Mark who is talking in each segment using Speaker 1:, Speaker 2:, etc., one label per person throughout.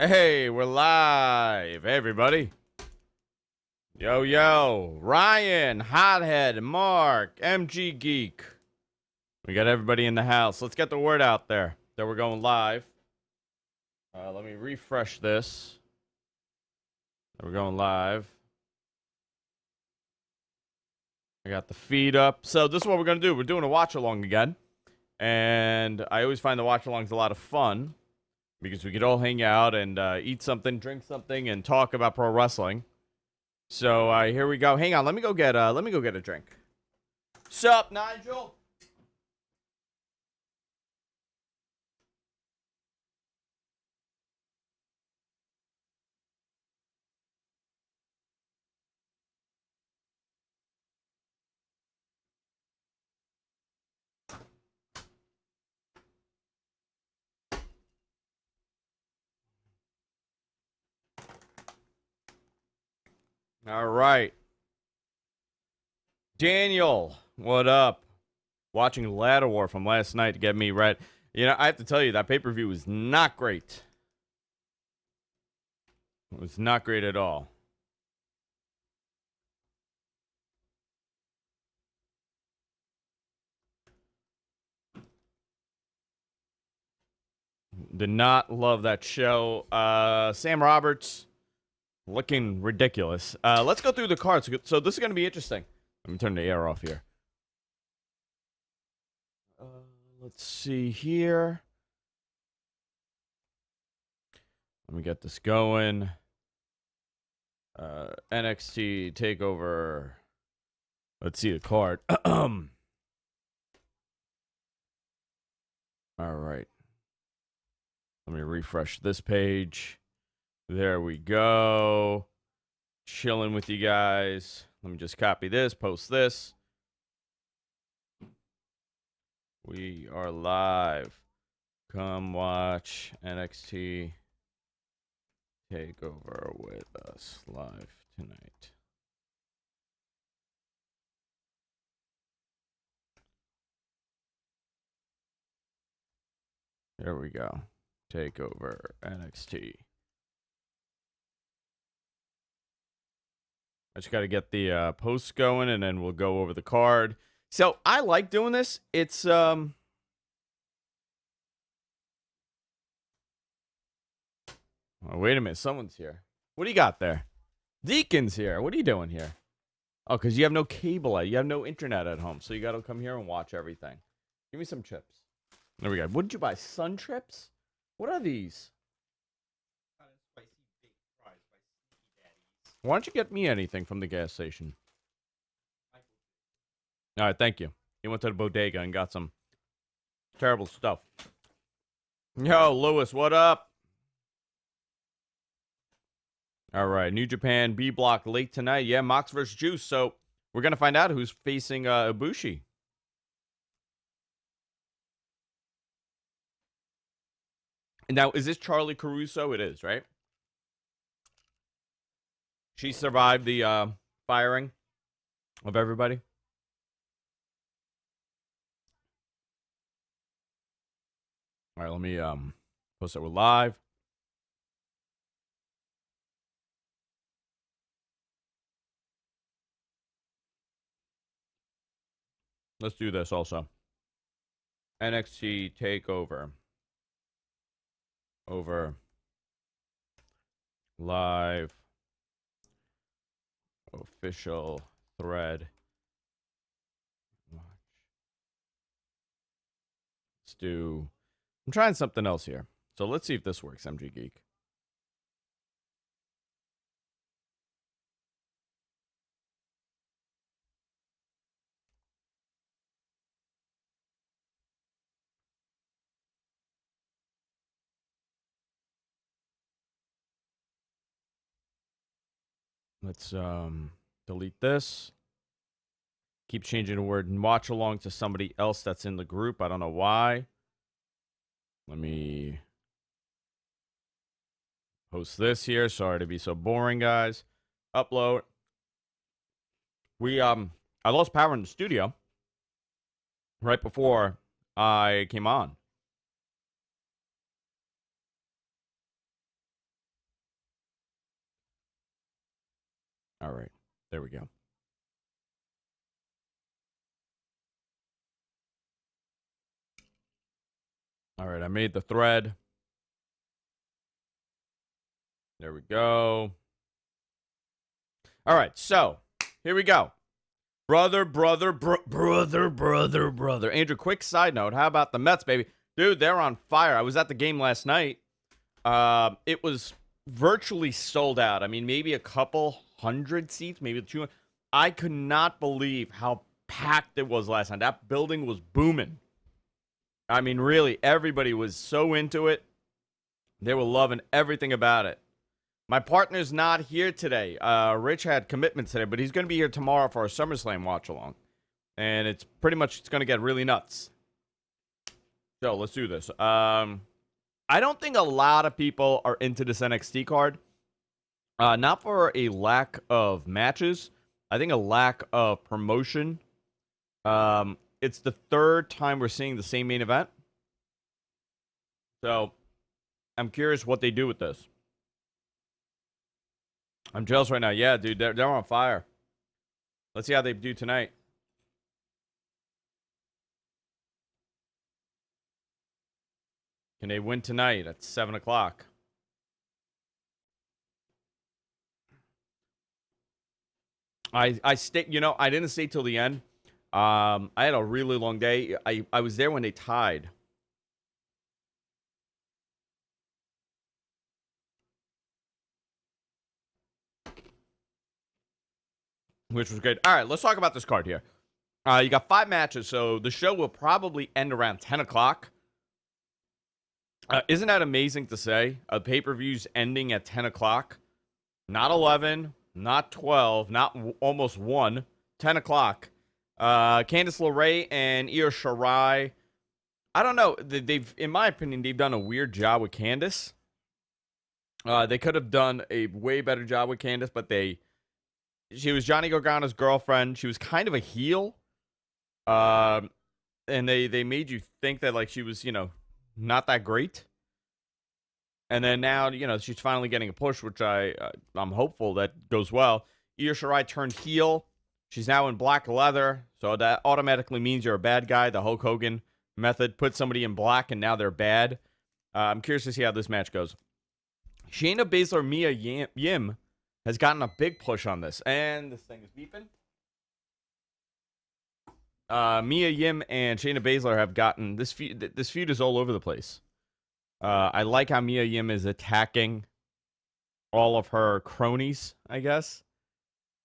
Speaker 1: Hey, we're live. Hey, everybody. Yo, yo. Ryan, Hothead, Mark, MG Geek. We got everybody in the house. Let's get the word out there that we're going live. Let me refresh this. We're going live. I got the feed up. So this is what we're going to do. We're doing a watch-along again. And I always find the watch-alongs a lot of fun. Because we could all hang out and eat something, drink something, and talk about pro wrestling. So here we go. Hang on, let me go get a drink. Sup, Nigel? All right. Daniel, what up? Watching Ladder War from last night to get me right. You know, I have to tell you, that pay-per-view was not great. It was not great at all. Did not love that show. Sam Roberts looking ridiculous. Let's go through the cards. So this is going to be interesting. Let me turn the air off here. Let's see here. Let me get this going. NXT Takeover. Let's see the card. All right. Let me refresh this page. There we go. Chilling with you guys. Let me just copy this, post this. We are live. Come watch NXT Takeover with us live tonight. There we go. Takeover NXT. I just got to get the posts going, and then we'll go over the card. So I like doing this. It's oh, wait a minute, someone's here. What do you got there? Deacon's here. What are you doing here? Oh, because you have no cable. You have no internet at home, so you got to come here and watch everything. Give me some chips. There we go. What did you buy? Sun Chips? What are these? Why don't you get me anything from the gas station? All right, thank you. He went to the bodega and got some terrible stuff. Yo, Lewis, what up? All right, New Japan B Block late tonight. Yeah, Mox versus Juice. So we're going to find out who's facing Ibushi. Now, is this Charlie Caruso? It is, right? She survived the firing of everybody. All right, let me post that we're live. Let's do this also. NXT Takeover. Over. Live. Official thread. Let's do... I'm trying something else here. So let's see if this works, MG Geek. Let's delete this. Keep changing the word and watch along to somebody else that's in the group. I don't know why. Let me post this here. Sorry to be so boring, guys. Upload. I lost power in the studio right before I came on. All right. There we go. All right. I made the thread. There we go. All right. So here we go. Brother. Andrew, quick side note. How about the Mets, baby? Dude, they're on fire. I was at the game last night. It was virtually sold out. I mean, maybe a couple hundred seats, maybe 200. I could not believe how packed it was last night. That building was booming. I mean, really, everybody was so into it. They were loving everything about it. My partner's not here today. Rich had commitments today, but he's going to be here tomorrow for our SummerSlam watch-along. And it's going to get really nuts. So, let's do this. I don't think a lot of people are into this NXT card. Not for a lack of matches. I think a lack of promotion. It's the third time we're seeing the same main event. So, I'm curious what they do with this. I'm jealous right now. Yeah, dude, they're on fire. Let's see how they do tonight. Can they win tonight at 7 o'clock? I didn't stay till the end. I had a really long day. I was there when they tied. Which was good. All right, let's talk about this card here. You got 5 matches, so the show will probably end around 10 o'clock. Isn't that amazing to say? A pay-per-view's ending at 10 o'clock. Not 11, not 12, not almost 1. 10 o'clock. Candice LeRae and Shirai. I don't know. They've, in my opinion, they've done a weird job with Candice. They could have done a way better job with Candice, but she was Johnny Gargano's girlfriend. She was kind of a heel. And they made you think that, like, she was, not that great. And then now, she's finally getting a push, which I'm hopeful that goes well. Shirai turned heel. She's now in black leather, so that automatically means you're a bad guy. The Hulk Hogan method. Put somebody in black, and now they're bad. I'm curious to see how this match goes. Shayna Baszler, Mia Yim has gotten a big push on this. And this thing is beeping. Mia Yim and Shayna Baszler have gotten this feud. This feud is all over the place. I like how Mia Yim is attacking all of her cronies, I guess.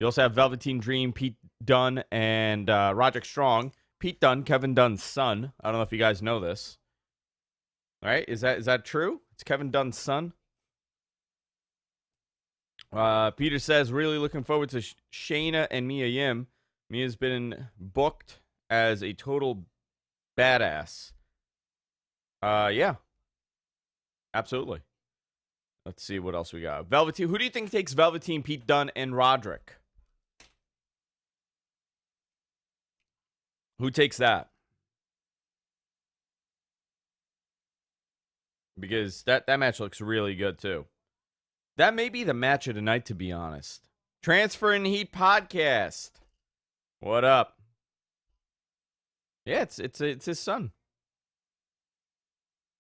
Speaker 1: You also have Velveteen Dream, Pete Dunne, and Roderick Strong. Pete Dunne, Kevin Dunn's son. I don't know if you guys know this. All right, is that true? It's Kevin Dunn's son. Peter says, really looking forward to Shayna and Mia Yim. Mia's been booked as a total badass. Yeah. Absolutely. Let's see what else we got. Velveteen. Who do you think takes Velveteen, Pete Dunne, and Roderick? Who takes that? Because that match looks really good, too. That may be the match of the night, to be honest. Transfer and Heat Podcast. What up? Yeah, it's his son.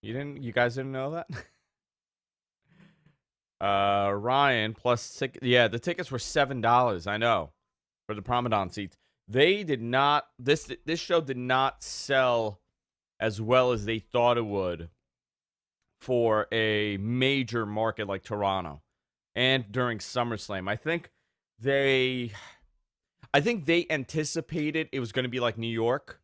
Speaker 1: You guys didn't know that? Ryan plus the tickets were $7, I know, for the Promenade seats. They did not this show did not sell as well as they thought it would for a major market like Toronto and during SummerSlam. I think they anticipated it was going to be like New York.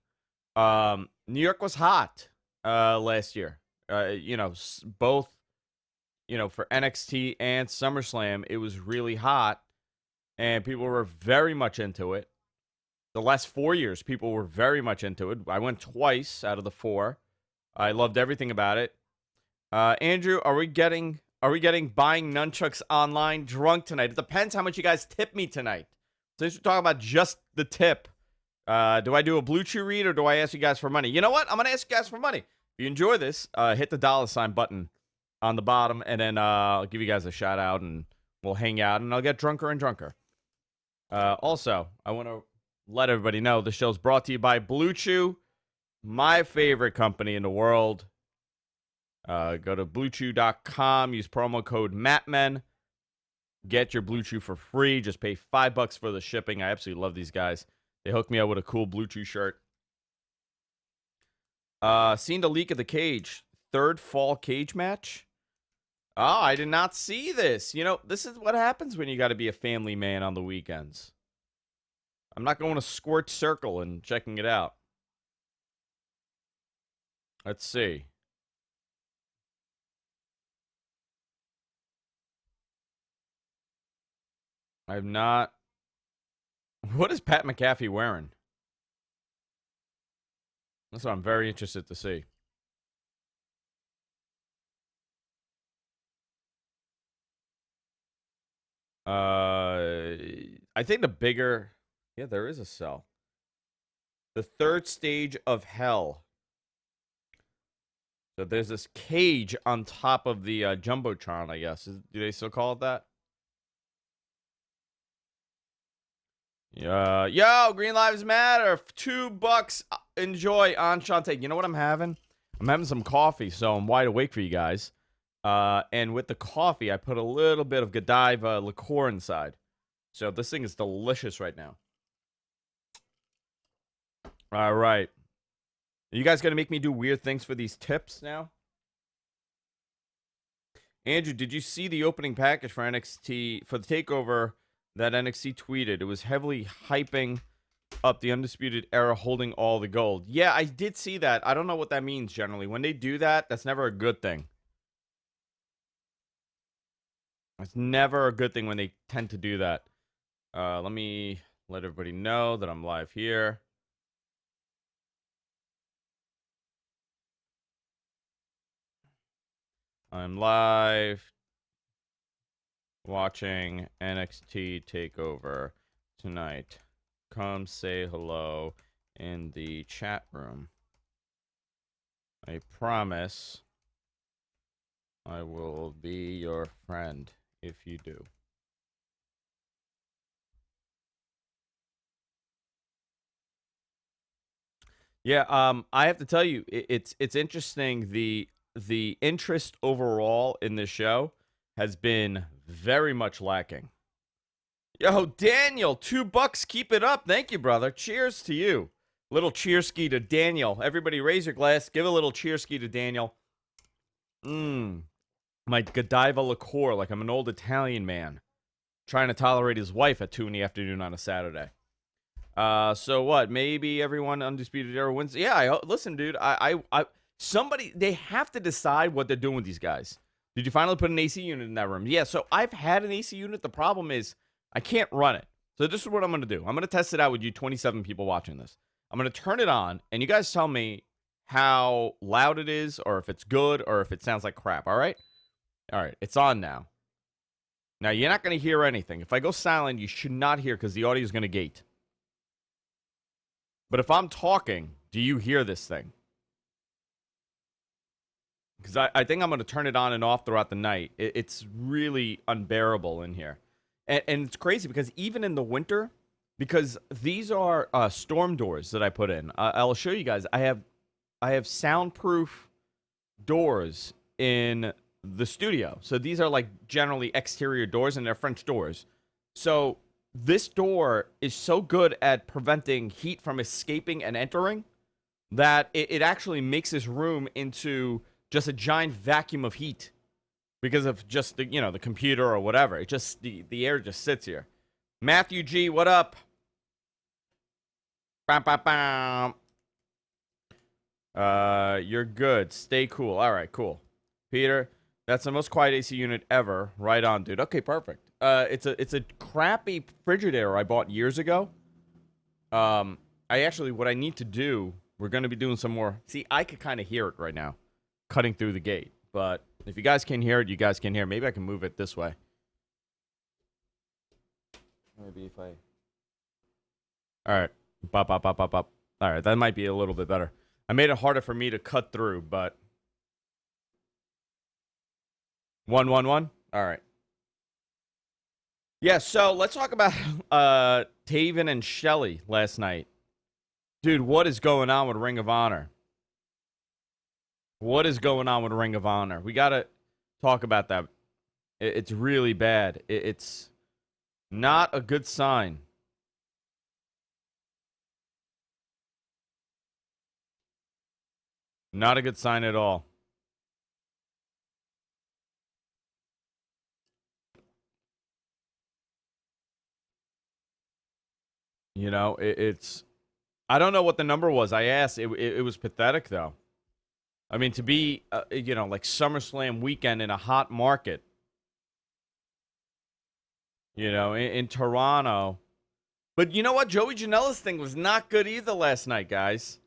Speaker 1: New York was hot last year. Both, for NXT and SummerSlam, it was really hot, and people were very much into it. The last 4 years, people were very much into it. I went twice out of the 4. I loved everything about it. Andrew, are we getting buying nunchucks online drunk tonight? It depends how much you guys tip me tonight. Since we're talking about just the tip, do I do a Blue Chew read or do I ask you guys for money? You know what? I'm going to ask you guys for money. If you enjoy this, hit the $ button on the bottom, and then I'll give you guys a shout out, and we'll hang out, and I'll get drunker and drunker. Also, I want to let everybody know the show's brought to you by Blue Chew, my favorite company in the world. Go to bluechew.com, use promo code MATMEN. Get your Blue Chew for free. Just pay $5 for the shipping. I absolutely love these guys. They hooked me up with a cool Blue Chew shirt. Seen the leak of the cage. Third fall cage match. Oh, I did not see this. You know, this is what happens when you got to be a family man on the weekends. I'm not going to Squirt Circle and checking it out. Let's see. I've not. What is Pat McAfee wearing? That's what I'm very interested to see. I think the bigger. Yeah, there is a cell. The third stage of hell. So there's this cage on top of the Jumbotron, I guess. Do they still call it that? Yo, Green Lives Matter. $2. Enjoy on Shantae. You know what I'm having? I'm having some coffee, so I'm wide awake for you guys. And with the coffee, I put a little bit of Godiva liqueur inside. So this thing is delicious right now. All right. Are you guys going to make me do weird things for these tips now? Andrew, did you see the opening package for NXT, for the TakeOver that NXT tweeted? It was heavily hyping up the Undisputed Era holding all the gold. Yeah, I did see that. I don't know what that means generally. When they do that, that's never a good thing. It's never a good thing when they tend to do that. Let me let everybody know that I'm live here. I'm live watching NXT TakeOver tonight. Come say hello in the chat room. I promise I will be your friend if you do. Yeah, I have to tell you, it's interesting. The interest overall in this show has been very much lacking. Yo, Daniel, $2. Keep it up. Thank you, brother. Cheers to you. Little cheerski to Daniel. Everybody raise your glass. Give a little cheerski to Daniel. My Godiva liqueur, like I'm an old Italian man trying to tolerate his wife at 2 in the afternoon on a Saturday. So what? Maybe everyone Undisputed Era wins. Yeah, listen, dude. Somebody, they have to decide what they're doing with these guys. Did you finally put an AC unit in that room? Yeah, so I've had an AC unit. The problem is I can't run it. So this is what I'm going to do. I'm going to test it out with you 27 people watching this. I'm going to turn it on, and you guys tell me how loud it is, or if it's good, or if it sounds like crap, all right? All right, it's on now. Now, you're not going to hear anything. If I go silent, you should not hear because the audio is going to gate. But if I'm talking, do you hear this thing? Because I think I'm going to turn it on and off throughout the night. It's really unbearable in here. And it's crazy because even in the winter, because these are storm doors that I put in. I'll show you guys. I have soundproof doors in the studio. So these are like generally exterior doors, and they're French doors. So this door is so good at preventing heat from escaping and entering that it actually makes this room into just a giant vacuum of heat because of just the, the computer or whatever. It just, the air just sits here. Matthew G, what up? Bam, bam, bam. You're good. Stay cool. All right, cool. Peter, that's the most quiet AC unit ever. Right on, dude. Okay, perfect. It's a crappy Frigidaire I bought years ago. I actually, what I need to do, we're going to be doing some more. See, I could kind of hear it right now, cutting through the gate. But if you guys can hear it, you guys can hear. Maybe I can move it this way. Maybe if I... All right. Bop, bop, bop, bop, bop. All right, that might be a little bit better. I made it harder for me to cut through, but... 1, 1, 1? All right. Yeah, so let's talk about Taven and Shelly last night. Dude, what is going on with Ring of Honor? What is going on with Ring of Honor? We got to talk about that. It's really bad. It's not a good sign. Not a good sign at all. You know, it's... I don't know what the number was. I asked. It was pathetic, though. I mean, to be, like SummerSlam weekend in a hot market, in Toronto. But you know what? Joey Janela's thing was not good either last night, guys.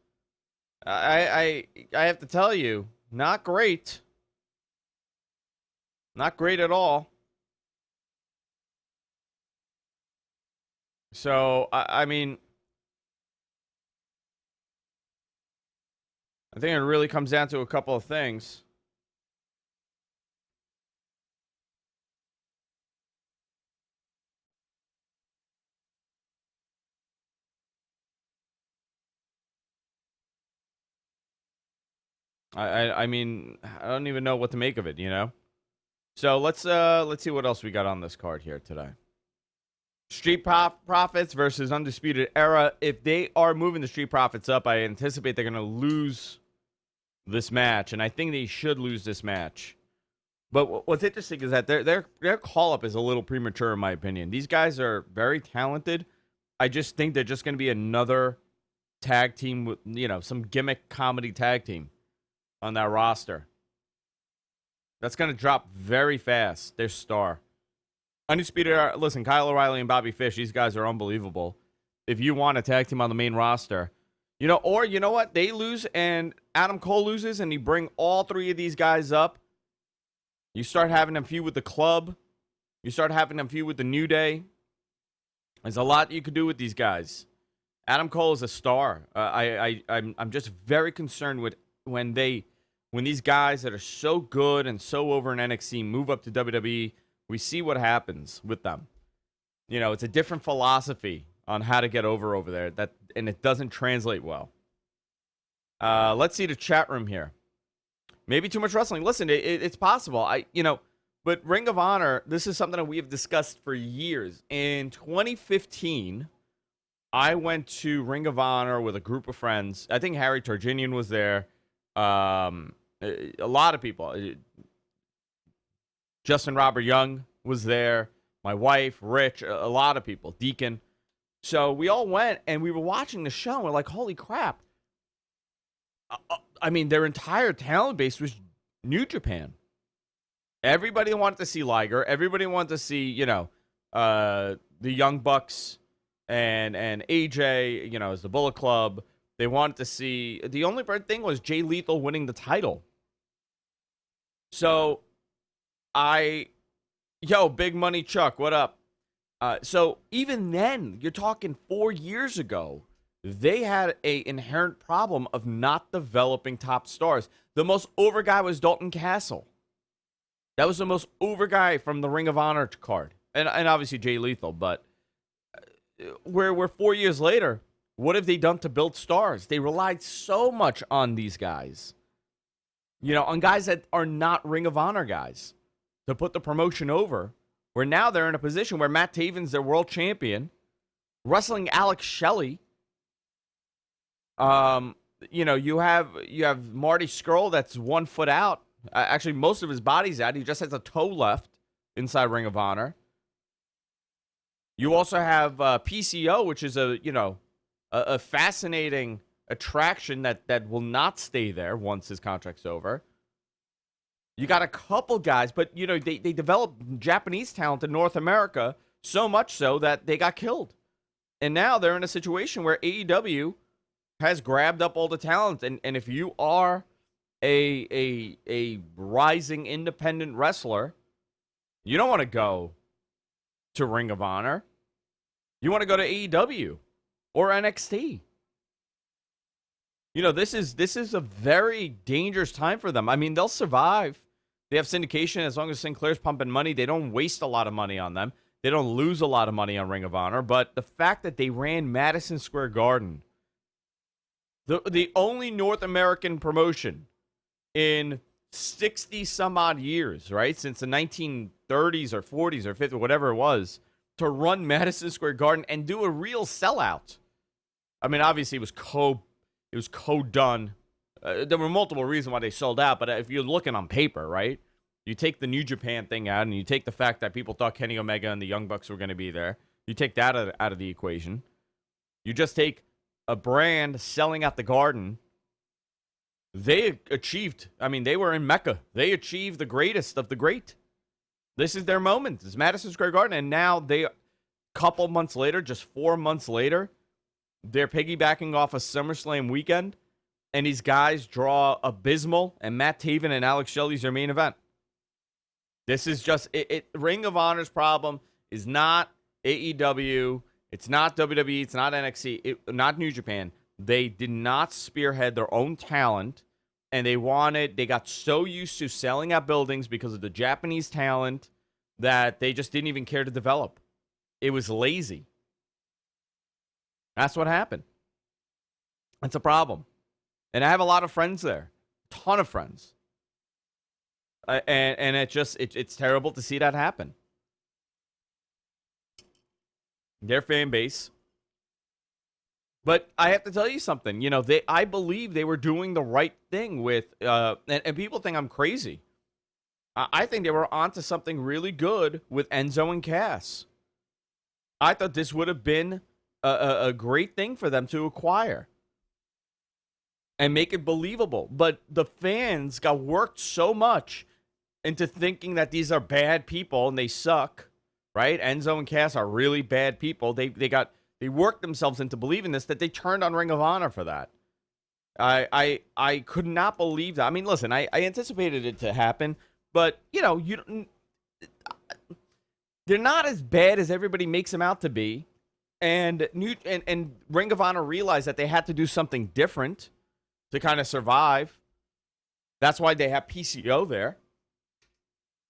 Speaker 1: I have to tell you, not great. Not great at all. So, I mean, I think it really comes down to a couple of things. I mean, I don't even know what to make of it, So let's see what else we got on this card here today. Street Profits versus Undisputed Era. If they are moving the Street Profits up, I anticipate they're going to lose this match, and I think they should lose this match. But what's interesting is that their call-up is a little premature, in my opinion. These guys are very talented. I just think they're just going to be another tag team with, some gimmick comedy tag team on that roster. That's going to drop very fast, their star. Undisputed, listen, Kyle O'Reilly and Bobby Fish, these guys are unbelievable. If you want a tag team on the main roster, or you know what? They lose and Adam Cole loses and you bring all three of these guys up. You start having them feud with the club. You start having them feud with the New Day. There's a lot you could do with these guys. Adam Cole is a star. I'm just very concerned with when these guys that are so good and so over in NXT move up to WWE. We see what happens with them. It's a different philosophy on how to get over there, and it doesn't translate well. Let's see the chat room here. Maybe too much wrestling. Listen, it's possible. But Ring of Honor, this is something that we have discussed for years. In 2015, I went to Ring of Honor with a group of friends. I think Harry Targinian was there. A lot of people. Justin Robert Young was there. My wife, Rich, a lot of people. Deacon. So we all went, and we were watching the show, and we're like, holy crap. I mean, their entire talent base was New Japan. Everybody wanted to see Liger. Everybody wanted to see, the Young Bucks and AJ, as the Bullet Club. They wanted to see... The only bad thing was Jay Lethal winning the title. So... Big Money Chuck, what up? So even then, you're talking 4 years ago, they had a inherent problem of not developing top stars. The most over guy was Dalton Castle. That was the most over guy from the Ring of Honor card. And obviously Jay Lethal, but we're 4 years later, what have they done to build stars? They relied so much on these guys. On guys that are not Ring of Honor guys. To put the promotion over, where now they're in a position where Matt Taven's their world champion, wrestling Alex Shelley. You have Marty Scurll that's 1 foot out. Actually, most of his body's out. He just has a toe left inside Ring of Honor. You also have PCO, which is a fascinating attraction that will not stay there once his contract's over. You got a couple guys, but, they developed Japanese talent in North America so much so that they got killed. And now they're in a situation where AEW has grabbed up all the talent. And if you are a rising independent wrestler, you don't want to go to Ring of Honor. You want to go to AEW or NXT. This is a very dangerous time for them. I mean, they'll survive. They have syndication as long as Sinclair's pumping money. They don't waste a lot of money on them. They don't lose a lot of money on Ring of Honor, but the fact that they ran Madison Square Garden, the only North American promotion in 60 some odd years, right? Since the 1930s or 40s or 50s, whatever it was, to run Madison Square Garden and do a real sellout. I mean, obviously it was co-done. There were multiple reasons why they sold out, but if you're looking on paper, right? You take the New Japan thing out, and you take the fact that people thought Kenny Omega and the Young Bucks were going to be there. You take that out of the equation. You just take a brand selling out the Garden. They achieved, they were in Mecca. They achieved the greatest of the great. This is their moment. It's Madison Square Garden, and now couple months later, just 4 months later, they're piggybacking off a SummerSlam weekend, and these guys draw abysmal, and Matt Taven and Alex Shelley's their main event. This is just it. Ring of Honor's problem is not AEW. It's not WWE. It's not NXT. Not New Japan. They did not spearhead their own talent, and they got so used to selling out buildings because of the Japanese talent that they just didn't even care to develop. It was lazy. That's what happened. It's a problem. And I have a lot of friends there. A ton of friends. And it's terrible to see that happen. Their fan base. But I have to tell you something. I believe they were doing the right thing with, and people think I'm crazy. I think they were onto something really good with Enzo and Cass. I thought this would have been a great thing for them to acquire and make it believable. But the fans got worked so much into thinking that these are bad people and they suck, right? Enzo and Cass are really bad people. They worked themselves into believing this, that they turned on Ring of Honor for that. I could not believe that. I mean, listen, I anticipated it to happen, but they're not as bad as everybody makes them out to be. And Ring of Honor realized that they had to do something different to kind of survive. That's why they have PCO there.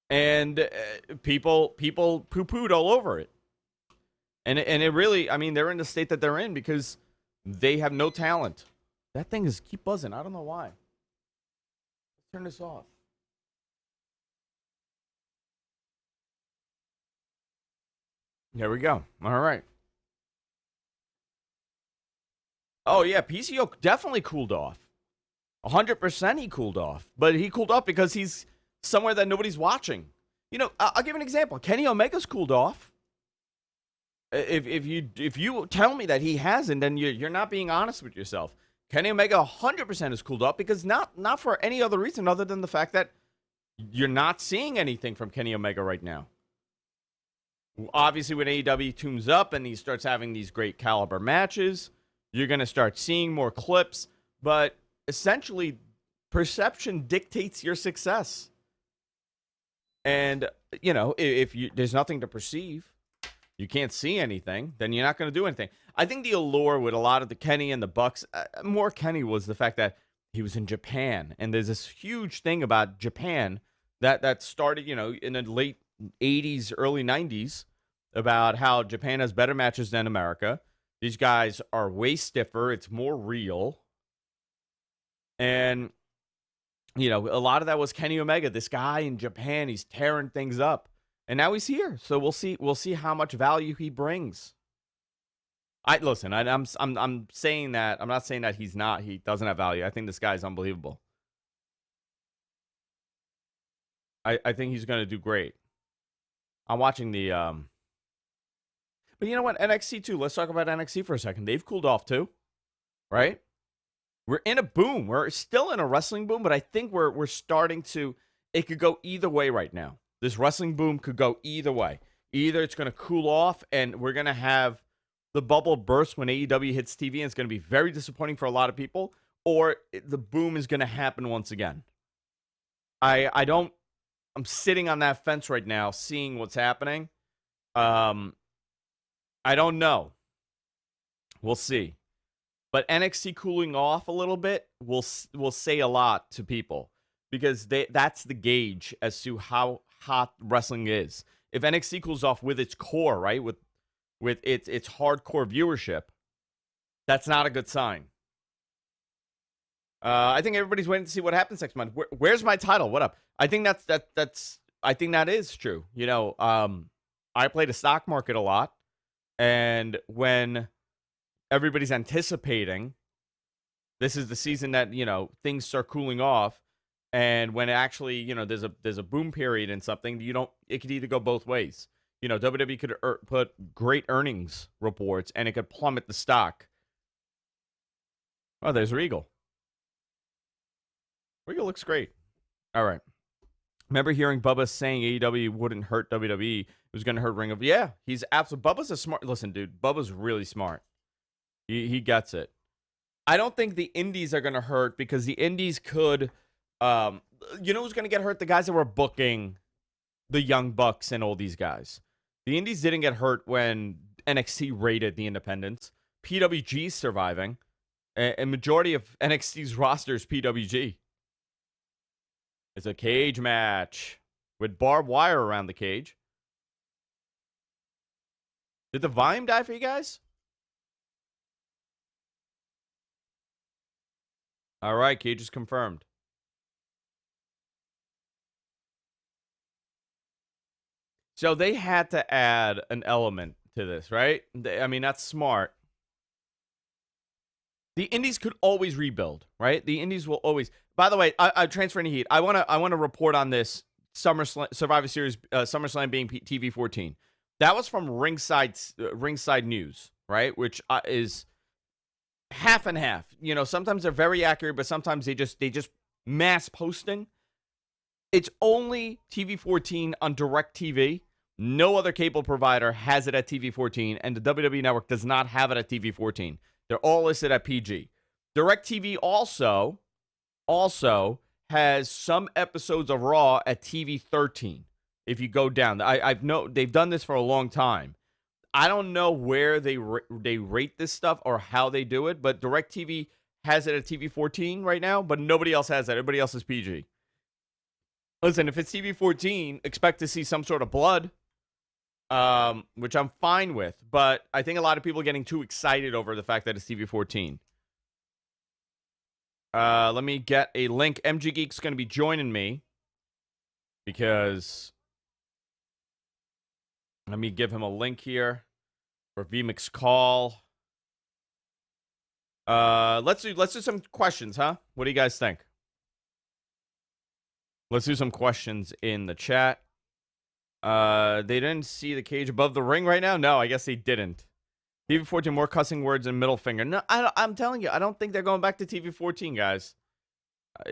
Speaker 1: And people poo-pooed all over it. And it really, they're in the state that they're in because they have no talent. That thing is keep buzzing. I don't know why. Let's turn this off. There we go. All right. Oh, yeah, PCO definitely cooled off. 100% he cooled off. But he cooled off because he's somewhere that nobody's watching. I'll give an example. Kenny Omega's cooled off. If you tell me that he hasn't, then you're not being honest with yourself. Kenny Omega 100% is cooled off because not for any other reason other than the fact that you're not seeing anything from Kenny Omega right now. Obviously, when AEW tunes up and he starts having these great caliber matches, you're going to start seeing more clips. But essentially, perception dictates your success. And, if there's nothing to perceive, you can't see anything, then you're not going to do anything. I think the allure with a lot of the Kenny and the Bucks, more Kenny, was the fact that he was in Japan. And there's this huge thing about Japan that started, in the late 80s, early 90s, about how Japan has better matches than America. These guys are way stiffer. It's more real. And, a lot of that was Kenny Omega. This guy in Japan, he's tearing things up. And now he's here. So we'll see how much value he brings. I'm saying that. I'm not saying that he doesn't have value. I think this guy's unbelievable. I think he's going to do great. I'm watching the but you know what? NXT too. Let's talk about NXT for a second. They've cooled off too. Right? We're in a boom. We're still in a wrestling boom, but I think we're starting to, it could go either way right now. This wrestling boom could go either way. Either it's going to cool off and we're going to have the bubble burst when AEW hits TV and it's going to be very disappointing for a lot of people, or the boom is going to happen once again. I'm sitting on that fence right now, seeing what's happening. I don't know. We'll see. But NXT cooling off a little bit will say a lot to people because that's the gauge as to how hot wrestling is. if NXT cools off with its core, right, with its hardcore viewership, that's not a good sign. I think everybody's waiting to see what happens next month. Where's my title? What up? I think I think that is true. You know, I play the stock market a lot, and when everybody's anticipating this is the season that, you know, things start cooling off, and when actually, you know, there's a boom period in something, it could either go both ways. You know, WWE could put great earnings reports, and it could plummet the stock. Oh, there's Regal. Regal looks great. All right. Remember hearing Bubba saying AEW wouldn't hurt WWE. It was going to hurt Ring of... Yeah, he's absolutely... Bubba's a smart... Listen, dude, Bubba's really smart. He gets it. I don't think the indies are going to hurt because the indies could... you know who's going to get hurt? The guys that were booking the Young Bucks and all these guys. The indies didn't get hurt when NXT raided the independents. PWG's surviving. And majority of NXT's roster is PWG. It's a cage match with barbed wire around the cage. Did the volume die for you guys? All right, cage is confirmed. So they had to add an element to this, right? I mean, that's smart. The indies could always rebuild, right? The indies will always... By the way, I transferring to Heat. I want to report on this Survivor Series SummerSlam being TV 14. That was from Ringside News, right? Which is half and half. You know, sometimes they're very accurate, but sometimes they just mass posting. It's only TV 14 on DirecTV. No other cable provider has it at TV 14, and the WWE Network does not have it at TV 14. They're all listed at PG. DirecTV also has some episodes of Raw at TV 13. If you go down, they've done this for a long time. I don't know where they rate this stuff or how they do it, but DirecTV has it at TV 14 right now, but nobody else has that. Everybody else is PG. Listen, if it's TV 14, expect to see some sort of blood, which I'm fine with, but I think a lot of people are getting too excited over the fact that it's TV 14. Let me get a link. MG Geek's going to be joining me because let me give him a link here for VMix call. Let's do some questions, huh? What do you guys think? Let's do some questions in the chat. They didn't see the cage above the ring right now? No, I guess they didn't. TV 14, more cussing words and middle finger. No, I'm telling you, I don't think they're going back to TV 14, guys.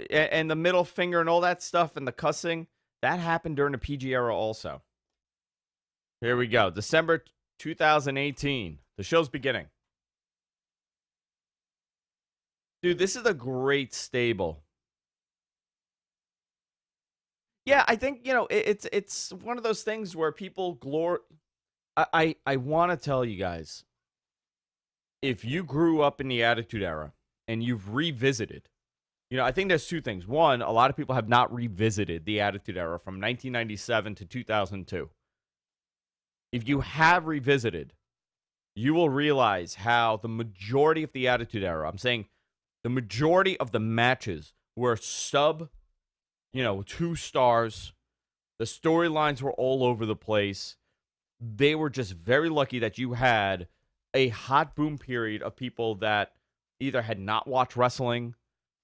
Speaker 1: And the middle finger and all that stuff and the cussing, that happened during the PG era also. Here we go. December 2018. The show's beginning. Dude, this is a great stable. Yeah, I think, you know, it's one of those things where people I want to tell you guys, if you grew up in the Attitude Era and you've revisited, you know, I think there's two things. One, a lot of people have not revisited the Attitude Era from 1997 to 2002. If you have revisited, you will realize how the majority of the Attitude Era, I'm saying the majority of the matches were 2 stars. The storylines were all over the place. They were just very lucky that you had a hot boom period of people that either had not watched wrestling.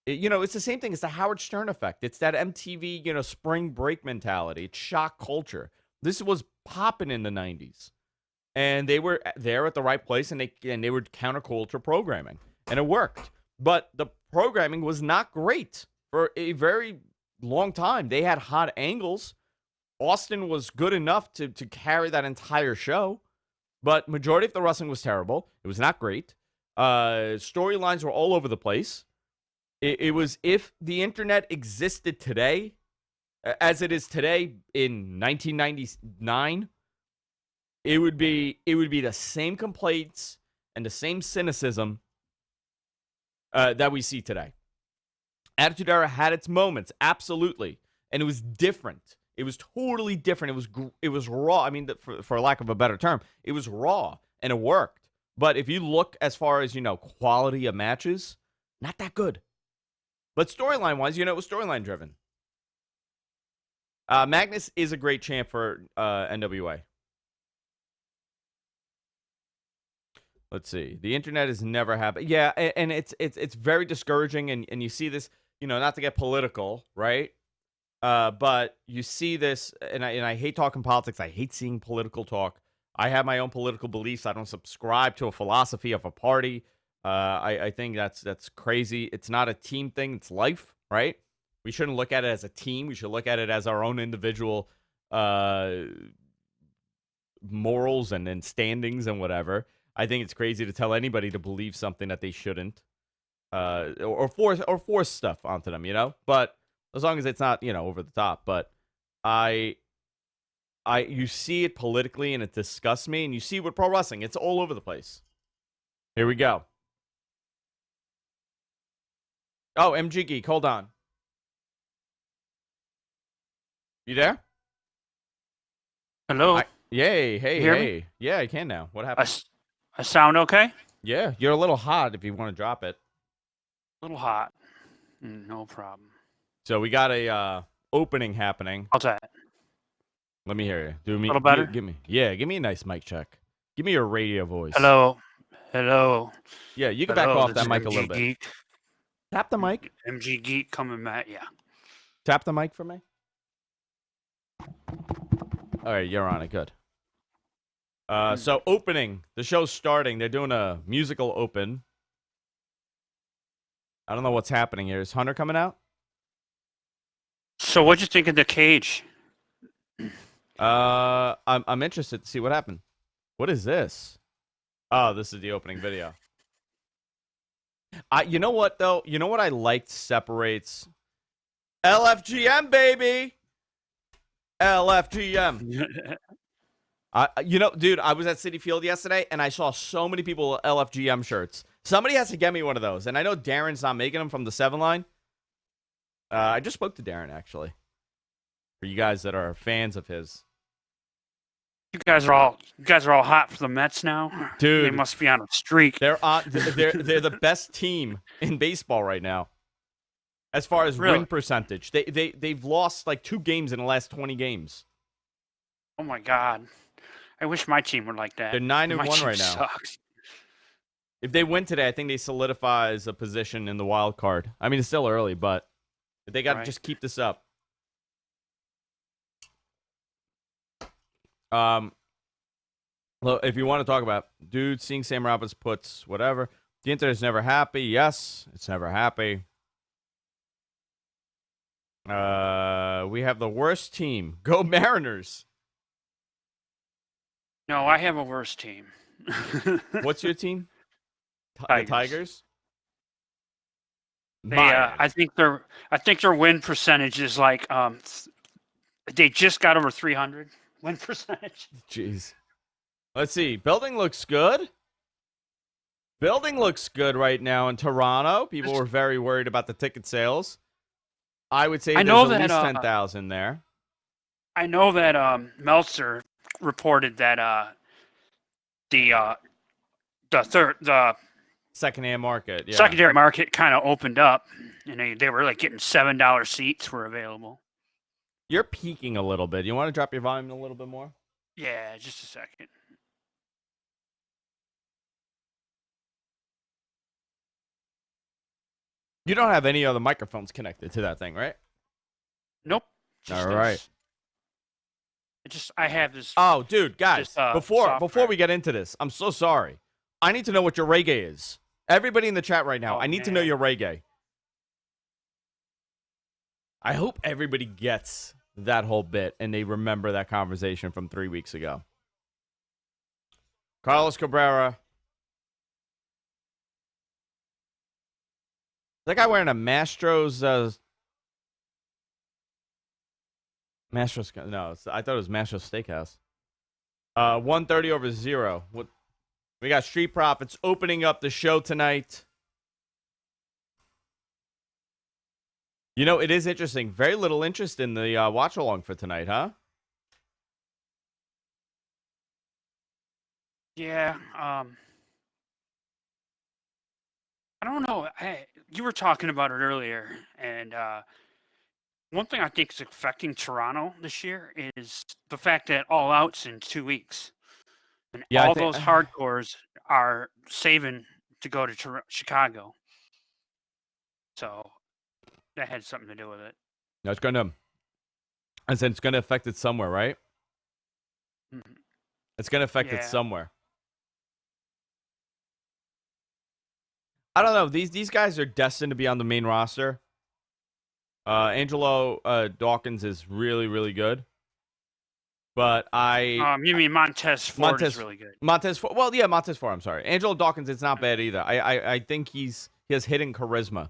Speaker 1: It's the same thing. It's the Howard Stern effect. It's that MTV, spring break mentality. It's shock culture. This was popping in the 90s. And they were there at the right place, and they were counterculture programming. And it worked. But the programming was not great for a very long time. They had hot angles. Austin was good enough to carry that entire show. But majority of the wrestling was terrible. It was not great. Storylines were all over the place. It was, if the internet existed today, as it is today in 1999, it would be the same complaints and the same cynicism that we see today. Attitude Era had its moments, absolutely, and it was different. It was totally different. It was raw. I mean, for lack of a better term, it was raw and it worked. But if you look as far as, quality of matches, not that good. But storyline wise, it was storyline driven. Magnus is a great champ for NWA. Let's see. The internet is never happy. Yeah, and it's very discouraging, and you see this, not to get political, right? But you see this, and I hate talking politics. I hate seeing political talk. I have my own political beliefs. I don't subscribe to a philosophy of a party. I think that's crazy. It's not a team thing. It's life, right? We shouldn't look at it as a team. We should look at it as our own individual morals and standings and whatever. I think it's crazy to tell anybody to believe something that they shouldn't, or force stuff onto them, But as long as it's not, over the top. But you see it politically and it disgusts me. And you see with pro wrestling, it's all over the place. Here we go. Oh, MG Geek, hold on. You there?
Speaker 2: Hello.
Speaker 1: Yay, hey,
Speaker 2: Hear
Speaker 1: hey.
Speaker 2: Me?
Speaker 1: Yeah, I can now. What happened?
Speaker 2: I sound okay?
Speaker 1: Yeah, you're a little hot if you want to drop it.
Speaker 2: A little hot. No problem.
Speaker 1: So we got a opening happening.
Speaker 2: How's that?
Speaker 1: Let me hear you. Do me
Speaker 2: a little better?
Speaker 1: Give me a nice mic check. Give me your radio voice.
Speaker 2: Hello. Hello.
Speaker 1: Yeah, you can back off that mic
Speaker 2: MG
Speaker 1: a little bit.
Speaker 2: Geek.
Speaker 1: Tap the mic.
Speaker 2: MG Geek coming back. Yeah.
Speaker 1: Tap the mic for me. All right, you're on it. Good. So opening. The show's starting. They're doing a musical open. I don't know what's happening here. Is Hunter coming out?
Speaker 2: So what'd you think of the cage?
Speaker 1: I'm interested to see what happened. What is this? Oh, this is the opening video. You know what though? You know what I liked separates LFGM, baby. LFGM. Dude, I was at Citi Field yesterday and I saw so many people with LFGM shirts. Somebody has to get me one of those. And I know Darren's not making them from the 7 line. I just spoke to Darren actually. For you guys that are fans of his.
Speaker 2: You guys are all hot for the Mets now,
Speaker 1: dude.
Speaker 2: They must be on a streak.
Speaker 1: They're the best team in baseball right now, as far as win percentage. They've lost like 2 games in the last 20 games.
Speaker 2: Oh my God, I wish my team were like that.
Speaker 1: They're 9-1 right now.
Speaker 2: Sucks.
Speaker 1: If they win today, I think they solidifies a position in the wild card. I mean, it's still early, but they got to just keep this up. Well, if you want to talk about dude seeing Sam Roberts puts whatever, the internet's never happy. Yes, it's never happy. We have the worst team. Go Mariners.
Speaker 2: No, I have a worse team.
Speaker 1: What's your team?
Speaker 2: Tigers.
Speaker 1: The Tigers.
Speaker 2: I think their win percentage is like they just got over 300 win percentage.
Speaker 1: Jeez. Let's see. Building looks good. Building looks good right now in Toronto. People were very worried about the ticket sales. I would say there's at least 10,000 there.
Speaker 2: I know that Meltzer reported that the
Speaker 1: secondary market, yeah.
Speaker 2: Secondary market kind of opened up, and they were like getting $7 seats were available.
Speaker 1: You're peaking a little bit. You want to drop your volume a little bit more?
Speaker 2: Yeah, just a second.
Speaker 1: You don't have any other microphones connected to that thing, right?
Speaker 2: Nope.
Speaker 1: All right.
Speaker 2: I have this.
Speaker 1: Oh, dude, guys, before we get into this, I'm so sorry. I need to know what your reggae is. Everybody in the chat right now, I need to know your reggae. I hope everybody gets that whole bit and they remember that conversation from 3 weeks ago. Carlos Cabrera. That guy wearing a Mastro's Mastro's, no, I thought it was Mastro's Steakhouse. 130 over 0. We got Street Profits opening up the show tonight. You know, it is interesting. Very little interest in the watch along for tonight, huh?
Speaker 2: Yeah. I don't know. You were talking about it earlier, and one thing I think is affecting Toronto this year is the fact that All Out's in 2 weeks, and
Speaker 1: Yeah, I
Speaker 2: all
Speaker 1: think
Speaker 2: those hardcores are saving to go to Chicago. So that had something to do with it.
Speaker 1: no, it's gonna. I said it's gonna affect it somewhere, right?
Speaker 2: Mhm.
Speaker 1: It's gonna affect it
Speaker 2: Yeah.
Speaker 1: somewhere. I don't know. These guys are destined to be on the main roster. Angelo Dawkins is really, really good. But
Speaker 2: You mean Montez Ford is really good.
Speaker 1: Montez Ford. Well, yeah, Montez Ford. I'm sorry. Angelo Dawkins, it's not bad either. I think he has hidden charisma.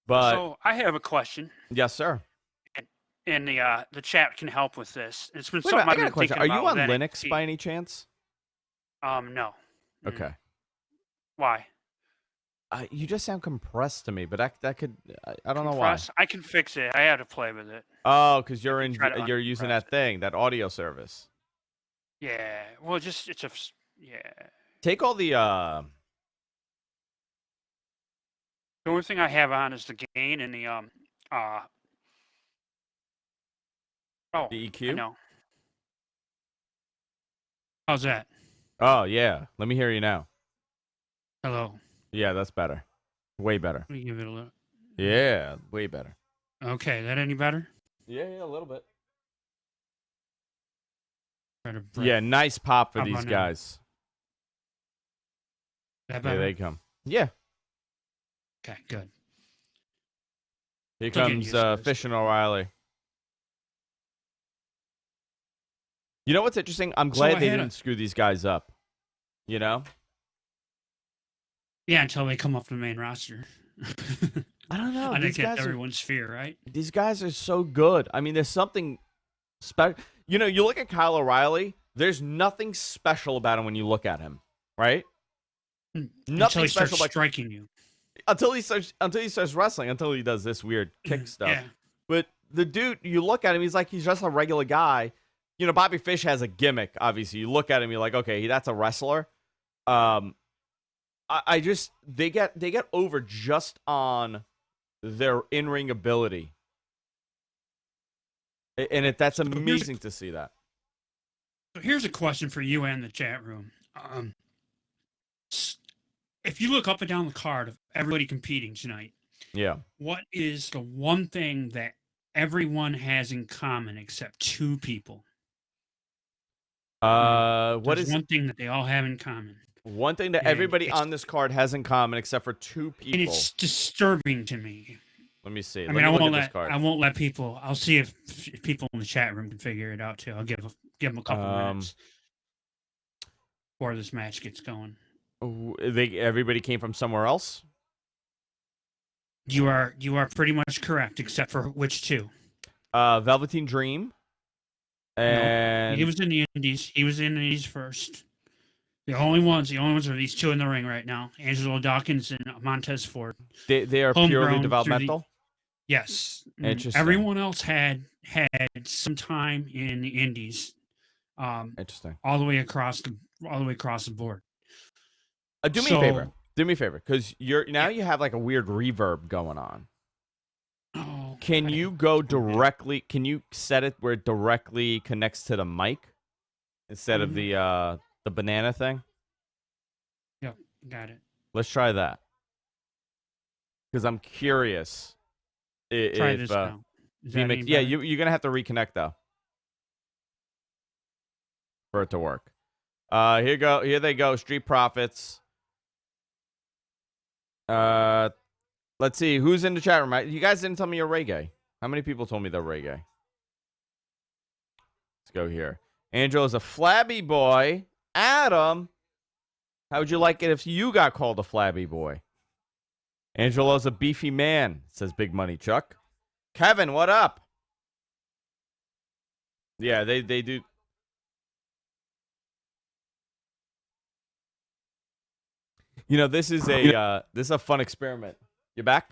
Speaker 1: But
Speaker 2: So I have a question,
Speaker 1: yes, sir.
Speaker 2: and the chat can help with this. It's been
Speaker 1: Wait a minute,
Speaker 2: something
Speaker 1: I
Speaker 2: I've
Speaker 1: got a
Speaker 2: been
Speaker 1: question.
Speaker 2: thinking
Speaker 1: Are you
Speaker 2: about
Speaker 1: on
Speaker 2: with
Speaker 1: Linux
Speaker 2: NXT.
Speaker 1: by any chance?
Speaker 2: No.
Speaker 1: Okay.
Speaker 2: Why?
Speaker 1: You just sound compressed to me, but that could I don't know why.
Speaker 2: Compress? I can fix it. I had to play with it.
Speaker 1: Oh, because you're
Speaker 2: Try to
Speaker 1: using
Speaker 2: uncompress
Speaker 1: that
Speaker 2: it.
Speaker 1: thing, that audio service.
Speaker 2: Yeah. Well, it's a yeah.
Speaker 1: Take all the
Speaker 2: The only thing I have on is the gain and the oh,
Speaker 1: the
Speaker 2: I
Speaker 1: EQ.
Speaker 2: know. How's that?
Speaker 1: Oh yeah, let me hear you now.
Speaker 2: Hello.
Speaker 1: Yeah, that's better. Way better.
Speaker 2: Let me give it a look.
Speaker 1: Yeah, way better.
Speaker 2: Okay, that any better?
Speaker 1: Yeah, a little bit.
Speaker 2: Try to
Speaker 1: Yeah, nice pop for
Speaker 2: How
Speaker 1: these
Speaker 2: about now?
Speaker 1: guys.
Speaker 2: That
Speaker 1: Here
Speaker 2: better?
Speaker 1: they come. Yeah,
Speaker 2: Okay, good.
Speaker 1: here
Speaker 2: Still getting
Speaker 1: comes
Speaker 2: used to this.
Speaker 1: Fish and O'Reilly. You know what's interesting? I'm glad
Speaker 2: I
Speaker 1: they
Speaker 2: had
Speaker 1: didn't screw these guys up. You know?
Speaker 2: Yeah, until they come up to the main roster.
Speaker 1: I don't know.
Speaker 2: I
Speaker 1: These
Speaker 2: think that's
Speaker 1: guys are
Speaker 2: everyone's fear, right?
Speaker 1: these guys are so good. I mean, there's something special. You know, you look at Kyle O'Reilly. There's nothing special about him when you look at him, right?
Speaker 2: Until
Speaker 1: Nothing
Speaker 2: he starts
Speaker 1: special about
Speaker 2: striking you.
Speaker 1: until he starts wrestling. Until he does this weird kick stuff.
Speaker 2: Yeah.
Speaker 1: But the dude, you look at him, he's just a regular guy. You know, Bobby Fish has a gimmick. Obviously, you look at him, you're like, okay, that's a wrestler. I just they get over just on their in-ring ability, and that's amazing to see that.
Speaker 2: So here's a question for you and the chat room. If you look up and down the card of everybody competing tonight,
Speaker 1: Yeah.
Speaker 2: what is the one thing that everyone has in common except two people?
Speaker 1: What
Speaker 2: There's
Speaker 1: is
Speaker 2: one thing that they all have in common?
Speaker 1: one thing that
Speaker 2: And
Speaker 1: everybody
Speaker 2: it's-
Speaker 1: on this card has in common except for two people?
Speaker 2: And it's disturbing to me.
Speaker 1: Let me see.
Speaker 2: I mean, I
Speaker 1: look
Speaker 2: won't
Speaker 1: at this
Speaker 2: let
Speaker 1: card.
Speaker 2: I won't let people. I'll see if people in the chat room can figure it out too. I'll give them a couple minutes before this match gets going.
Speaker 1: Everybody came from somewhere else.
Speaker 2: You are pretty much correct, except for which two?
Speaker 1: Velveteen Dream. And
Speaker 2: he was in the Indies. He was in the Indies first. The only ones are these two in the ring right now: Angelo Dawkins and Montez Ford.
Speaker 1: They are
Speaker 2: Homegrown
Speaker 1: purely
Speaker 2: through
Speaker 1: developmental.
Speaker 2: Yes.
Speaker 1: Interesting.
Speaker 2: Everyone else had some time in the Indies.
Speaker 1: Interesting.
Speaker 2: All the way across the board.
Speaker 1: Do me a favor. Do me a favor, because you have like a weird reverb going on.
Speaker 2: Oh,
Speaker 1: Can you go directly? Can you set it where it directly connects to the mic instead of the banana thing?
Speaker 2: Yep, got it.
Speaker 1: Let's try that. Because I'm curious.
Speaker 2: Try this now.
Speaker 1: Yeah, you're gonna have to reconnect though for it to work. Here they go. Street Profits. Let's see who's in the chat room. You guys didn't tell me you're reggae. How many people told me they're reggae? Let's go here. Angelo's a flabby boy. Adam, how would you like it if you got called a flabby boy? Angelo's a beefy man, says Big Money Chuck. Kevin, what up? Yeah, they do. You know, this is a fun experiment. You back?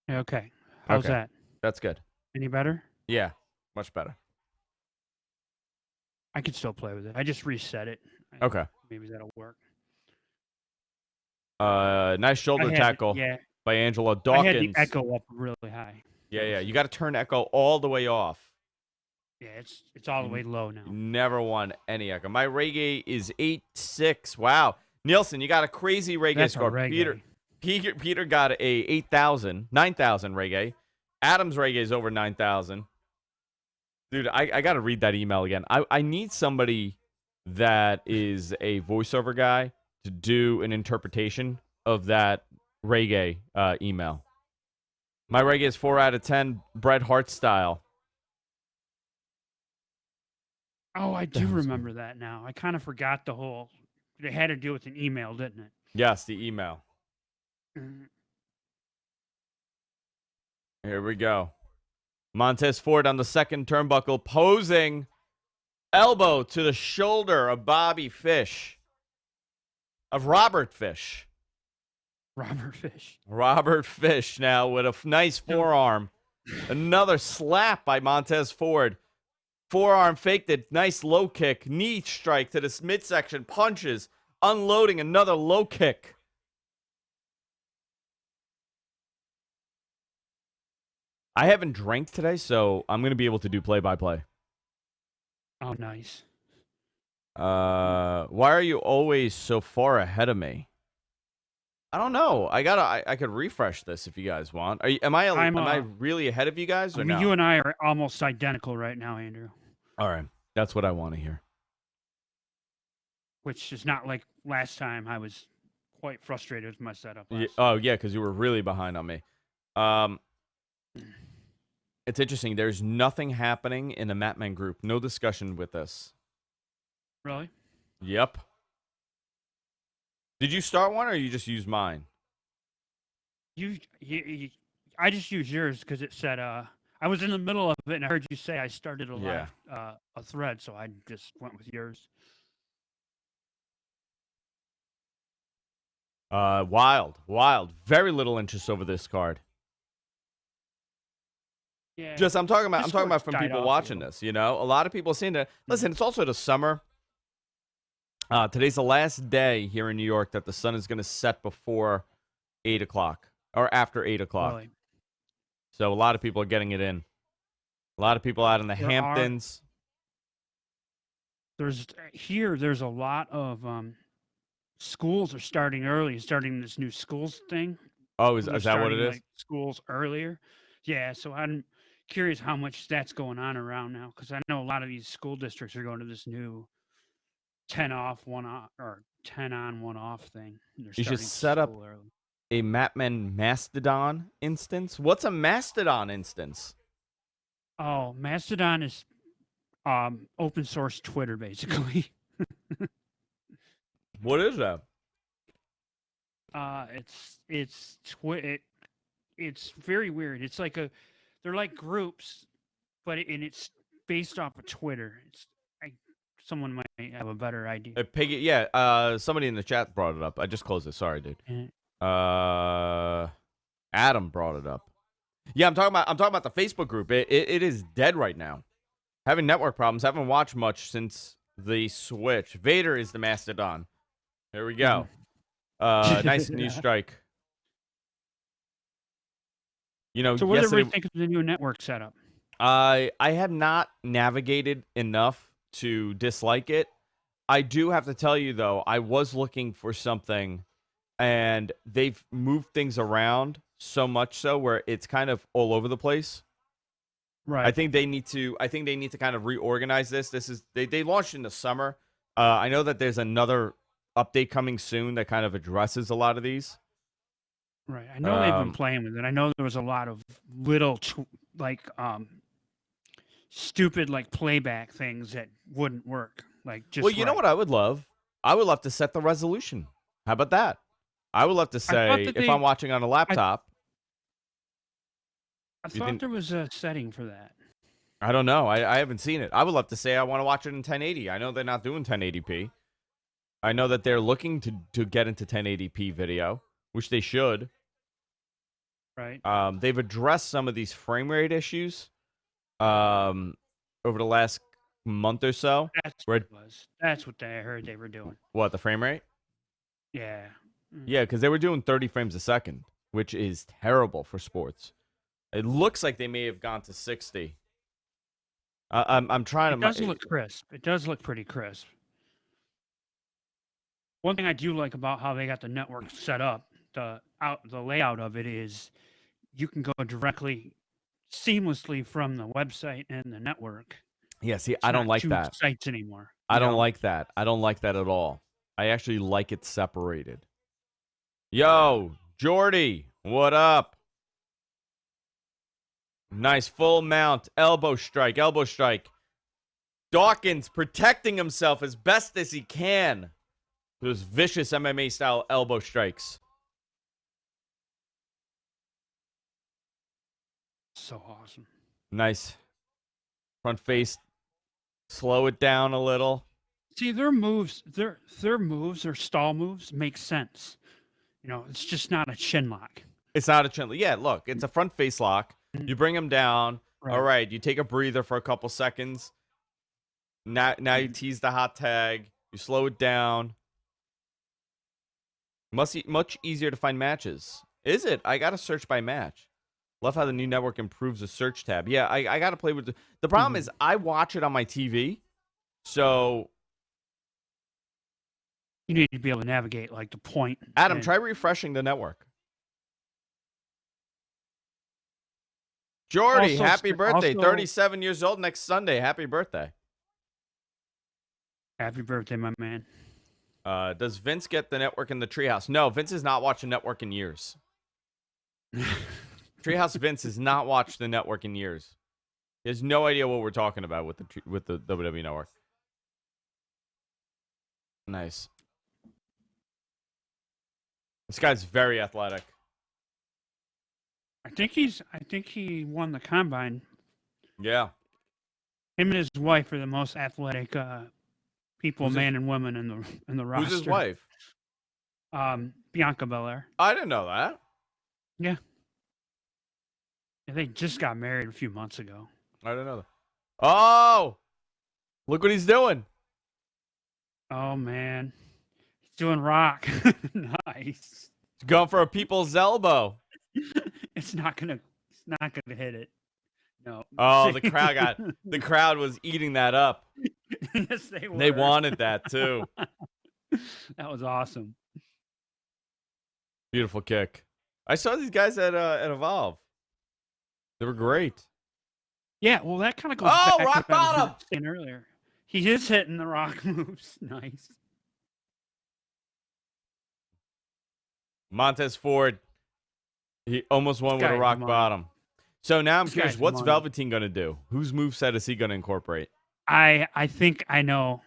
Speaker 2: Okay. How's
Speaker 1: Okay.
Speaker 2: that?
Speaker 1: That's good.
Speaker 2: Any better?
Speaker 1: Yeah, much better.
Speaker 2: I could still play with it. I just reset it.
Speaker 1: Okay.
Speaker 2: Maybe that'll work.
Speaker 1: Nice shoulder tackle by Angelo.
Speaker 2: I had the
Speaker 1: Dawkins.
Speaker 2: echo up really high.
Speaker 1: Yeah. You got to turn echo all the way off.
Speaker 2: Yeah, it's all the way low now.
Speaker 1: Never won any echo. My reggae is 8.6. Wow. Nielsen, you got a crazy reggae
Speaker 2: That's
Speaker 1: score.
Speaker 2: a reggae.
Speaker 1: Peter got a 8,000, 9,000 reggae. Adam's reggae is over 9,000. Dude, I got to read that email again. I need somebody that is a voiceover guy to do an interpretation of that reggae email. My reggae is 4 out of 10, Bret Hart style.
Speaker 2: Oh, I do remember that now. I kind of forgot the whole. It had to do with an email, didn't it?
Speaker 1: Yes, the email.
Speaker 2: Mhm.
Speaker 1: Here we go. Montez Ford on the second turnbuckle, posing elbow to the shoulder of Bobby Fish. Of Robert Fish. Robert Fish now with a nice forearm. Another slap by Montez Ford. Forearm faked it. Nice low kick. Knee strike to this midsection. Punches. Unloading another low kick. I haven't drank today, so I'm going to be able to do play-by-play.
Speaker 2: Oh, nice.
Speaker 1: Why are you always so far ahead of me? I don't know. I could refresh this if you guys want. Am I really ahead of you guys or no?
Speaker 2: You and I are almost identical right now, Andrew.
Speaker 1: All right. That's what I want to hear.
Speaker 2: Which is not like last time. I was quite frustrated with my setup.
Speaker 1: Yeah, because you were really behind on me. It's interesting. There's nothing happening in the Matman group. No discussion with this.
Speaker 2: Really?
Speaker 1: Yep. Did you start one or you just use mine?
Speaker 2: I just used yours because it said I was in the middle of it and I heard you say I started a thread, so I just went with yours.
Speaker 1: Wild. Very little interest over this card.
Speaker 2: Yeah.
Speaker 1: I'm talking about from people watching this, you know? A lot of people seeing that. Listen, it's also the summer. Today's the last day here in New York that the sun is going to set before 8 o'clock or after 8 o'clock.
Speaker 2: Really?
Speaker 1: So a lot of people are getting it in. A lot of people out in the Hamptons.
Speaker 2: There's a lot of schools are starting early, starting this new schools thing.
Speaker 1: Oh, is that what it is?
Speaker 2: Like, schools earlier. Yeah, so I'm curious how much that's going on around now because I know a lot of these school districts are going to this new 10 off, 1 off, or 10 on, 1 off thing.
Speaker 1: You should set up a Matman Mastodon instance. What's a Mastodon instance?
Speaker 2: Oh, Mastodon is open source Twitter, basically.
Speaker 1: What is that?
Speaker 2: It's very weird. It's like they're like groups, but it's based off of Twitter. Someone might have a better idea.
Speaker 1: Somebody in the chat brought it up. I just closed it. Sorry, dude.
Speaker 2: Mm-hmm.
Speaker 1: Adam brought it up. Yeah, I'm talking about the Facebook group. It is dead right now. Having network problems. Haven't watched much since the switch. Vader is the Mastodon. Here we go. Nice knee strike. You know,
Speaker 2: so what do you think of the new network setup?
Speaker 1: I have not navigated enough to dislike it. I do have to tell you though, I was looking for something, and they've moved things around so much so where it's kind of all over the place.
Speaker 2: Right.
Speaker 1: I think they need to kind of reorganize this. They launched in the summer. I know that there's another update coming soon that kind of addresses a lot of these.
Speaker 2: Right. I know they've been playing with it. I know there was a lot of little stupid like playback things that wouldn't work. Like just
Speaker 1: Well, you know what I would love? I would love to set the resolution. How about that? I would love to say if I'm watching on a laptop.
Speaker 2: I thought there was a setting for that.
Speaker 1: I don't know. I haven't seen it. I would love to say I want to watch it in 1080. I know they're not doing 1080p. I know that they're looking to get into 1080p video, which they should.
Speaker 2: Right.
Speaker 1: They've addressed some of these frame rate issues over the last month or so.
Speaker 2: That's what it was. That's what I heard they were doing.
Speaker 1: What, the frame rate?
Speaker 2: Yeah.
Speaker 1: Yeah, because they were doing 30 frames a second, which is terrible for sports. It looks like they may have gone to 60. I'm trying to.
Speaker 2: It does look crisp. It does look pretty crisp. One thing I do like about how they got the network set up, the layout of it is, you can go directly, seamlessly from the website and the network.
Speaker 1: Yeah, see,
Speaker 2: It's
Speaker 1: I don't
Speaker 2: not
Speaker 1: like
Speaker 2: two
Speaker 1: that.
Speaker 2: sites anymore.
Speaker 1: I don't like that. I don't like that at all. I actually like it separated. Yo, Jordy, what up? Nice full mount, elbow strike, elbow strike. Dawkins protecting himself as best as he can. Those vicious MMA style elbow strikes.
Speaker 2: So awesome.
Speaker 1: Nice. Front face. Slow it down a little.
Speaker 2: See, their moves, their stall moves make sense. You know, it's just not a chin lock.
Speaker 1: It's not a chin lock. Yeah, look, it's a front face lock. You bring him down.
Speaker 2: Right.
Speaker 1: All right, you take a breather for a couple seconds. Now you tease the hot tag. You slow it down. Much easier to find matches. Is it? I got to search by match. Love how the new network improves the search tab. Yeah, I got to play with the problem is I watch it on my TV. So
Speaker 2: you need to be able to navigate like the point.
Speaker 1: Adam, try refreshing the network. Jordy, happy birthday. 37 years old next Sunday. Happy birthday.
Speaker 2: Happy birthday, my man.
Speaker 1: Does Vince get the network in the treehouse? No, Vince has not watched the network in years. Treehouse Vince has not watched the network in years. He has no idea what we're talking about with the WWE network. Nice. This guy's very athletic.
Speaker 2: I think he won the combine.
Speaker 1: Yeah.
Speaker 2: Him and his wife are the most athletic people, man and woman in the roster.
Speaker 1: Who's his wife?
Speaker 2: Bianca Belair.
Speaker 1: I didn't know that.
Speaker 2: Yeah. They just got married a few months ago.
Speaker 1: I didn't know that. Oh! Look what he's doing.
Speaker 2: Oh, man. He's doing rock. Nice.
Speaker 1: He's going for a people's elbow.
Speaker 2: It's not gonna hit it. No.
Speaker 1: Oh, the crowd was eating that up.
Speaker 2: Yes, they were.
Speaker 1: They wanted that too.
Speaker 2: That was awesome.
Speaker 1: Beautiful kick. I saw these guys at Evolve. They were great.
Speaker 2: Yeah, well, that kind of goes back to
Speaker 1: rock
Speaker 2: what I was
Speaker 1: bottom
Speaker 2: saying earlier. He is hitting the rock moves. Nice.
Speaker 1: Montez Ford. He almost won with a rock bottom. So now I'm curious, what's Velveteen going to do? Whose moveset is he going to incorporate?
Speaker 2: I think I know.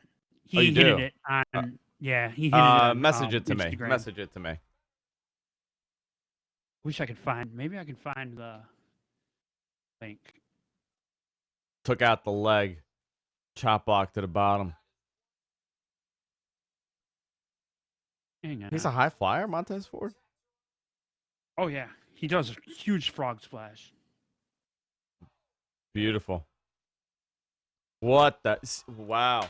Speaker 2: He hit it on. Yeah, he hit it on,
Speaker 1: message it to
Speaker 2: Instagram.
Speaker 1: me. Message it to me.
Speaker 2: Wish I could find. Maybe I can find the link.
Speaker 1: Took out the leg. Chop block to the bottom.
Speaker 2: Hang on.
Speaker 1: He's a high flyer, Montez Ford?
Speaker 2: Oh, yeah. He does a huge frog splash.
Speaker 1: Beautiful. What the? Wow.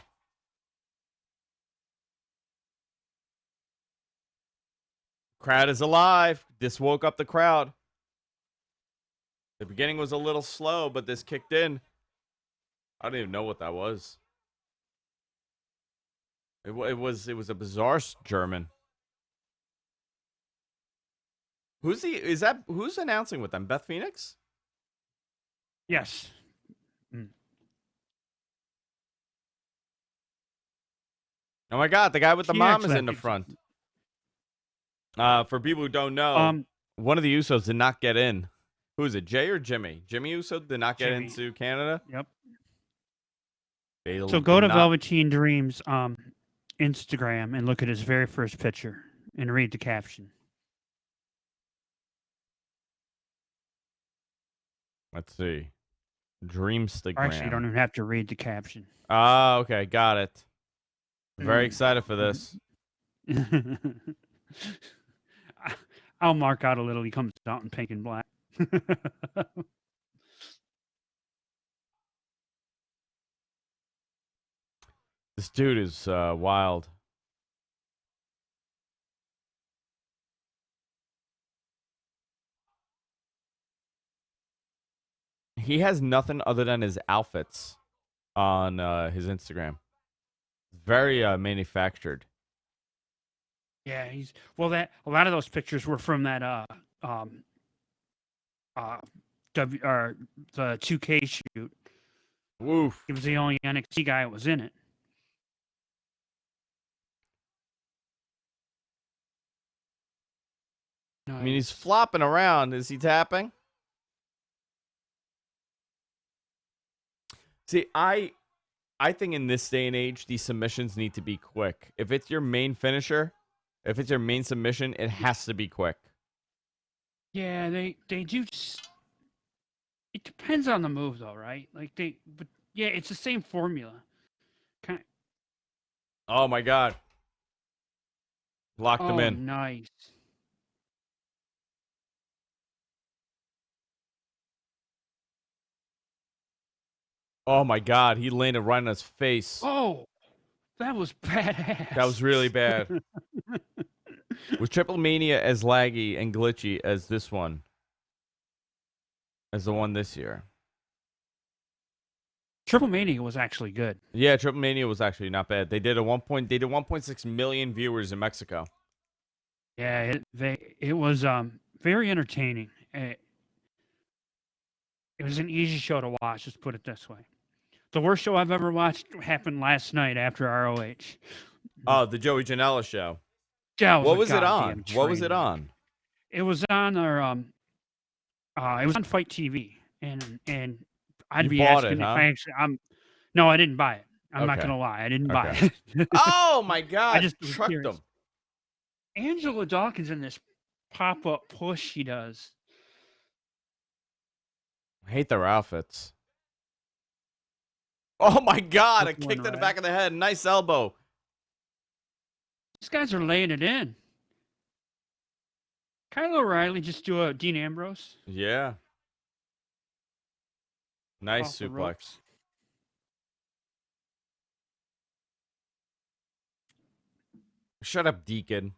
Speaker 1: Crowd is alive. This woke up the crowd. The beginning was a little slow, but this kicked in. I don't even know what that was. It was a bizarre German. Who's announcing with them? Beth Phoenix?
Speaker 2: Yes.
Speaker 1: Oh my God, the guy with the mom is in the front. For people who don't know, one of the Usos did not get in. Who is it, Jay or Jimmy? Jimmy Uso did not get into Canada?
Speaker 2: Yep. So go to Velveteen Dream's Instagram and look at his very first picture and read the caption.
Speaker 1: Let's see. Dreamstagram.
Speaker 2: Actually, you don't even have to read the caption.
Speaker 1: Ah, okay. Got it. Very excited for this.
Speaker 2: I'll mark out a little. He comes out in pink and black.
Speaker 1: This dude is wild. He has nothing other than his outfits on his Instagram. Very manufactured.
Speaker 2: Yeah, that a lot of those pictures were from that the 2K shoot.
Speaker 1: Woof.
Speaker 2: He was the only NXT guy that was in it.
Speaker 1: I mean, he's flopping around. Is he tapping? See, I think in this day and age, these submissions need to be quick. If it's your main finisher, if it's your main submission, it has to be quick.
Speaker 2: Yeah, they do. It depends on the move, though, right? But yeah, it's the same formula. Kind of.
Speaker 1: Oh my God! Locked him in.
Speaker 2: Nice.
Speaker 1: Oh my God! He landed right on his face.
Speaker 2: Oh, that was badass.
Speaker 1: That was really bad. Was Triple Mania as laggy and glitchy as this one? As the one this year?
Speaker 2: Triple Mania was actually good.
Speaker 1: Yeah, Triple Mania was actually not bad. They did 1.6 million viewers in Mexico.
Speaker 2: Yeah, it was very entertaining. It was an easy show to watch. Just put it this way. The worst show I've ever watched happened last night after ROH.
Speaker 1: Oh, the Joey Janela show.
Speaker 2: What
Speaker 1: was it on? What was it on?
Speaker 2: It was on our it was on Fight TV, and I'd
Speaker 1: You
Speaker 2: be
Speaker 1: bought
Speaker 2: asking
Speaker 1: it, huh?
Speaker 2: if no, I didn't buy it. I'm not
Speaker 1: Okay.
Speaker 2: gonna lie, I didn't buy
Speaker 1: Okay.
Speaker 2: it.
Speaker 1: Oh my God!
Speaker 2: I just was
Speaker 1: trucked
Speaker 2: curious.
Speaker 1: him.
Speaker 2: Angelo Dawkins in this pop-up push he does.
Speaker 1: I hate their outfits. Oh my God! A
Speaker 2: Took one,
Speaker 1: kick to the
Speaker 2: right?
Speaker 1: back of the head. Nice elbow.
Speaker 2: These guys are laying it in. Kyle O'Reilly just do a Dean Ambrose.
Speaker 1: Yeah. Nice
Speaker 2: Off the
Speaker 1: suplex.
Speaker 2: ropes.
Speaker 1: Shut up, Deacon.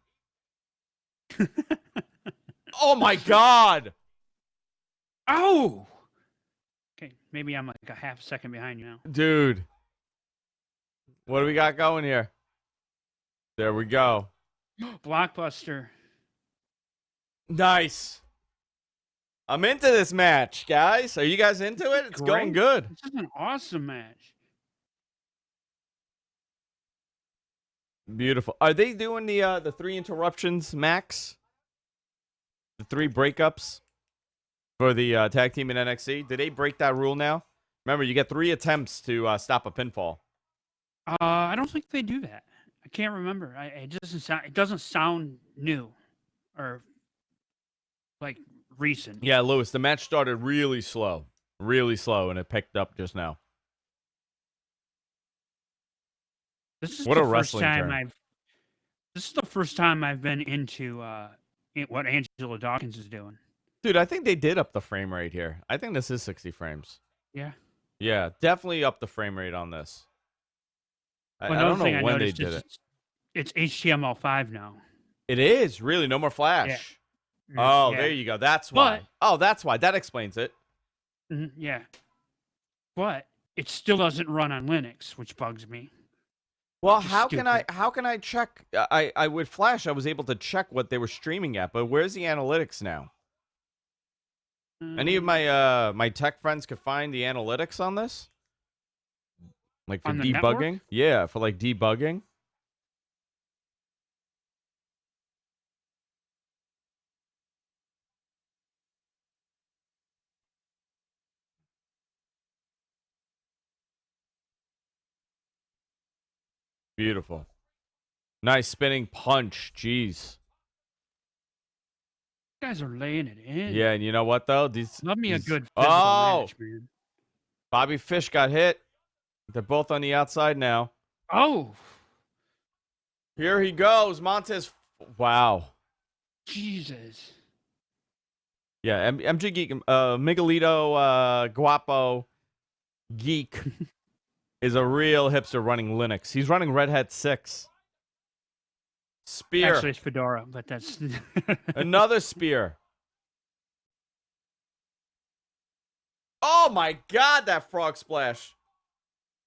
Speaker 1: Oh my God!
Speaker 2: Oh! Okay, maybe I'm like a half second behind you now.
Speaker 1: Dude. What do we got going here? There we go.
Speaker 2: Blockbuster.
Speaker 1: Nice. I'm into this match, guys. Are you guys into it? It's going good.
Speaker 2: This is an awesome match.
Speaker 1: Beautiful. Are they doing the 3 interruptions max? The 3 breakups for the tag team in NXT? Did they break that rule now? Remember, you get 3 attempts to stop a pinfall.
Speaker 2: I don't think they do that. I can't remember. It doesn't sound new or like recent.
Speaker 1: Yeah, Lewis, the match started really slow, and it picked up just now.
Speaker 2: This is
Speaker 1: What
Speaker 2: the
Speaker 1: a
Speaker 2: first
Speaker 1: wrestling
Speaker 2: time
Speaker 1: term.
Speaker 2: This is the first time I've been into what Angelo Dawkins is doing.
Speaker 1: Dude, I think they did up the frame rate here. I think this is 60 frames.
Speaker 2: Yeah.
Speaker 1: Yeah, definitely up the frame rate on this. I
Speaker 2: Another
Speaker 1: don't
Speaker 2: thing
Speaker 1: know
Speaker 2: I
Speaker 1: when they
Speaker 2: noticed
Speaker 1: did
Speaker 2: is
Speaker 1: it.
Speaker 2: It's HTML5 now.
Speaker 1: It is, really, no more Flash. Oh,
Speaker 2: Yeah.
Speaker 1: there you go. That's why. That's why. That explains it.
Speaker 2: Yeah. But it still doesn't run on Linux, which bugs me.
Speaker 1: Well,
Speaker 2: Which is
Speaker 1: how can
Speaker 2: stupid.
Speaker 1: I check? I with Flash, I was able to check what they were streaming at, but where's the analytics now? Any of my my tech friends could find the analytics on this? Like for
Speaker 2: On the
Speaker 1: debugging?
Speaker 2: network?
Speaker 1: Yeah, for like debugging. Beautiful. Nice spinning punch. Jeez.
Speaker 2: You guys are laying it in.
Speaker 1: Yeah, and you know what though?
Speaker 2: Love me a good physical
Speaker 1: Oh,
Speaker 2: match, man.
Speaker 1: Bobby Fish got hit. They're both on the outside now.
Speaker 2: Oh,
Speaker 1: Here he goes. Montez. Wow.
Speaker 2: Jesus.
Speaker 1: Yeah, MG Geek, Miguelito Guapo Geek is a real hipster running Linux. He's running Red Hat 6. Spear.
Speaker 2: Actually, it's Fedora, but that's
Speaker 1: Another spear. Oh my God, that frog splash.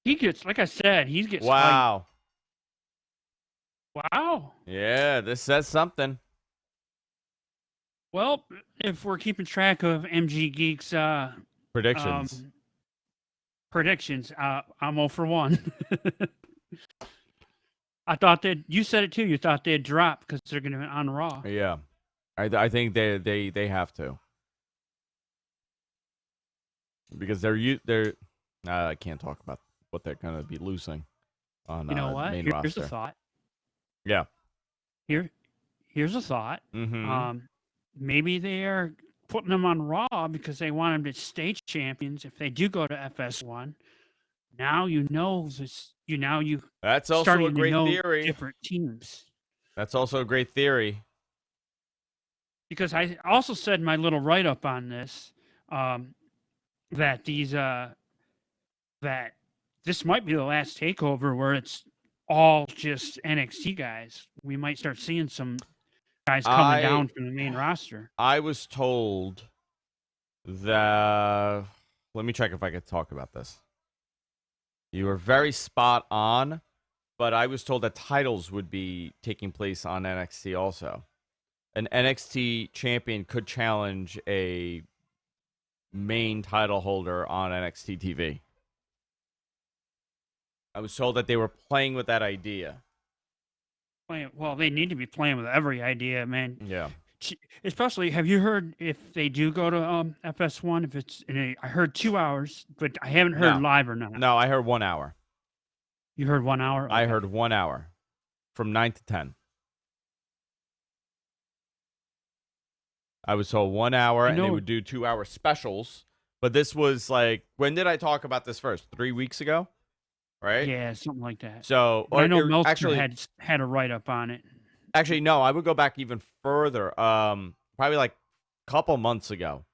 Speaker 2: he gets, like I said, he gets
Speaker 1: Wow.
Speaker 2: hyped. Wow.
Speaker 1: Yeah, this says something.
Speaker 2: Well, if we're keeping track of MG Geek's
Speaker 1: Predictions.
Speaker 2: predictions, I'm 0 for 1. I thought you said it too. You thought they'd drop because they're going to be on Raw.
Speaker 1: Yeah. I think they have to. Because I can't talk about what they're going to be losing on
Speaker 2: You know what?
Speaker 1: main
Speaker 2: Here's
Speaker 1: roster.
Speaker 2: a thought.
Speaker 1: Yeah.
Speaker 2: Here's a thought.
Speaker 1: Mm-hmm.
Speaker 2: Maybe they are putting them on Raw because they want them to stay champions if they do go to FS1. Now you know this. You
Speaker 1: That's also
Speaker 2: starting
Speaker 1: a great
Speaker 2: to know
Speaker 1: theory.
Speaker 2: different teams.
Speaker 1: That's also a great theory.
Speaker 2: Because I also said in my little write up on this that that this might be the last takeover where it's all just NXT guys. We might start seeing some guys coming down from the main roster.
Speaker 1: I was told that. Let me check if I could talk about this. You were very spot on, but I was told that titles would be taking place on NXT also. An NXT champion could challenge a main title holder on NXT TV. I was told that they were playing with that idea.
Speaker 2: Well, they need to be playing with every idea, man.
Speaker 1: Yeah.
Speaker 2: Especially, have you heard if they do go to FS1? If it's I heard 2 hours, but I haven't heard live or not.
Speaker 1: No, I heard 1 hour.
Speaker 2: You heard 1 hour? Okay.
Speaker 1: I heard 1 hour, from 9 to 10. I was told 1 hour, and they would do 2-hour specials. But this was like, when did I talk about this first? 3 weeks ago, right?
Speaker 2: Yeah, something like that.
Speaker 1: So
Speaker 2: I know Meltzer had a write up on it.
Speaker 1: Actually, no, I would go back even further. Probably like a couple months ago.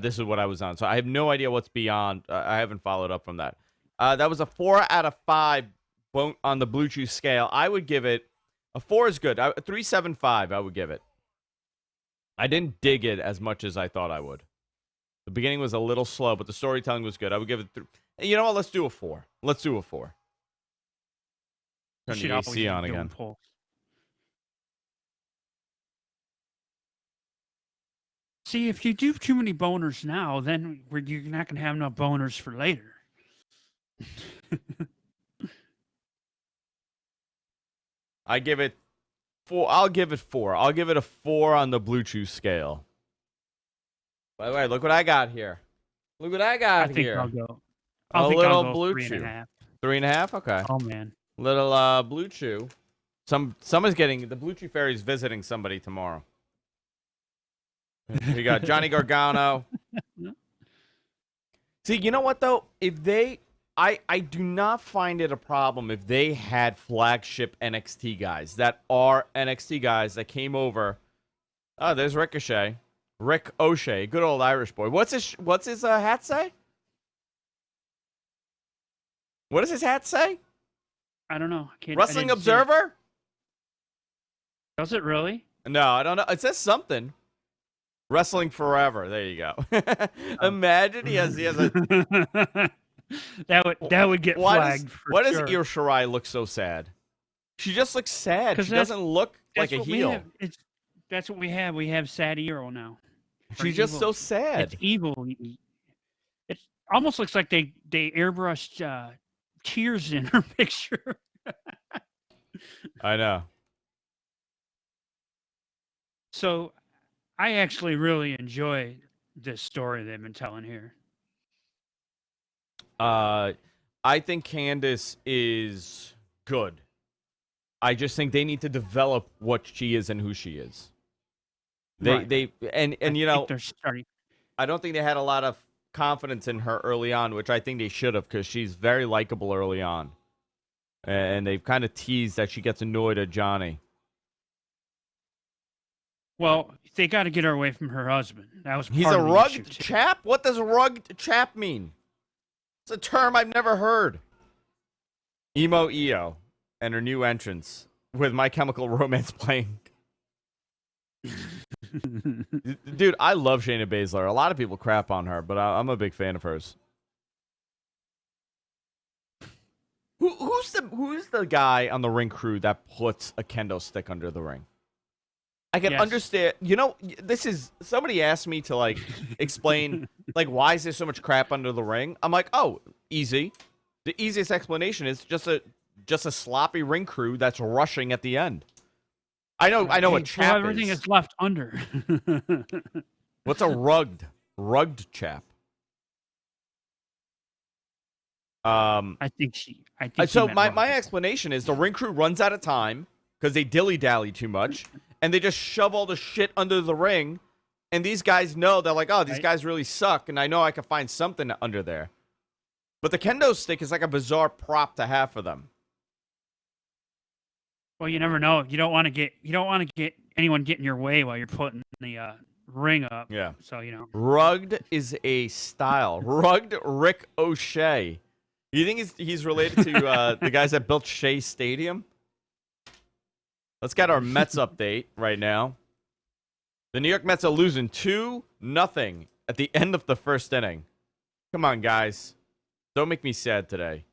Speaker 1: This is what I was on. So I have no idea what's beyond. I haven't followed up from that. That was a 4 out of 5 on the Blue Chew scale. I would give it a 4 is good. 3.75. I would give it. I didn't dig it as much as I thought I would. The beginning was a little slow, but the storytelling was good. I would give it. You know what? Let's do a 4. Let's do a 4. Turn the AC on again.
Speaker 2: See, if you do too many boners now, then you're not going to have enough boners for later.
Speaker 1: I give it 4. I'll give it 4. I'll give it a 4 on the Blue Chew scale. By the way, look what I got here. Look what I got here.
Speaker 2: I'll go
Speaker 1: little Blue
Speaker 2: 3.5.
Speaker 1: 3.5? Okay.
Speaker 2: Oh, man.
Speaker 1: Little Blue Chew. Someone's getting the Blue Chew Fairy's visiting somebody tomorrow. We got Johnny Gargano. See, you know what though? If I do not find it a problem if they had flagship NXT guys that are NXT guys that came over. Oh, there's Ricochet, Rick O'Shea, good old Irish boy. What's his hat say? What does his hat say?
Speaker 2: I don't know.
Speaker 1: Wrestling Observer?
Speaker 2: Does it really?
Speaker 1: No, I don't know. It says something. Wrestling Forever. There you go. Imagine he has a
Speaker 2: that would get flagged.
Speaker 1: Why does Io Shirai look so sad? She just looks sad. She doesn't look like a heel.
Speaker 2: That's what we have. We have sad Io now.
Speaker 1: She's just so sad.
Speaker 2: It's evil. It almost looks like they airbrushed tears in her picture.
Speaker 1: I know.
Speaker 2: So I actually really enjoy this story they've been telling here.
Speaker 1: I think Candice is good. I just think they need to develop what she is and who she is. They you know,
Speaker 2: they're starting.
Speaker 1: I don't think they had a lot of confidence in her early on, which I think they should have, because she's very likable early on. And they've kind of teased that she gets annoyed at Johnny.
Speaker 2: Well, they got to get her away from her husband. That was
Speaker 1: He's
Speaker 2: part
Speaker 1: a
Speaker 2: of the issue,
Speaker 1: rugged
Speaker 2: too.
Speaker 1: chap? What does rugged chap mean? It's a term I've never heard. Emo EO and her new entrance with My Chemical Romance playing. Dude, I love Shayna Baszler. A lot of people crap on her, but I'm a big fan of hers. Who's the guy on the ring crew that puts a kendo stick under the ring? I can understand. You know, this is somebody asked me to like explain like why is there so much crap under the ring? I'm like, oh, easy. The easiest explanation is just a sloppy ring crew that's rushing at the end. I know what chap is.
Speaker 2: Everything is left under.
Speaker 1: What's a rugged chap?
Speaker 2: I think
Speaker 1: so my explanation is the ring crew runs out of time because they dilly-dally too much, and they just shove all the shit under the ring, and these guys know, they're like, oh, these guys really suck, and I know I can find something under there. But the kendo stick is like a bizarre prop to have for them.
Speaker 2: Well, you never know. You don't want to get anyone get in your way while you're putting the ring up.
Speaker 1: Yeah.
Speaker 2: So, you know.
Speaker 1: Rugged is a style. Rugged Rick O'Shea. You think he's related to the guys that built Shea Stadium? Let's get our Mets update right now. The New York Mets are losing 2-0 at the end of the first inning. Come on, guys. Don't make me sad today.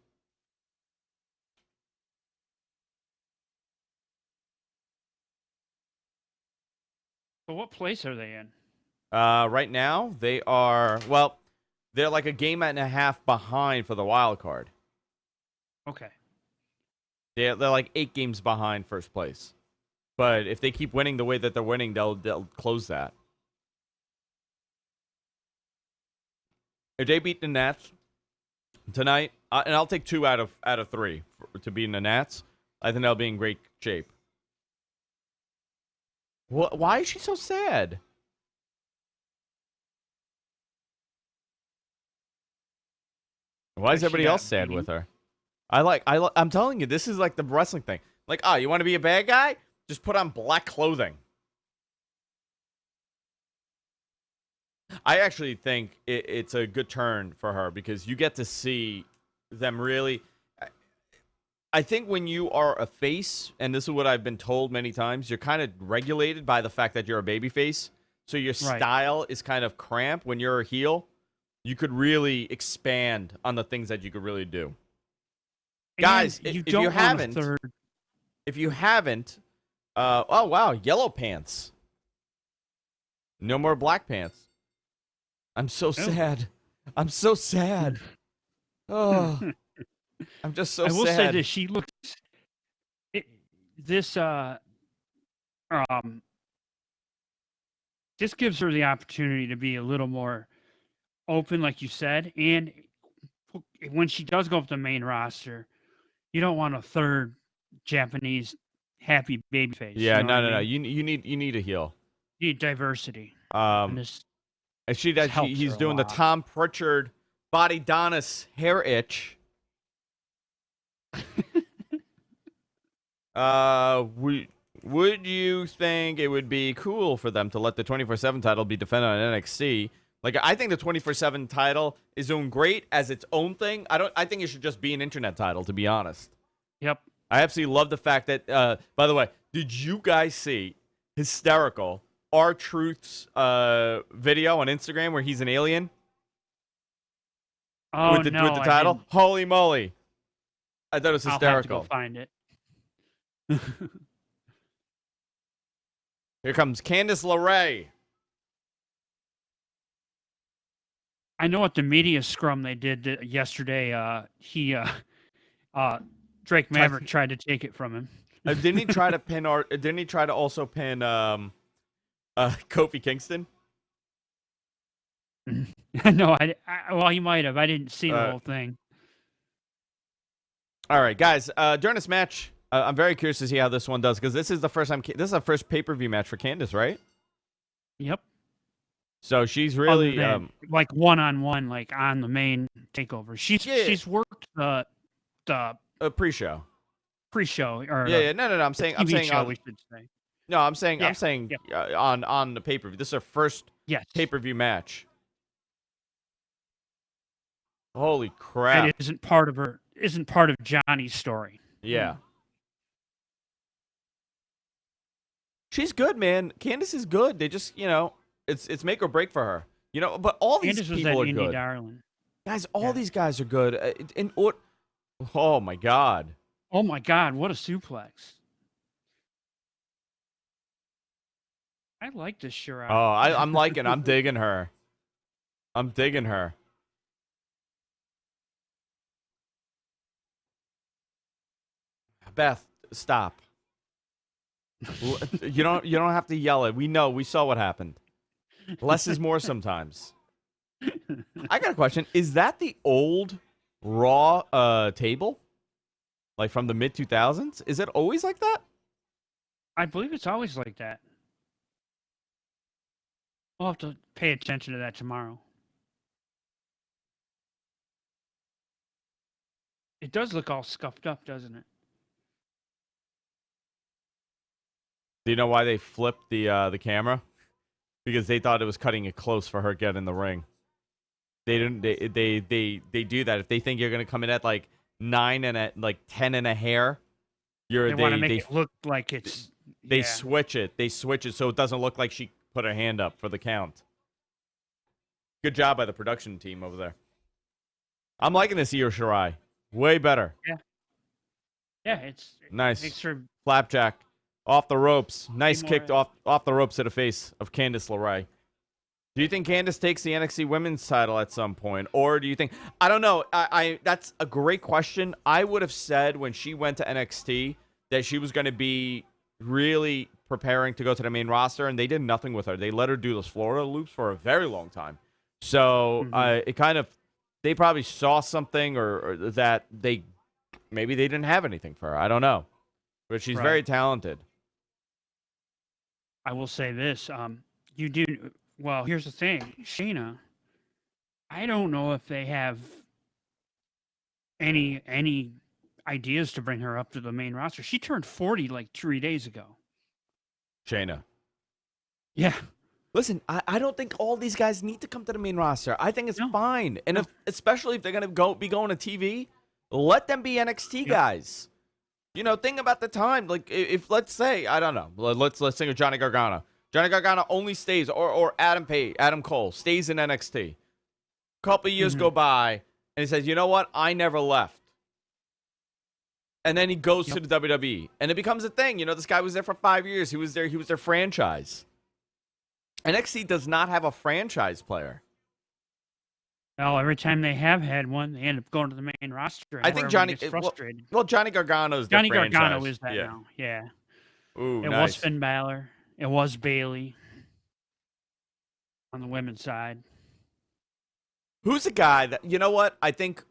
Speaker 2: But what place are they in?
Speaker 1: Right now, they're like a game and a half behind for the wild card.
Speaker 2: Okay.
Speaker 1: They're like 8 games behind first place. But if they keep winning the way that they're winning, they'll close that. If they beat the Nats tonight, and I'll take 2 out of 3 to beat the Nats, I think they'll be in great shape. Why is she so sad? Why is everybody else sad with her? I'm telling you, this is like the wrestling thing. Like, oh, you want to be a bad guy? Just put on black clothing. I actually think it's a good turn for her because you get to see them really. I think when you are a face, and this is what I've been told many times, you're kind of regulated by the fact that you're a babyface. So your style is kind of cramped. When you're a heel, you could really expand on the things that you could really do. And guys, if you haven't, oh wow, yellow pants. No more black pants. I'm so sad. I'm so sad. Oh. I'm just so sad.
Speaker 2: I will say that she looks. This gives her the opportunity to be a little more open, like you said, and when she does go up the main roster, you don't want a third Japanese happy babyface.
Speaker 1: Yeah,
Speaker 2: you know
Speaker 1: no. You need a heel.
Speaker 2: You need diversity.
Speaker 1: And he's doing the Tom Pritchard body Donis hair itch. Would you think it would be cool for them to let the 24/7 title be defended on NXT? Like, I think the 24/7 title is doing great as its own thing. I think it should just be an internet title, to be honest.
Speaker 2: Yep.
Speaker 1: I absolutely love the fact that, by the way, did you guys see hysterical R-Truth's video on Instagram where he's an alien?
Speaker 2: Oh,
Speaker 1: with the title? Holy moly. I thought it was hysterical.
Speaker 2: I'll have to go find it.
Speaker 1: Here comes Candice LeRae.
Speaker 2: I know what the media scrum they did yesterday. Drake Maverick tried to take it from him.
Speaker 1: Didn't he try to pin? Didn't he try to also pin Kofi Kingston?
Speaker 2: No, well, he might have. I didn't see the whole thing.
Speaker 1: All right, guys. During this match, I'm very curious to see how this one does because this is the first time. This is the first pay-per-view match for Candice, right?
Speaker 2: Yep.
Speaker 1: So she's really
Speaker 2: like one-on-one, like on the main takeover. She's worked the
Speaker 1: pre-show.
Speaker 2: Pre-show or
Speaker 1: no. I'm saying
Speaker 2: show, we should say.
Speaker 1: No, I'm saying
Speaker 2: Yeah.
Speaker 1: on the pay-per-view. This is her first
Speaker 2: Yes.
Speaker 1: pay-per-view match. Holy crap.
Speaker 2: That isn't part of Johnny's story.
Speaker 1: Yeah. She's good, man. Candice is good. They just, it's make or break for her. But all these
Speaker 2: Candice was
Speaker 1: people
Speaker 2: that
Speaker 1: are
Speaker 2: indie
Speaker 1: good.
Speaker 2: darling.
Speaker 1: Guys, all these guys are good. Oh my god.
Speaker 2: Oh my God, what a suplex. I like this Shirai.
Speaker 1: Oh, I'm digging her. I'm digging her. Beth, stop. You don't have to yell it. We saw what happened. Less is more sometimes. I got a question. Is that the old Raw table? Like from the mid 2000s? Is it always like that?
Speaker 2: I believe it's always like that. We'll have to pay attention to that tomorrow. It does look all scuffed up, doesn't it?
Speaker 1: Do you know why they flipped the camera? Because they thought it was cutting it close for her to get in the ring. They didn't. They do that if they think you're gonna come in at like 9 and at like 10 and a hair.
Speaker 2: They want to make it look like it's.
Speaker 1: They switch it. They switch it so it doesn't look like she put her hand up for the count. Good job by the production team over there. I'm liking this Io Shirai. Way better.
Speaker 2: Yeah. Yeah, it's
Speaker 1: nice.
Speaker 2: Makes her
Speaker 1: flapjack off the ropes. Nice kick off the ropes to the face of Candice LeRae. Do you think Candice takes the NXT Women's title at some point, or do you think? I don't know. I that's a great question. I would have said when she went to NXT that she was going to be really preparing to go to the main roster, and they did nothing with her. They let her do those Florida loops for a very long time. So it kind of, they probably saw something or that maybe they didn't have anything for her. I don't know, but she's very talented.
Speaker 2: I will say this. You do. Well, here's the thing, Shayna. I don't know if they have any ideas to bring her up to the main roster. She turned 40 like 3 days ago.
Speaker 1: Shayna.
Speaker 2: Yeah.
Speaker 1: Listen, I don't think all these guys need to come to the main roster. I think it's fine, and especially if they're gonna be going to TV, let them be NXT guys. Think about the time. Like if let's say I don't know, let's think of Johnny Gargano. Johnny Gargano only stays, or Adam Cole stays in NXT. A couple of years go by, and he says, "You know what? I never left." And then he goes to the WWE, and it becomes a thing. This guy was there for 5 years. He was there. He was their franchise. NXT does not have a franchise player.
Speaker 2: Well, every time they have had one, they end up going to the main roster.
Speaker 1: I think Johnny
Speaker 2: gets frustrated.
Speaker 1: Well, Johnny Gargano is
Speaker 2: Johnny
Speaker 1: the franchise.
Speaker 2: Gargano is that now. Yeah.
Speaker 1: Ooh,
Speaker 2: it was Finn Balor. It was Bayley on the women's side.
Speaker 1: Who's a guy that, you know what? I think,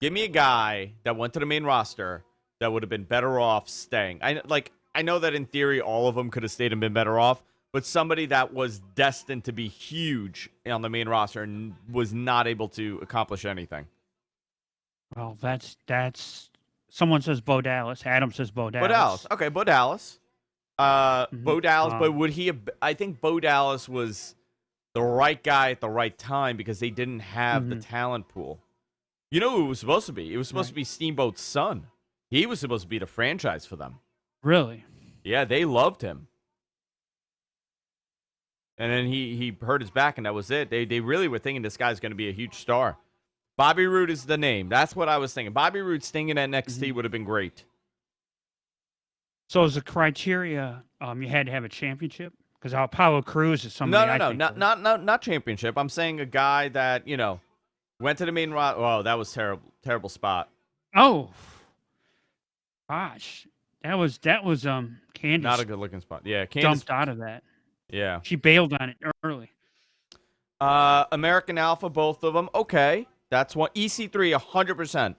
Speaker 1: give me a guy that went to the main roster that would have been better off staying. I know that in theory all of them could have stayed and been better off, but somebody that was destined to be huge on the main roster and was not able to accomplish anything.
Speaker 2: Well, that's someone says Bo Dallas. Adam says Bo Dallas.
Speaker 1: Bo Dallas. Okay, Bo Dallas. Bo Dallas, but would he have? I think Bo Dallas was the right guy at the right time because they didn't have the talent pool. You know who it was supposed to be? It was supposed to be Steamboat's son. He was supposed to be the franchise for them.
Speaker 2: Really?
Speaker 1: Yeah, they loved him. And then he hurt his back, and that was it. They really were thinking this guy's going to be a huge star. Bobby Roode is the name. That's what I was thinking. Bobby Roode stinging at NXT would have been great.
Speaker 2: So is the criteria you had to have a championship? Because Apollo Crews is somebody.
Speaker 1: No, not championship. I'm saying a guy that went to the main roster. Oh, that was terrible spot.
Speaker 2: Oh, gosh, that was Candice.
Speaker 1: Not a good looking spot. Yeah, Candice
Speaker 2: jumped out of that.
Speaker 1: Yeah,
Speaker 2: she bailed on it early.
Speaker 1: American Alpha, both of them. Okay, that's one. EC3, 100%.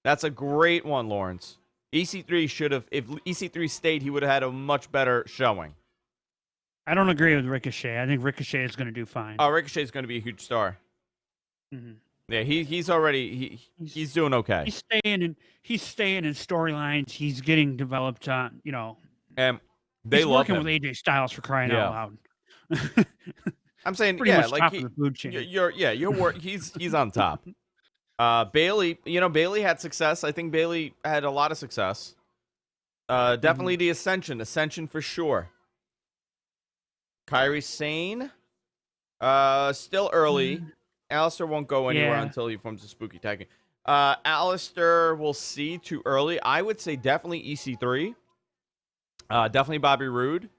Speaker 1: That's a great one, Lawrence. EC3 should have. If EC3 stayed, he would have had a much better showing.
Speaker 2: I don't agree with Ricochet. I think Ricochet is going to do fine.
Speaker 1: Oh, Ricochet is going to be a huge star. Yeah, he's already he's doing okay.
Speaker 2: He's staying in storylines. He's getting developed on
Speaker 1: And they
Speaker 2: He's
Speaker 1: love
Speaker 2: working
Speaker 1: him.
Speaker 2: with AJ Styles for crying
Speaker 1: Yeah.
Speaker 2: out loud.
Speaker 1: I'm saying,
Speaker 2: Pretty
Speaker 1: yeah,
Speaker 2: much
Speaker 1: like
Speaker 2: top of the food chain.
Speaker 1: he's on top. Bailey, Bailey had success. I think Bailey had a lot of success. Definitely the Ascension for sure. Kairi Sane, still early. Alistair won't go anywhere until he forms a spooky tag team. Alistair, we'll see. Too early. I would say definitely EC3. Definitely Bobby Roode.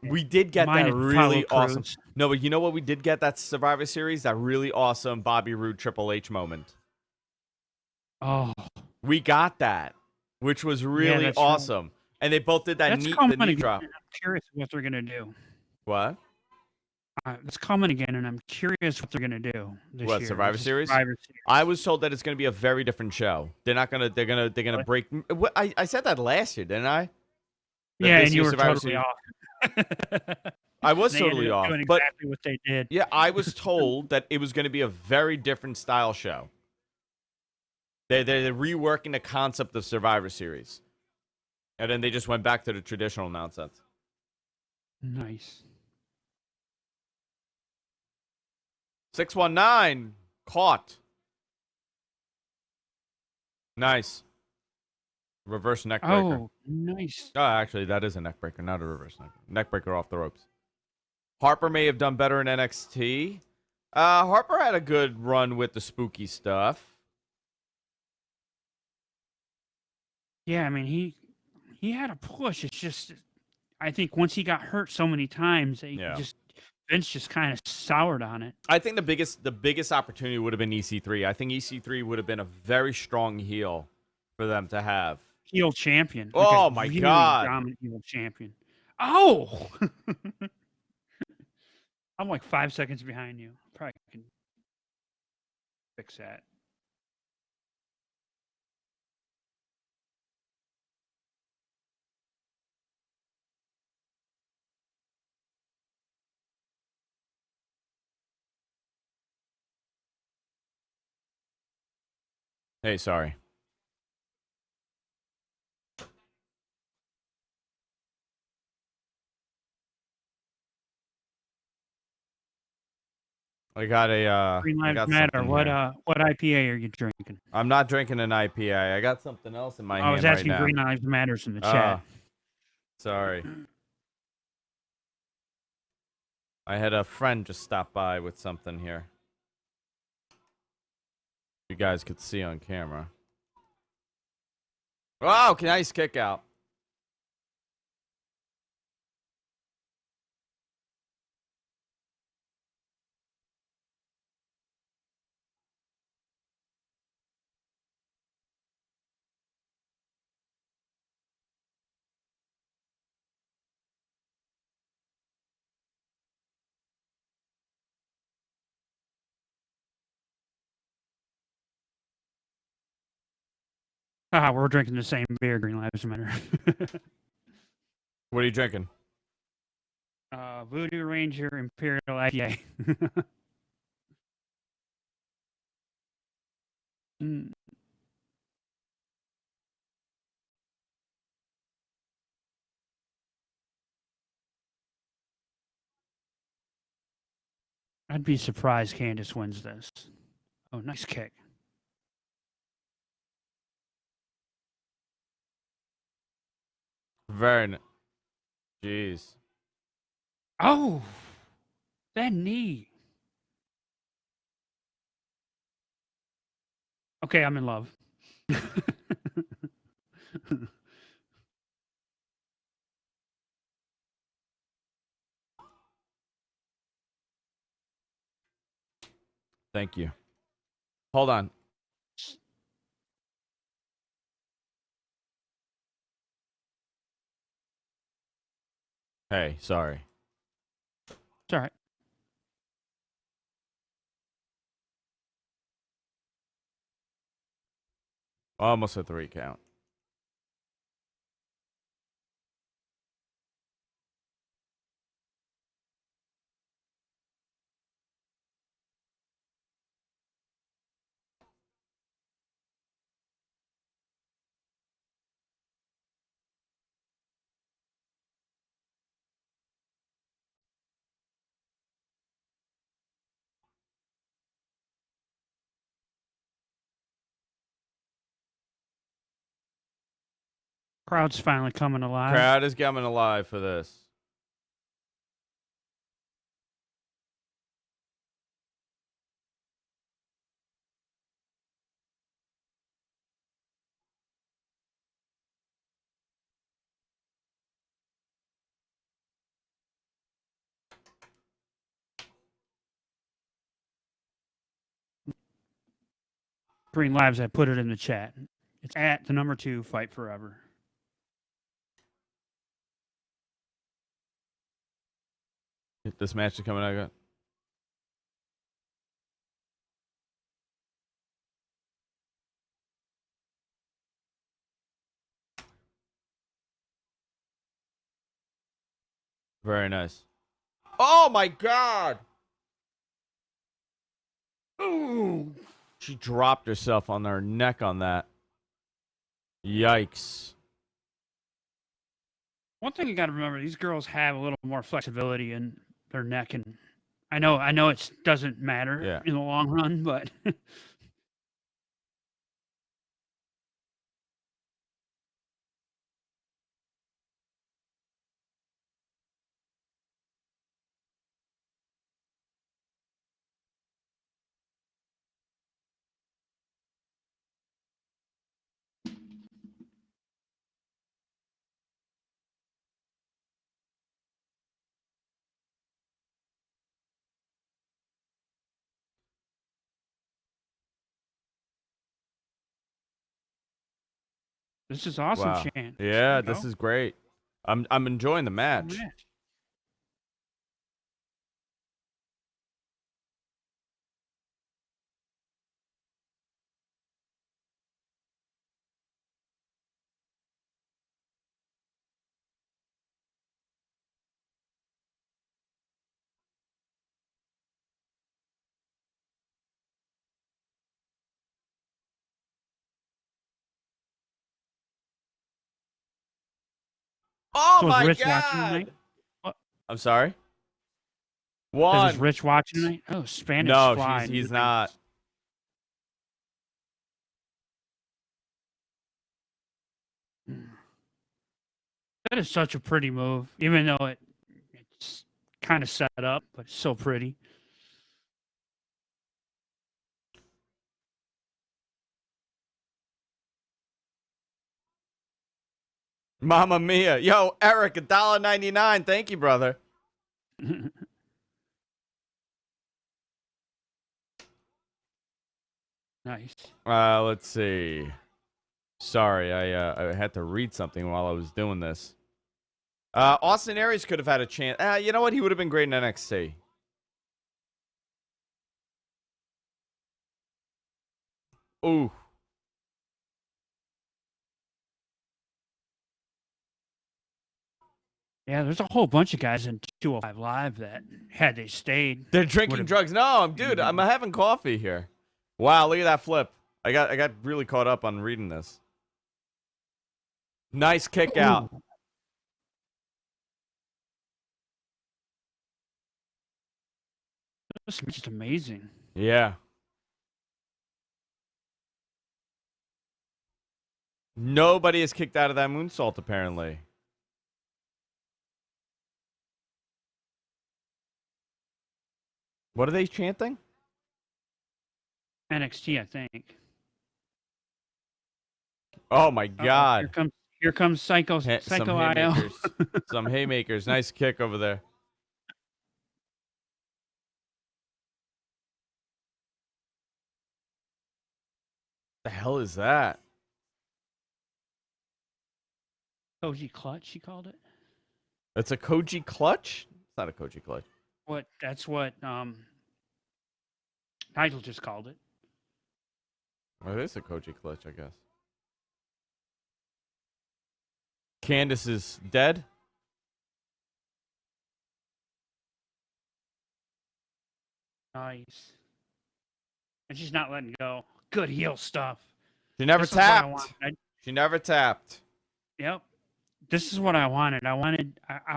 Speaker 1: We did get
Speaker 2: Mine
Speaker 1: that
Speaker 2: is
Speaker 1: really
Speaker 2: Apollo
Speaker 1: awesome.
Speaker 2: Crews.
Speaker 1: No, but you know what? We did get that Survivor Series, that really awesome Bobby Roode Triple H moment.
Speaker 2: Oh,
Speaker 1: We got that, which was really
Speaker 2: that's
Speaker 1: awesome. Right. And they both did that
Speaker 2: that's
Speaker 1: knee
Speaker 2: coming again.
Speaker 1: drop.
Speaker 2: I'm curious what they're gonna do.
Speaker 1: What?
Speaker 2: It's coming again, and I'm curious what they're gonna do this year.
Speaker 1: Survivor Series?
Speaker 2: Survivor Series.
Speaker 1: I was told that it's going to be a very different show. They're not gonna. They're gonna
Speaker 2: Really?
Speaker 1: break. I said that last year, didn't I? That
Speaker 2: Yeah,
Speaker 1: this
Speaker 2: and you
Speaker 1: year's
Speaker 2: were
Speaker 1: Survivor
Speaker 2: totally
Speaker 1: Series-
Speaker 2: off.
Speaker 1: I was
Speaker 2: They
Speaker 1: totally
Speaker 2: ended up
Speaker 1: off.
Speaker 2: doing
Speaker 1: But
Speaker 2: exactly what they did.
Speaker 1: yeah, I was told that it was going to be a very different style show. They're reworking the concept of Survivor Series, and then they just went back to the traditional nonsense.
Speaker 2: Nice.
Speaker 1: 619 caught. Nice. Reverse neck breaker.
Speaker 2: Oh, nice.
Speaker 1: Oh, actually, that is a neck breaker, not a reverse neck breaker off the ropes. Harper may have done better in NXT. Harper had a good run with the spooky stuff.
Speaker 2: Yeah, I mean he had a push. It's just I think once he got hurt so many times, Vince just kind of soured on it.
Speaker 1: I think the biggest opportunity would have been EC3. I think EC3 would have been a very strong heel for them to have.
Speaker 2: Heel champion.
Speaker 1: Oh my God!
Speaker 2: Dominant heel champion. Oh, I'm like 5 seconds behind you. Probably can fix that.
Speaker 1: Hey, sorry. I got a
Speaker 2: Green
Speaker 1: I
Speaker 2: Lives
Speaker 1: got
Speaker 2: Matter.
Speaker 1: something
Speaker 2: What
Speaker 1: here.
Speaker 2: what IPA are you drinking?
Speaker 1: I'm not drinking an IPA. I got something else in my hand
Speaker 2: I was asking
Speaker 1: right now.
Speaker 2: Green Lives Matters in the chat.
Speaker 1: Sorry. I had a friend just stop by with something here. You guys could see on camera. Wow, nice kick out.
Speaker 2: We're drinking the same beer, Green Lives Matter.
Speaker 1: What are you drinking?
Speaker 2: Voodoo Ranger Imperial IPA. I'd be surprised Candice wins this. Oh, nice kick.
Speaker 1: Very. Jeez.
Speaker 2: Oh, that knee. Okay, I'm in love.
Speaker 1: Thank you. Hold on. Hey, sorry.
Speaker 2: It's all right.
Speaker 1: Almost a 3 count.
Speaker 2: Crowd's finally coming alive.
Speaker 1: Crowd is coming alive for this.
Speaker 2: Green Lives, I put it in the chat. It's at the number 2 Fight Forever.
Speaker 1: This match is coming out. Very nice. Oh my God!
Speaker 2: Ooh.
Speaker 1: She dropped herself on her neck on that. Yikes.
Speaker 2: One thing you got to remember: these girls have a little more flexibility in their neck, and I know it doesn't matter in the long run, but this is awesome,
Speaker 1: Wow.
Speaker 2: Shan.
Speaker 1: Yeah, this is great. I'm enjoying the match. Oh
Speaker 2: So
Speaker 1: my
Speaker 2: is Rich
Speaker 1: God!
Speaker 2: watching tonight? What?
Speaker 1: I'm sorry.
Speaker 2: Is Rich watching tonight? Oh, Spanish
Speaker 1: No,
Speaker 2: Fly.
Speaker 1: he's not.
Speaker 2: That is such a pretty move, even though it's kind of set up, but it's so pretty.
Speaker 1: Mamma Mia. Yo, Eric, $1.99. Thank you, brother.
Speaker 2: Nice.
Speaker 1: Let's see. Sorry, I had to read something while I was doing this. Austin Aries could have had a chance. You know what? He would have been great in NXT. Ooh.
Speaker 2: Yeah, there's a whole bunch of guys in 205 Live that, had they stayed,
Speaker 1: They're drinking drugs. No, dude, I'm having coffee here. Wow, look at that flip. I got really caught up on reading this. Nice kick out.
Speaker 2: This is just amazing.
Speaker 1: Yeah. Nobody is kicked out of that moonsault, apparently. What are they chanting?
Speaker 2: NXT, I think.
Speaker 1: Oh my God!
Speaker 2: Here comes Psycho
Speaker 1: Some
Speaker 2: IO.
Speaker 1: haymakers. Some haymakers. Nice kick over there. The hell is that?
Speaker 2: Koji Clutch, he called it.
Speaker 1: It's a Koji clutch? It's not a Koji clutch.
Speaker 2: That's what Nigel just called it.
Speaker 1: Well, it is a Koji clutch, I guess. Candice is dead?
Speaker 2: Nice. And she's not letting go. Good heel stuff.
Speaker 1: She never
Speaker 2: This is what I
Speaker 1: tapped.
Speaker 2: wanted.
Speaker 1: She never tapped.
Speaker 2: Yep. This is what I wanted. I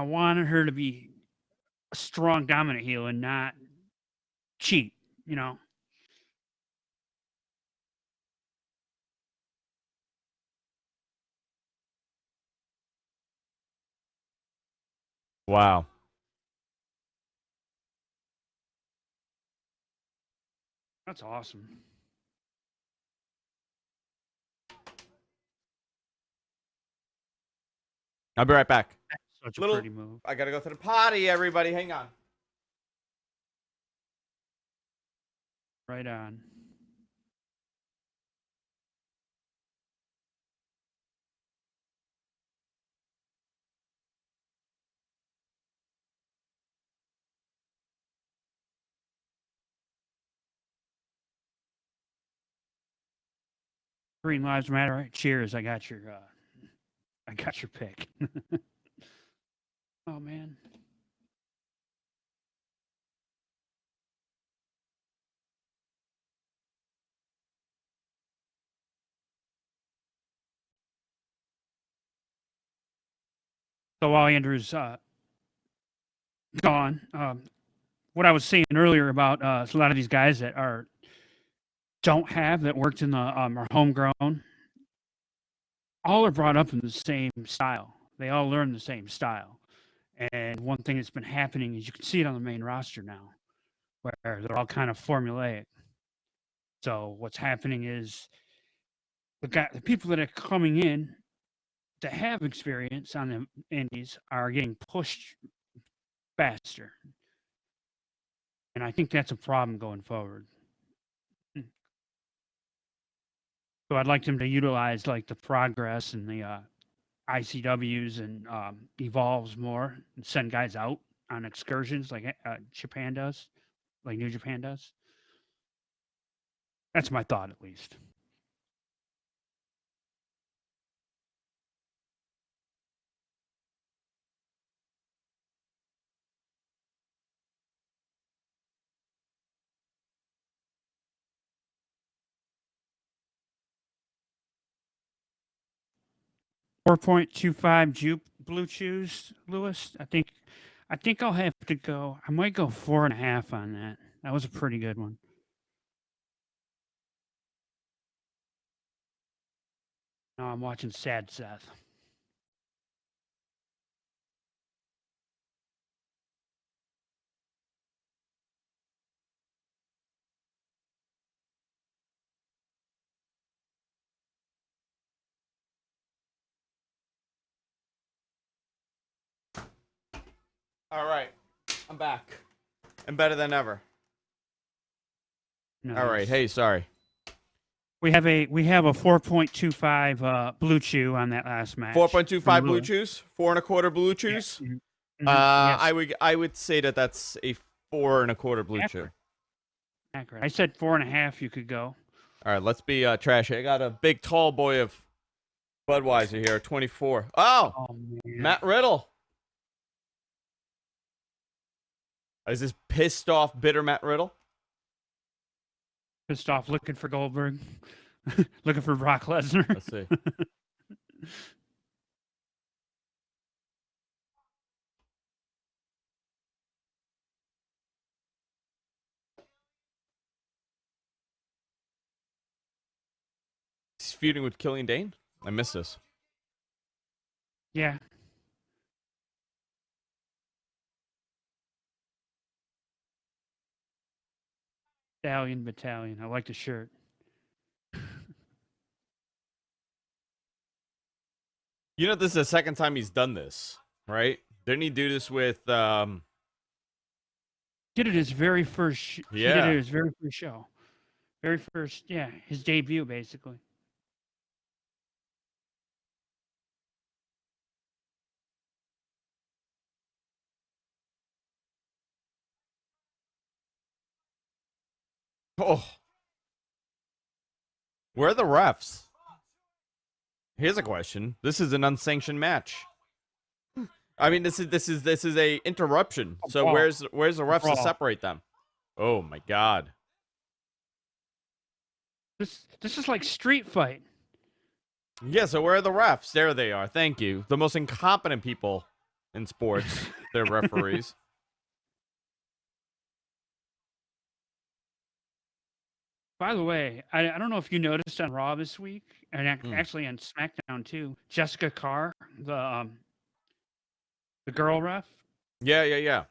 Speaker 2: wanted her to be a strong, dominant heel and not cheap, you know.
Speaker 1: Wow.
Speaker 2: That's awesome.
Speaker 1: I'll be right back.
Speaker 2: Such a pretty move.
Speaker 1: I gotta go to the potty, everybody. Hang on.
Speaker 2: Right on. Green Lives Matter. Cheers. I got your pick. Oh man. So while Andrew's gone, what I was saying earlier about a lot of these guys that that worked in the are homegrown, all are brought up in the same style. They all learn the same style. And one thing that's been happening is you can see it on the main roster now, where they're all kind of formulaic. So what's happening is the people that are coming in to have experience on the indies are getting pushed faster. And I think that's a problem going forward. So I'd like them to utilize like the progress and the ICWs and evolves more and send guys out on excursions like Japan does, like New Japan does. That's my thought, at least. .25 blue chews, Lewis. I think I'll have to go. I might go 4.5 on that. That was a pretty good one. Now I'm watching Sad Seth.
Speaker 1: All right. I'm back. I'm better than ever.
Speaker 2: Nice.
Speaker 1: All right. Hey, sorry.
Speaker 2: We have a 4.25 blue chew on that last match.
Speaker 1: 4.25 blue chews? 4.25 blue chews?
Speaker 2: Yeah.
Speaker 1: Yes. I would say that's a 4.25 blue chew.
Speaker 2: Accurate. I said 4.5 you could go.
Speaker 1: All right, let's be trashy. I got a big tall boy of Budweiser here, 24. Oh
Speaker 2: man.
Speaker 1: Matt Riddle. Is this pissed off, bitter Matt Riddle?
Speaker 2: Pissed off looking for Goldberg. Looking for Brock Lesnar.
Speaker 1: Let's see. He's feuding with Killian Dane? I missed this.
Speaker 2: Yeah. Stallion Battalion. I like the shirt.
Speaker 1: You know, this is the second time he's done this, right? Didn't he do this with
Speaker 2: Did it his very first
Speaker 1: Yeah.
Speaker 2: He did it his very first show. Very first, yeah, his debut basically.
Speaker 1: Oh. Where are the refs? Here's a question. This is an unsanctioned match. I mean, this is a interruption. So where's the refs to separate them? Oh my god.
Speaker 2: This is like street fight.
Speaker 1: Yeah, so where are the refs? There they are. Thank you. The most incompetent people in sports, they're referees.
Speaker 2: By the way, I don't know if you noticed on Raw this week, and actually on SmackDown too, Jessica Carr, the girl ref,
Speaker 1: Yeah.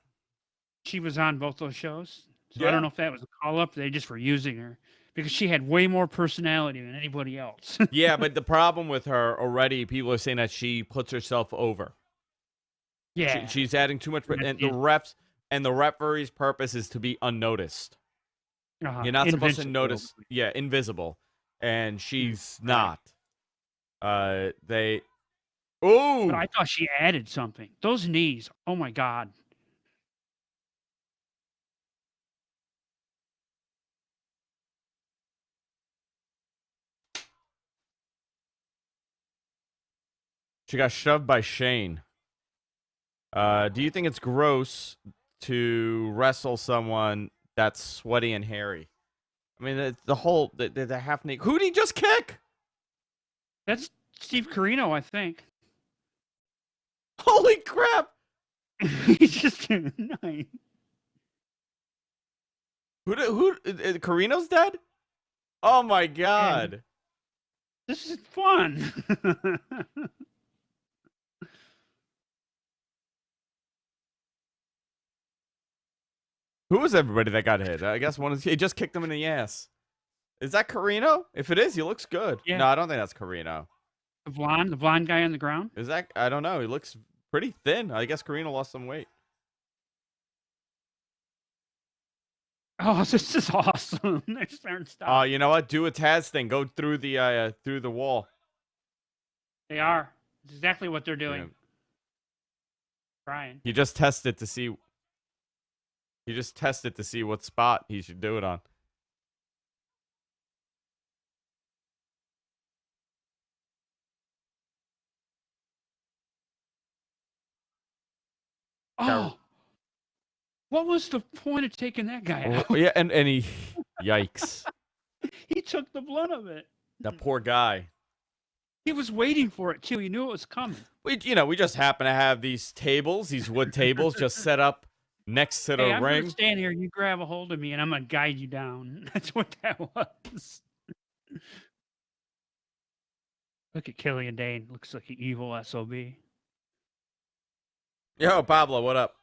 Speaker 2: She was on both those shows. So I
Speaker 1: Yeah.
Speaker 2: don't know if that was a call up. They just were using her because she had way more personality than anybody else.
Speaker 1: Yeah, but the problem with her already, people are saying that she puts herself over.
Speaker 2: Yeah.
Speaker 1: She's adding too much,
Speaker 2: That's
Speaker 1: and
Speaker 2: it.
Speaker 1: the referee's purpose is to be unnoticed. You're not supposed to
Speaker 2: Invincible.
Speaker 1: notice. Yeah, invisible, and she's
Speaker 2: Right.
Speaker 1: not. They.
Speaker 2: But
Speaker 1: Ooh,
Speaker 2: I thought she added something. Those knees. Oh my God.
Speaker 1: she got shoved by Shane. Do you think it's gross to wrestle someone that's sweaty and hairy? I mean, the whole the half naked. Who'd he just kick?
Speaker 2: That's Steve Carino, I think.
Speaker 1: Holy crap!
Speaker 2: He's just nice.
Speaker 1: Who? Carino's dead? Oh my god!
Speaker 2: This is fun.
Speaker 1: Who was everybody that got hit? I guess one is he just kicked him in the ass. Is that Carino? If it is, he looks good.
Speaker 2: Yeah.
Speaker 1: No, I don't think that's Carino.
Speaker 2: The blonde guy on the ground.
Speaker 1: Is that? I don't know. He looks pretty thin. I guess Carino lost some weight.
Speaker 2: Oh, this is awesome. They're starting stuff.
Speaker 1: Oh, you know what? Do a Taz thing. Go through the wall.
Speaker 2: They are. It's exactly what they're doing.
Speaker 1: Yeah.
Speaker 2: Brian.
Speaker 1: He just tested to see. He just tested to see what spot he should do it on.
Speaker 2: Oh, what was the point of taking that guy out?
Speaker 1: Yeah, and he, yikes!
Speaker 2: He took the blunt of it.
Speaker 1: That poor guy.
Speaker 2: He was waiting for it too. He knew it was coming.
Speaker 1: We just happen to have these tables, these wood tables, just set up next to the
Speaker 2: Hey, I'm
Speaker 1: ring.
Speaker 2: gonna stand here. You grab a hold of me, and I'm gonna guide you down. That's what that was. Look at Killian Dane. Looks like an evil SOB.
Speaker 1: Yo, Pablo, what up?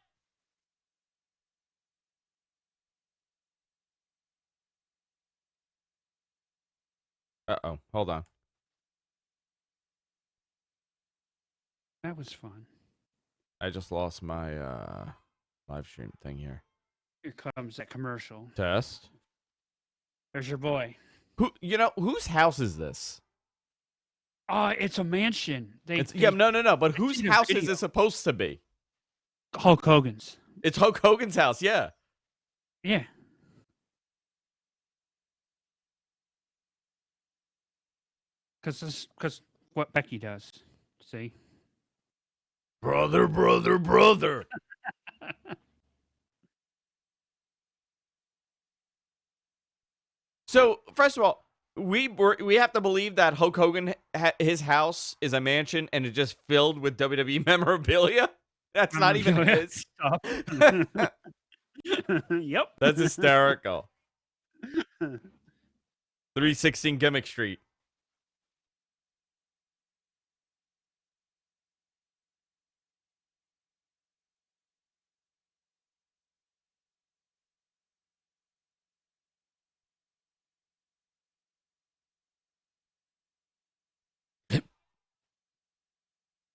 Speaker 1: Uh-oh, hold on.
Speaker 2: That was fun.
Speaker 1: I just lost my live stream thing here.
Speaker 2: Here comes that commercial.
Speaker 1: Test.
Speaker 2: There's your boy.
Speaker 1: Whose house is this?
Speaker 2: It's a mansion.
Speaker 1: No. But whose
Speaker 2: in a
Speaker 1: house is
Speaker 2: video.
Speaker 1: this supposed to be?
Speaker 2: Hulk Hogan's.
Speaker 1: It's Hulk Hogan's house, yeah.
Speaker 2: Yeah. Because what Becky does. See?
Speaker 1: Brother. So, first of all, we have to believe that Hulk Hogan, his house is a mansion and it's just filled with WWE memorabilia. That's not even his.
Speaker 2: Yep.
Speaker 1: That's hysterical. 316 Gimmick Street.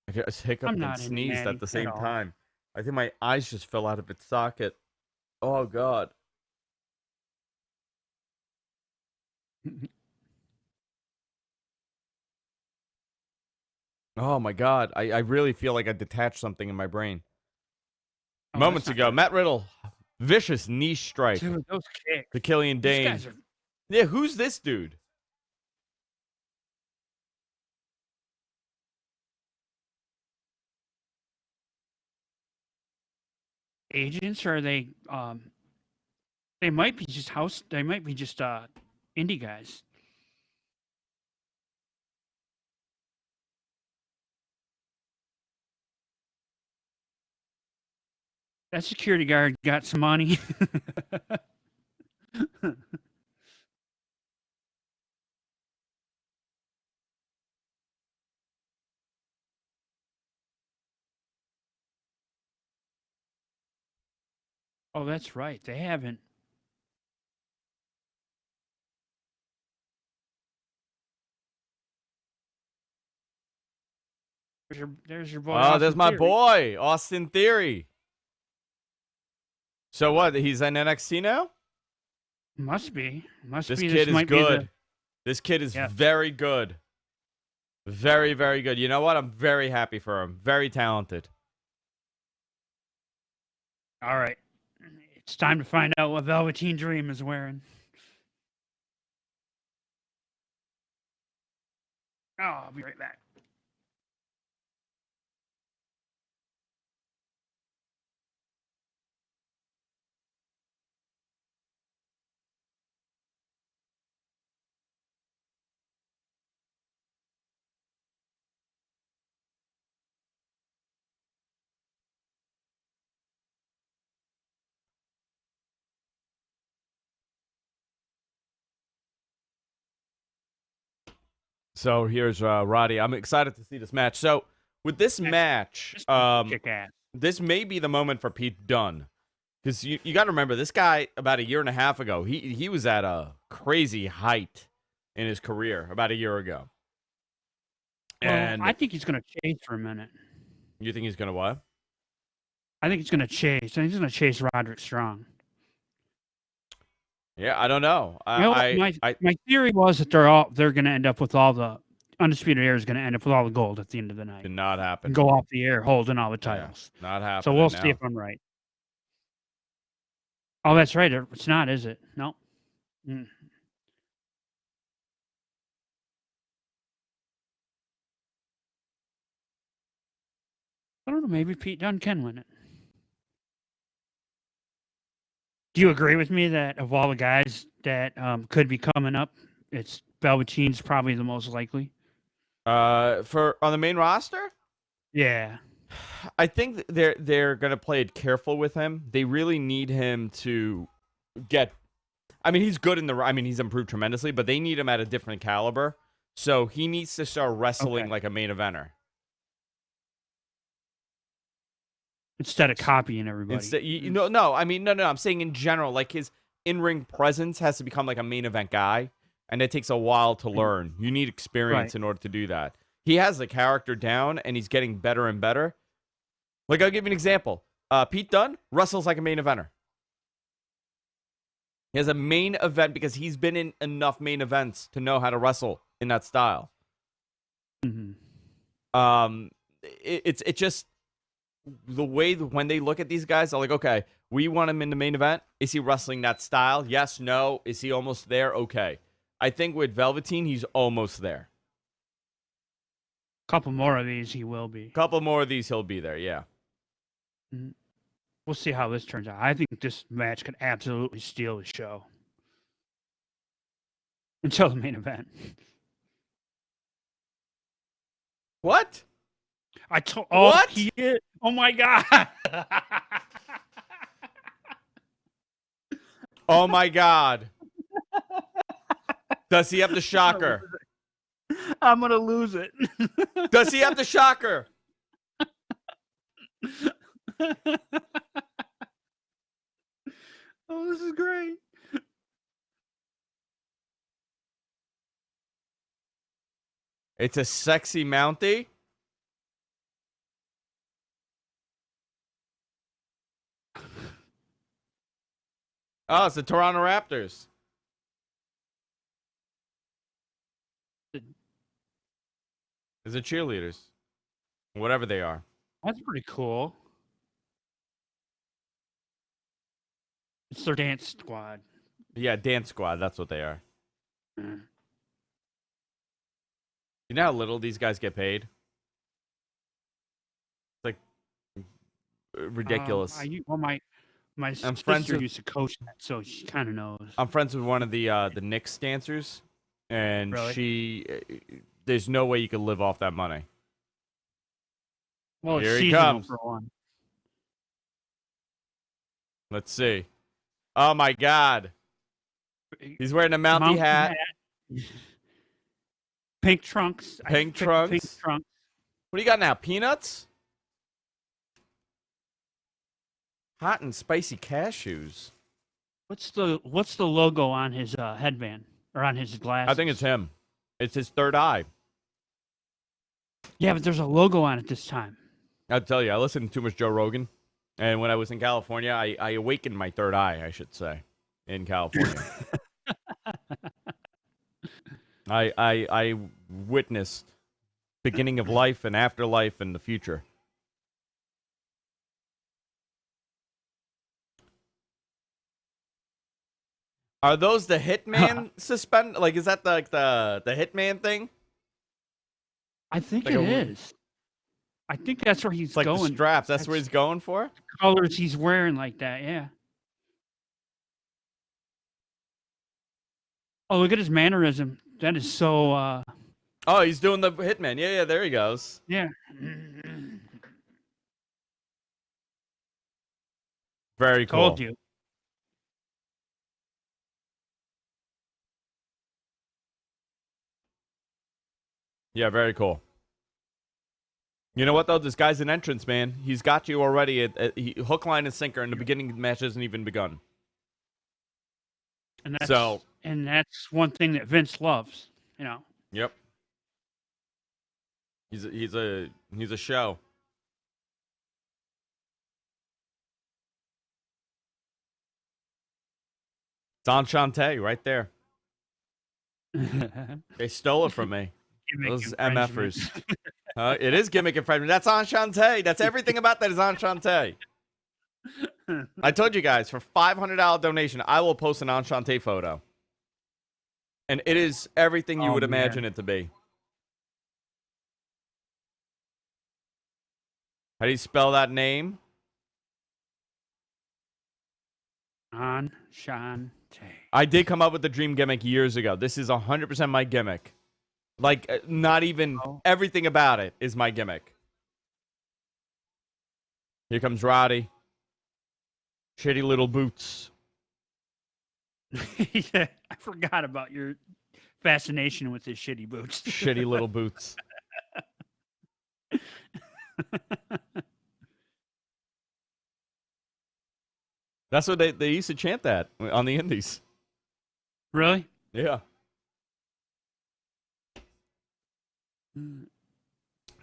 Speaker 1: I just hiccuped and
Speaker 2: not into
Speaker 1: sneezed
Speaker 2: Natty
Speaker 1: at the
Speaker 2: at
Speaker 1: same
Speaker 2: all.
Speaker 1: time. I think my eyes just fell out of its socket. Oh, God. Oh, my God. I really feel like I detached something in my brain.
Speaker 2: Oh,
Speaker 1: Moments
Speaker 2: that's
Speaker 1: ago,
Speaker 2: not
Speaker 1: Matt Riddle, vicious knee strike
Speaker 2: good. Dude, those kicks.
Speaker 1: to Killian
Speaker 2: These
Speaker 1: Dane.
Speaker 2: guys are
Speaker 1: Yeah, who's this dude?
Speaker 2: agents, or are they? They might be just They might be just indie guys. That security guard got some money. Oh, that's right. They haven't. There's your boy.
Speaker 1: Oh, there's
Speaker 2: Austin
Speaker 1: my
Speaker 2: Theory.
Speaker 1: boy, Austin Theory. So what? He's in NXT now?
Speaker 2: Must be.
Speaker 1: This kid is good. This kid is
Speaker 2: Yeah.
Speaker 1: very good. Very, very good. You know what? I'm very happy for him. Very talented.
Speaker 2: All right. It's time to find out what Velveteen Dream is wearing. Oh, I'll be right back.
Speaker 1: So here's Roddy. I'm excited to see this match. So with this match,
Speaker 2: Kick ass.
Speaker 1: this may be the moment for Pete Dunne. Because you got to remember, this guy, about a year and a half ago, he was at a crazy height in his career about a year ago.
Speaker 2: Well,
Speaker 1: And
Speaker 2: I think he's going to chase for a minute.
Speaker 1: you think he's going to what?
Speaker 2: I think he's going to chase. I think he's going to chase Roderick Strong.
Speaker 1: Yeah, I don't know.
Speaker 2: My theory was that they're going to end up with all the Undisputed Era is going to end up with all the gold at the end of the night.
Speaker 1: Did not happen.
Speaker 2: And go off the air holding all the titles.
Speaker 1: Yeah, not happening.
Speaker 2: So we'll
Speaker 1: now.
Speaker 2: see if I'm right. Oh, that's right. It's not, is it? No. Mm. I don't know. Maybe Pete Dunne can win it. Do you agree with me that of all the guys that could be coming up, it's Velveteen's probably the most likely?
Speaker 1: For on the main roster,
Speaker 2: Yeah.
Speaker 1: I think they're gonna play it careful with him. They really need him to get. I mean, he's good in the. I mean, he's improved tremendously, but they need him at a different caliber. So he needs to start wrestling like a main eventer.
Speaker 2: Instead of copying everybody.
Speaker 1: No. I mean, no. I'm saying in general, like his in-ring presence has to become like a main event guy, and it takes a while to learn. You need experience in order to do that. He has the character down, and he's getting better and better. Like, I'll give you an example. Pete Dunne wrestles like a main eventer. He has a main event because he's been in enough main events to know how to wrestle in that style.
Speaker 2: Mm-hmm.
Speaker 1: It's just the way when they look at these guys, they're like, okay, we want him in the main event. Is he wrestling that style? Yes, no. Is he almost there? Okay. I think with Velveteen, he's almost there.
Speaker 2: Couple more of these, he will be.
Speaker 1: Couple more of these, he'll be there. Yeah.
Speaker 2: Mm-hmm. We'll see how this turns out. I think this match could absolutely steal the show until the main event.
Speaker 1: What?
Speaker 2: What? He is. Oh my god.
Speaker 1: Oh my god. Does he have the shocker?
Speaker 2: I'm gonna lose it.
Speaker 1: Does he have the shocker?
Speaker 2: Oh, this is great.
Speaker 1: It's a sexy Mountie. Oh, it's the Toronto Raptors. Is it cheerleaders? Whatever they are.
Speaker 2: That's pretty cool. It's their dance squad.
Speaker 1: Yeah, dance squad. That's what they are.
Speaker 2: Mm.
Speaker 1: You know how little these guys get paid? It's like ridiculous.
Speaker 2: My
Speaker 1: friends
Speaker 2: sister
Speaker 1: with-
Speaker 2: used to coach that, so she kind of knows.
Speaker 1: I'm friends with one of the Knicks dancers, and
Speaker 2: Really?
Speaker 1: there's no way you could live off that money.
Speaker 2: Well, it's
Speaker 1: Here he
Speaker 2: seasonal
Speaker 1: comes.
Speaker 2: for one.
Speaker 1: Let's see. Oh my God, he's wearing a Mountie hat.
Speaker 2: Pink trunks.
Speaker 1: Pink trunks.
Speaker 2: Pink trunks.
Speaker 1: What do you got now? Peanuts? Hot and spicy cashews.
Speaker 2: What's the logo on his headband or on his glasses?
Speaker 1: I think it's him. It's his third eye.
Speaker 2: Yeah, but there's a logo on it this time.
Speaker 1: I'll tell you, I listened to too much Joe Rogan, and when I was in California, I awakened my third eye, I should say, in California. I witnessed beginning of life and afterlife and the future. Are those the Hitman suspend? Like, is that the Hitman thing?
Speaker 2: I think
Speaker 1: Like
Speaker 2: it is. I think that's where he's
Speaker 1: It's like
Speaker 2: going.
Speaker 1: the straps. That's what he's going for?
Speaker 2: Colors he's wearing like that, yeah. Oh, look at his mannerism. That is so
Speaker 1: Oh, he's doing the Hitman. Yeah, there he goes.
Speaker 2: yeah.
Speaker 1: Very cool.
Speaker 2: Told you.
Speaker 1: Yeah, very cool. You know what, though? This guy's an entrance, man. He's got you already. Hook, line, and sinker, and the beginning of the match hasn't even begun.
Speaker 2: And that's one thing that Vince loves, you know.
Speaker 1: Yep. He's a show. It's Enchante right there. They stole it from me. Those MFers. It is gimmick infringement. That's Enchante. That's everything about that is Enchante. I told you guys, for $500 donation, I will post an Enchante photo. And it is everything you would imagine it to be. How do you spell that name?
Speaker 2: Enchante.
Speaker 1: I did come up with the dream gimmick years ago. This is 100% my gimmick. Like, not even everything about it is my gimmick. Here comes Roddy. Shitty little boots.
Speaker 2: Yeah, I forgot about your fascination with his shitty boots.
Speaker 1: Shitty little boots. That's what they used to chant that on the indies.
Speaker 2: Really?
Speaker 1: Yeah.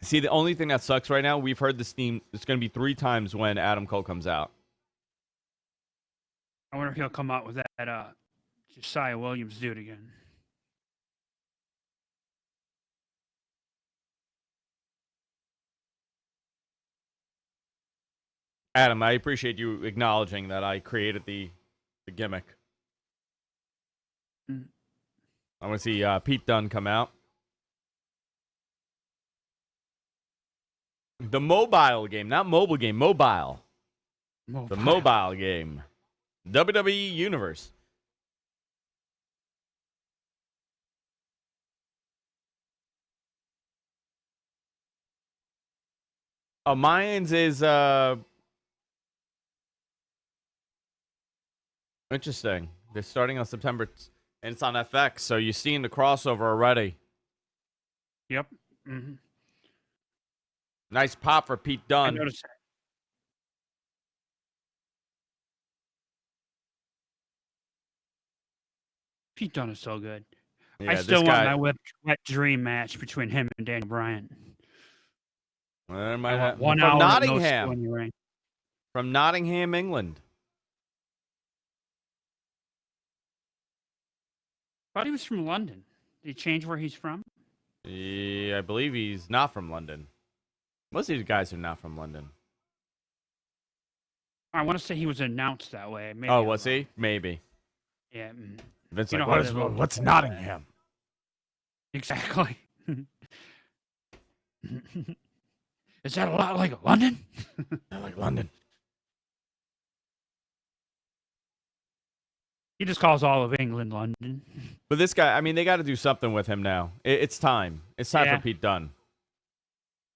Speaker 1: See, the only thing that sucks right now, we've heard this theme, it's going to be 3 times when Adam Cole comes out.
Speaker 2: I wonder if he'll come out with that Josiah Williams dude again.
Speaker 1: Adam, I appreciate you acknowledging that I created the gimmick.
Speaker 2: Mm.
Speaker 1: I want to see Pete Dunne come out. The mobile game, not mobile game, mobile. The mobile game. WWE Universe. Oh, mine's is interesting. They're starting on September, and it's on FX, so you're seeing the crossover already.
Speaker 2: Yep. Mm-hmm.
Speaker 1: Nice pop for Pete Dunne.
Speaker 2: I noticed that. Pete Dunne is so good.
Speaker 1: Yeah,
Speaker 2: I still want my wet dream match between him and Daniel Bryan.
Speaker 1: Well,
Speaker 2: I want
Speaker 1: from
Speaker 2: hour
Speaker 1: Nottingham.
Speaker 2: No in the ring.
Speaker 1: From Nottingham, England.
Speaker 2: Thought he was from London. Did he change where he's from?
Speaker 1: Yeah, I believe he's not from London. Most of these guys are not from London.
Speaker 2: I want to say he was announced that way. Maybe
Speaker 1: Oh, was he? Maybe.
Speaker 2: Yeah.
Speaker 1: Vince
Speaker 2: You
Speaker 1: like,
Speaker 2: know how they love
Speaker 1: what's
Speaker 2: that.
Speaker 1: Nottingham?
Speaker 2: Exactly. Is that a lot like London?
Speaker 1: Like London.
Speaker 2: He just calls all of England London.
Speaker 1: But this guy, I mean, they got to do something with him now. It's time. It's time
Speaker 2: Yeah.
Speaker 1: for Pete Dunne.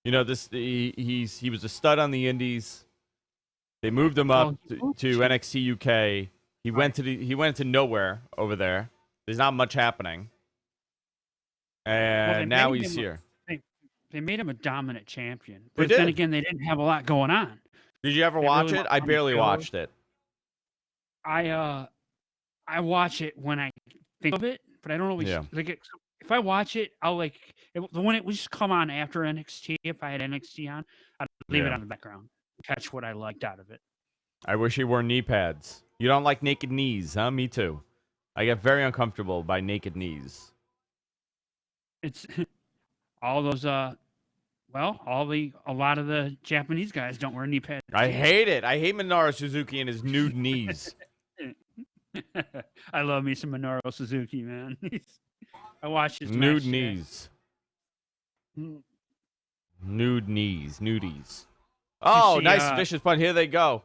Speaker 1: You know, he was a stud on the Indies. They moved him up to NXT UK. He went to nowhere over there. There's not much happening. And now he's here.
Speaker 2: They made him a dominant champion.
Speaker 1: They
Speaker 2: But then
Speaker 1: did.
Speaker 2: again, they didn't have a lot going on.
Speaker 1: Did you ever
Speaker 2: They
Speaker 1: watch
Speaker 2: really
Speaker 1: it?
Speaker 2: want
Speaker 1: I
Speaker 2: on the
Speaker 1: barely
Speaker 2: show.
Speaker 1: watched it.
Speaker 2: I watch it when I think of it, but I don't always
Speaker 1: Yeah.
Speaker 2: like it. If I watch it, I'll like when it would just come on after NXT. If I had NXT on, I'd leave it
Speaker 1: Yeah.
Speaker 2: on the background, catch what I liked out of it.
Speaker 1: I wish he wore knee pads. You don't like naked knees, huh? Me too. I get very uncomfortable by naked knees.
Speaker 2: It's all those a lot of the Japanese guys don't wear knee pads.
Speaker 1: I hate it. I hate Minoru Suzuki and his nude knees.
Speaker 2: I love me some Minoru Suzuki, man. I watched his
Speaker 1: Nude
Speaker 2: match today.
Speaker 1: knees. Nude knees. Nudies. Oh,
Speaker 2: see,
Speaker 1: nice vicious punch. Here they go.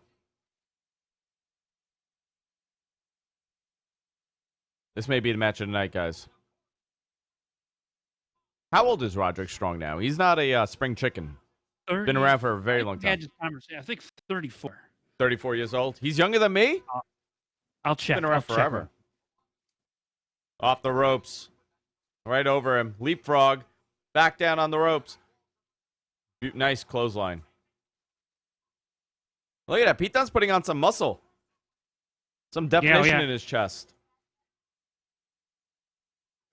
Speaker 1: This may be the match of the night, guys. How old is Roderick Strong now? He's not a spring chicken.
Speaker 2: 30,
Speaker 1: Been around for a very long
Speaker 2: we had
Speaker 1: time.
Speaker 2: this conversation. I think 34.
Speaker 1: 34 years old. He's younger than me?
Speaker 2: I'll check.
Speaker 1: Been around
Speaker 2: I'll check
Speaker 1: forever.
Speaker 2: her.
Speaker 1: Off the ropes. Right over him. Leapfrog. Back down on the ropes. Nice clothesline. Look at that. Pete Dunne's putting on some muscle. Some definition in his chest.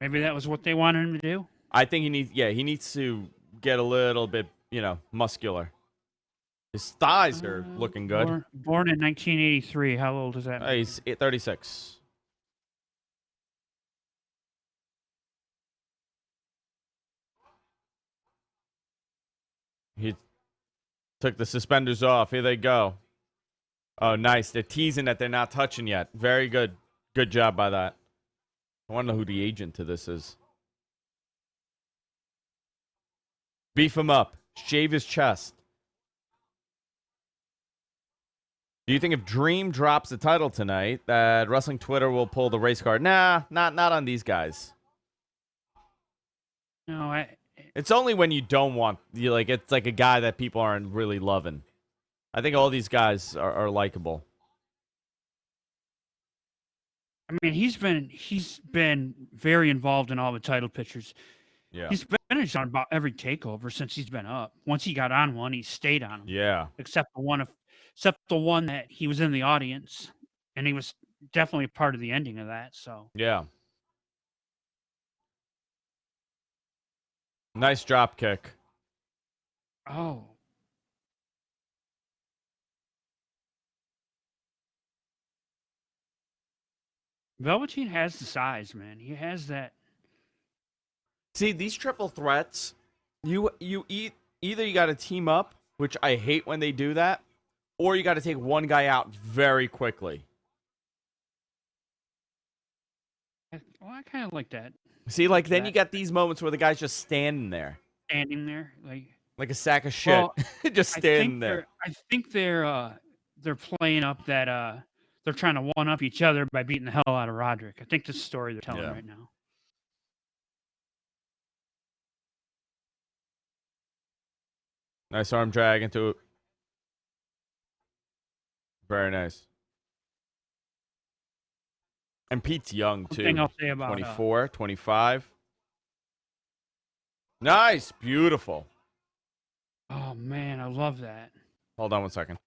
Speaker 2: Maybe that was what they wanted him to do.
Speaker 1: I think he needs to get a little bit, muscular. His thighs are looking good.
Speaker 2: Born in 1983. How old is that?
Speaker 1: He's 36. He took the suspenders off. Here they go. Oh, nice. They're teasing that they're not touching yet. Very good. Good job by that. I want to know who the agent to this is. Beef him up. Shave his chest. Do you think if Dream drops the title tonight, that Wrestling Twitter will pull the race card? Nah, not on these guys.
Speaker 2: No,
Speaker 1: It's only when you don't want it's like a guy that people aren't really loving. I think all these guys are likable.
Speaker 2: I mean, he's been very involved in all the title pictures.
Speaker 1: Yeah.
Speaker 2: He's been on about every takeover since he's been up. Once he got on one, he stayed on them.
Speaker 1: Yeah.
Speaker 2: Except the one that he was in the audience, and he was definitely a part of the ending of that. So
Speaker 1: Yeah. Nice drop kick.
Speaker 2: oh. Velveteen has the size, man. He has that.
Speaker 1: See, these triple threats, either you got to team up, which I hate when they do that, or you got to take one guy out very quickly.
Speaker 2: Well, I kind of like that.
Speaker 1: See, then you got these moments where the guy's just standing there.
Speaker 2: Standing there,
Speaker 1: like a sack of shit.
Speaker 2: Well,
Speaker 1: just standing there.
Speaker 2: I think they're playing up that they're trying to one up each other by beating the hell out of Roderick. I think this is the story they're telling right now.
Speaker 1: Nice arm drag into it. Very nice. And Pete's young, too.
Speaker 2: One thing I'll say about
Speaker 1: 24, 25. Nice. Beautiful.
Speaker 2: Oh, man, I love that.
Speaker 1: Hold on one second.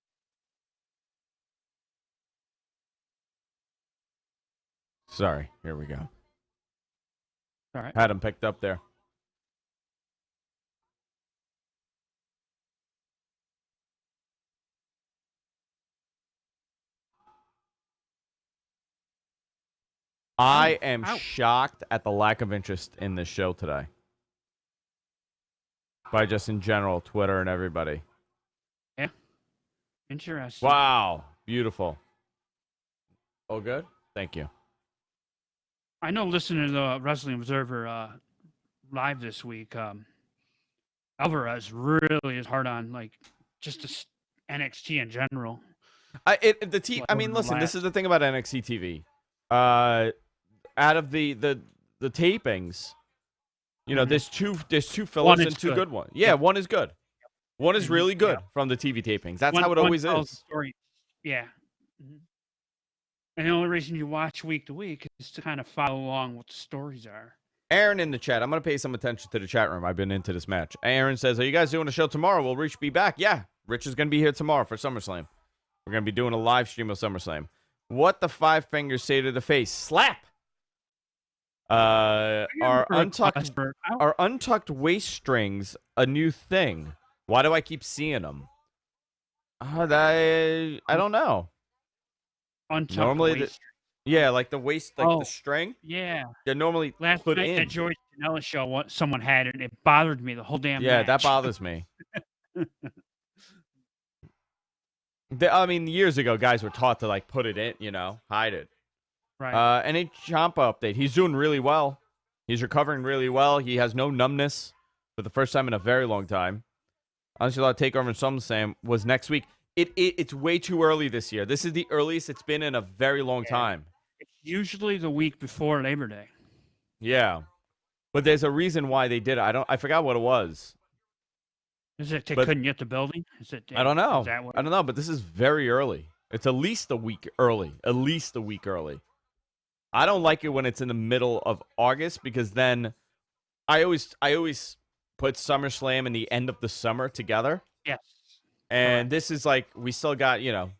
Speaker 1: Sorry. Here we go.
Speaker 2: All right.
Speaker 1: Had him picked up there. I am shocked at the lack of interest in this show today. By just in general, Twitter and everybody.
Speaker 2: Yeah. Interesting.
Speaker 1: Wow. Beautiful. Oh, good? Thank you.
Speaker 2: I know listening to the Wrestling Observer live this week, Alvarez really is hard on, just NXT in general.
Speaker 1: Listen, this is the thing about NXT TV. Out of the tapings, there's two fillers and two good ones. Yeah, one is good. One is really good from the TV tapings. That's how it always is.
Speaker 2: Story. Yeah. Mm-hmm. And the only reason you watch week to week is to kind of follow along what the stories are.
Speaker 1: Aaron in the chat. I'm going to pay some attention to the chat room. I've been into this match. Aaron says, are you guys doing a show tomorrow? Will Reach be back? Yeah. Rich is going to be here tomorrow for SummerSlam. We're going to be doing a live stream of SummerSlam. What the five fingers say to the face? Slap! Are untucked waist strings a new thing? Why do I keep seeing them? I don't know.
Speaker 2: Untucked
Speaker 1: normally
Speaker 2: waist.
Speaker 1: Yeah, like the waist, like the string.
Speaker 2: Yeah.
Speaker 1: They're normally
Speaker 2: Last
Speaker 1: put
Speaker 2: night
Speaker 1: in.
Speaker 2: at George Janela show, someone had it, and it bothered me the whole damn
Speaker 1: Yeah,
Speaker 2: match.
Speaker 1: that bothers me. I mean, years ago, guys were taught to like put it in, hide it.
Speaker 2: Right.
Speaker 1: Any Ciampa update? He's doing really well. He's recovering really well. He has no numbness for the first time in a very long time. Honestly, I'll take over in SummerSlam was next week. It's way too early this year. This is the earliest it's been in a very long time.
Speaker 2: It's usually the week before Labor Day.
Speaker 1: Yeah, but there's a reason why they did it. I forgot what it was.
Speaker 2: Is it they couldn't get the building? Is it?
Speaker 1: I don't know.
Speaker 2: Is that what
Speaker 1: I don't know, but this is very early. It's at least a week early. At least a week early. I don't like it when it's in the middle of August because then I always put SummerSlam and the end of the summer together.
Speaker 2: Yes.
Speaker 1: And this is like we still got, here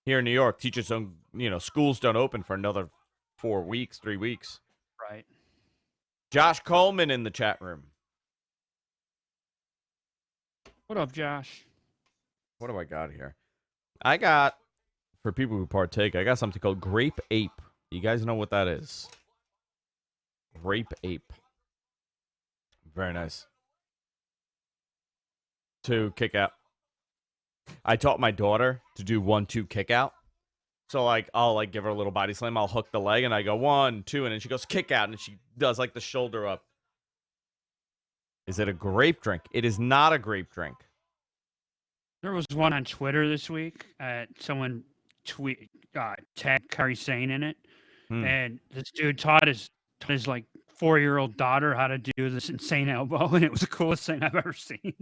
Speaker 1: in New York, teachers don't, schools don't open for another 3 weeks.
Speaker 2: Right.
Speaker 1: Josh Coleman in the chat room.
Speaker 2: What up, Josh?
Speaker 1: What do I got here? I got, for people who partake, I got something called Grape Ape. You guys know what that is? Grape Ape. Very nice. 2 kick out. I taught my daughter to do 1-2 kick out. So I'll give her a little body slam. I'll hook the leg and I go 1, 2, and then she goes kick out and she does the shoulder up. Is it a grape drink? It is not a grape drink.
Speaker 2: There was one on Twitter this week. Someone tagged Kari Sane in it, and this dude taught his 4-year-old daughter how to do this insane elbow, and it was the coolest thing I've ever seen.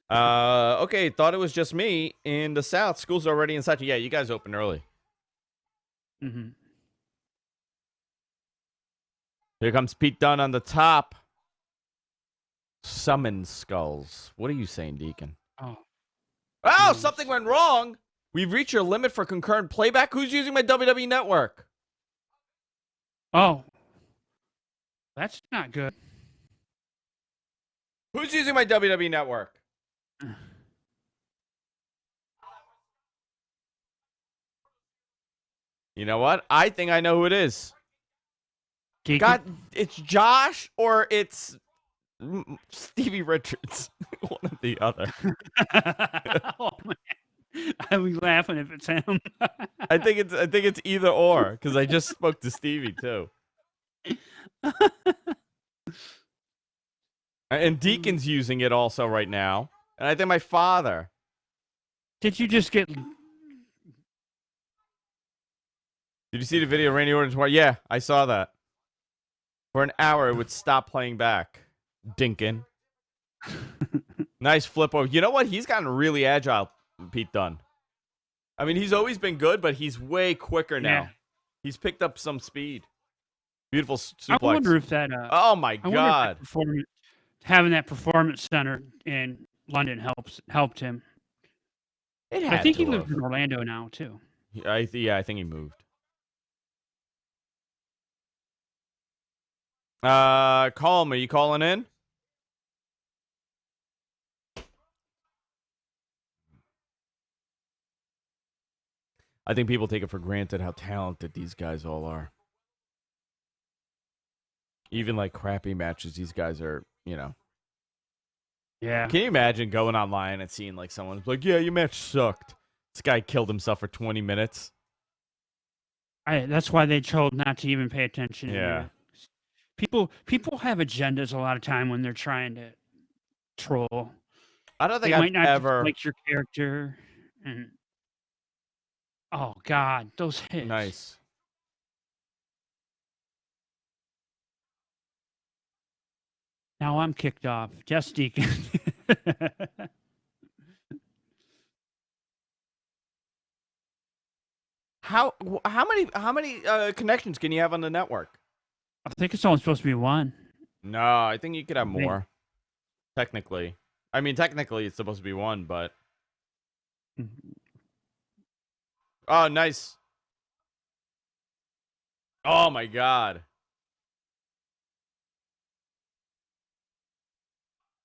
Speaker 1: Okay, thought it was just me in the South. School's already in session. Yeah, you guys open early.
Speaker 2: Mm-hmm.
Speaker 1: Here comes Pete Dunne on the top. Summon skulls. What are you saying, Deacon? Oh, something went wrong. We've reached your limit for concurrent playback. Who's using my WWE network?
Speaker 2: Oh, that's not good.
Speaker 1: Who's using my WWE network? You know what? I think I know who it is. God, it's Josh or it's Stevie Richards. One or the other.
Speaker 2: Oh, man. I'll be laughing if it's him.
Speaker 1: I think it's either or because I just spoke to Stevie too. And Deacon's using it also right now. And I think my father.
Speaker 2: Did you just get...
Speaker 1: Did you see the video of Randy Orton tomorrow? Yeah, I saw that. For an hour, it would stop playing back. Dinkin. Nice flip over. You know what? He's gotten really agile, Pete Dunne. I mean, he's always been good, but he's way quicker now.
Speaker 2: Yeah.
Speaker 1: He's picked up some speed. Beautiful suplex.
Speaker 2: I wonder if that...
Speaker 1: oh, my God.
Speaker 2: Having that performance center in London helped him. I think he lives in Orlando now, too.
Speaker 1: I think he moved. Call him. Are you calling in? I think people take it for granted how talented these guys all are. Even crappy matches, these guys are,
Speaker 2: Yeah.
Speaker 1: Can you imagine going online and seeing someone's like, yeah, your match sucked. This guy killed himself for 20 minutes.
Speaker 2: That's why they chose not to even pay attention.
Speaker 1: Yeah.
Speaker 2: People have agendas a lot of time when they're trying to troll.
Speaker 1: I don't think
Speaker 2: they
Speaker 1: I've
Speaker 2: might not
Speaker 1: ever
Speaker 2: like your character. And oh God, those hits.
Speaker 1: Nice.
Speaker 2: Now I'm kicked off. Just Deacon.
Speaker 1: How many connections can you have on the network?
Speaker 2: I think it's only supposed to be one.
Speaker 1: No, I think you could have more. Technically. I mean, technically it's supposed to be one, but Oh, nice. Oh my God.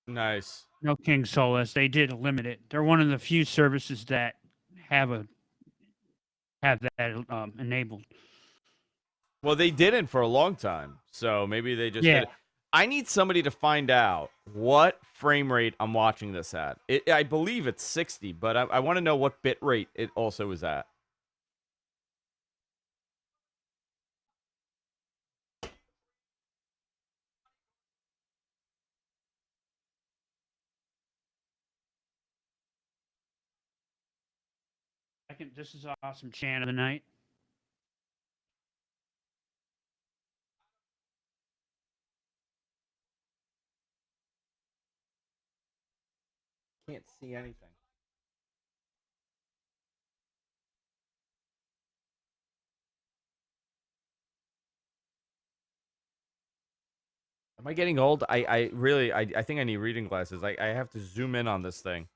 Speaker 1: Nice.
Speaker 2: No King Solis. They did limit it. They're one of the few services that have that enabled.
Speaker 1: Well, they didn't for a long time, so maybe they just
Speaker 2: Yeah.
Speaker 1: did it. I need somebody to find out what frame rate I'm watching this at. I believe it's 60, but I want to know what bit rate it also is at.
Speaker 2: This is awesome chant of the night.
Speaker 1: Can't see anything. Am I getting old? I really I think I need reading glasses. I have to zoom in on this thing.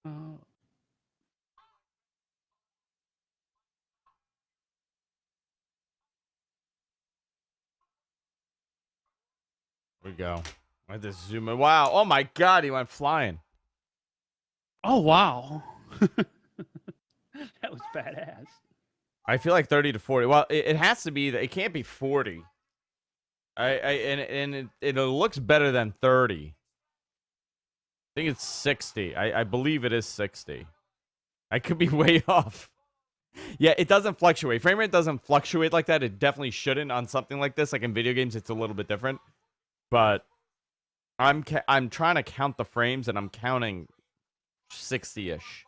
Speaker 2: Oh.
Speaker 1: Here we go. I had to zoom in. Wow. Oh my God, he went flying.
Speaker 2: Oh wow. That was badass.
Speaker 1: I feel like 30 to 40. Well, it has to be that it can't be 40. And it looks better than 30. I think it's 60. I believe it is 60. I could be way off. Yeah, it doesn't fluctuate. Frame rate doesn't fluctuate like that. It definitely shouldn't on something like this. Like in video games, it's a little bit different. But I'm trying to count the frames, and I'm counting 60-ish.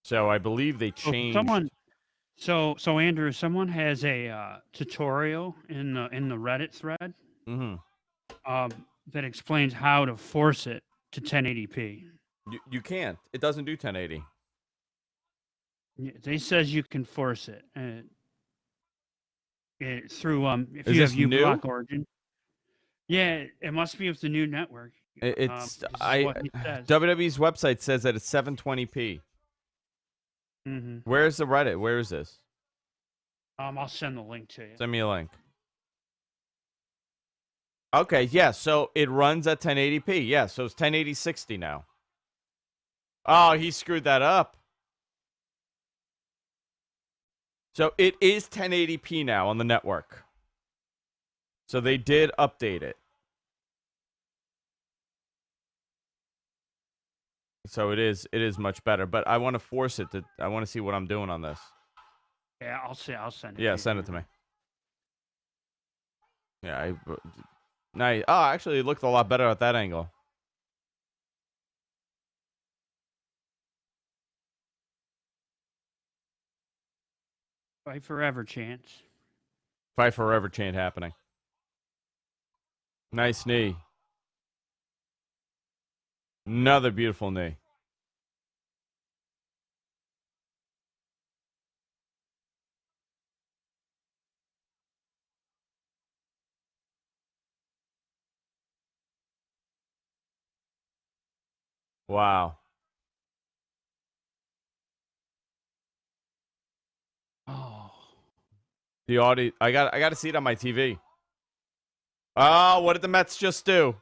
Speaker 1: So I believe they changed.
Speaker 2: So Andrew, someone has a tutorial in the Reddit thread that explains how to force it to 1080p.
Speaker 1: You can't. It doesn't do 1080.
Speaker 2: They says you can force it, through if
Speaker 1: Is
Speaker 2: you
Speaker 1: this
Speaker 2: have
Speaker 1: new?
Speaker 2: uBlock Origin. Yeah, it must be with the new network.
Speaker 1: It's
Speaker 2: what he says.
Speaker 1: WWE's website says that it's 720p.
Speaker 2: Mm-hmm.
Speaker 1: Where's the Reddit? Where is this?
Speaker 2: I'll send the link to you.
Speaker 1: Send me a link. Okay, yeah, so it runs at 1080p. Yeah, so it's 1080 60 now. Oh, he screwed that up. So it is 1080p now on the network. So they did update it. So it is much better, but I want to force it to. I want to see what I'm doing on this.
Speaker 2: Yeah, I'll send it.
Speaker 1: Yeah, send it to me. Yeah, nice. Oh, actually, it looked a lot better at that angle.
Speaker 2: Fight forever, chance.
Speaker 1: Fight forever chant happening. Nice knee. Another beautiful knee. Wow.
Speaker 2: Oh.
Speaker 1: The audio. I got to see it on my TV. Oh, what did the Mets just do?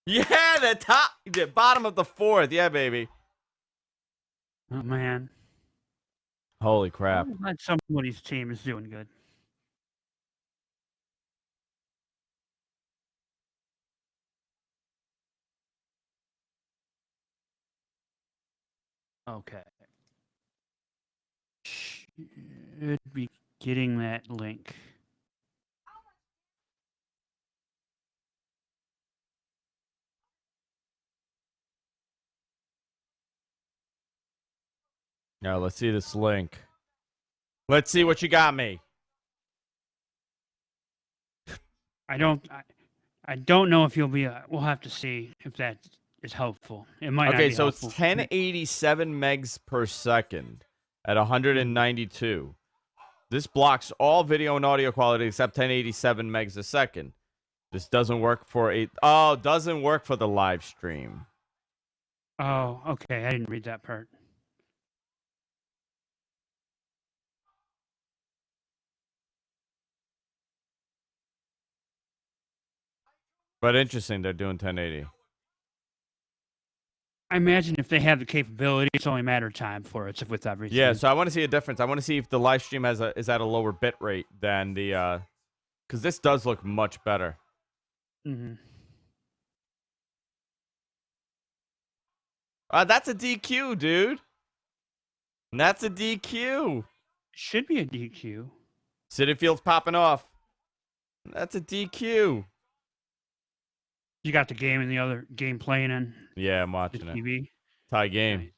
Speaker 1: Yeah, the bottom of the fourth. Yeah, baby.
Speaker 2: Oh man.
Speaker 1: Holy crap.
Speaker 2: I'm glad somebody's team is doing good. Okay. Should be getting that link.
Speaker 1: Now let's see this link. Let's see what you got me.
Speaker 2: I don't know if you'll be. We'll have to see if that is helpful. It might not
Speaker 1: Okay,
Speaker 2: be
Speaker 1: so
Speaker 2: helpful.
Speaker 1: it's 1087 megs per second at 192. This blocks all video and audio quality except 1087 megs a second. This doesn't work for doesn't work for the live stream.
Speaker 2: Oh, okay. I didn't read that part.
Speaker 1: But interesting, they're doing 1080.
Speaker 2: I imagine if they have the capability, it's only a matter of time for it with everything.
Speaker 1: Yeah, so I want to see a difference. I want to see if the live stream is at a lower bit rate than the because this does look much better.
Speaker 2: Mm-hmm.
Speaker 1: That's a DQ, dude. That's a DQ.
Speaker 2: Should be a DQ.
Speaker 1: City Field's popping off. That's a DQ.
Speaker 2: You got the game and the other game playing in
Speaker 1: Yeah, I'm
Speaker 2: the
Speaker 1: watching it.
Speaker 2: TV.
Speaker 1: Tie game.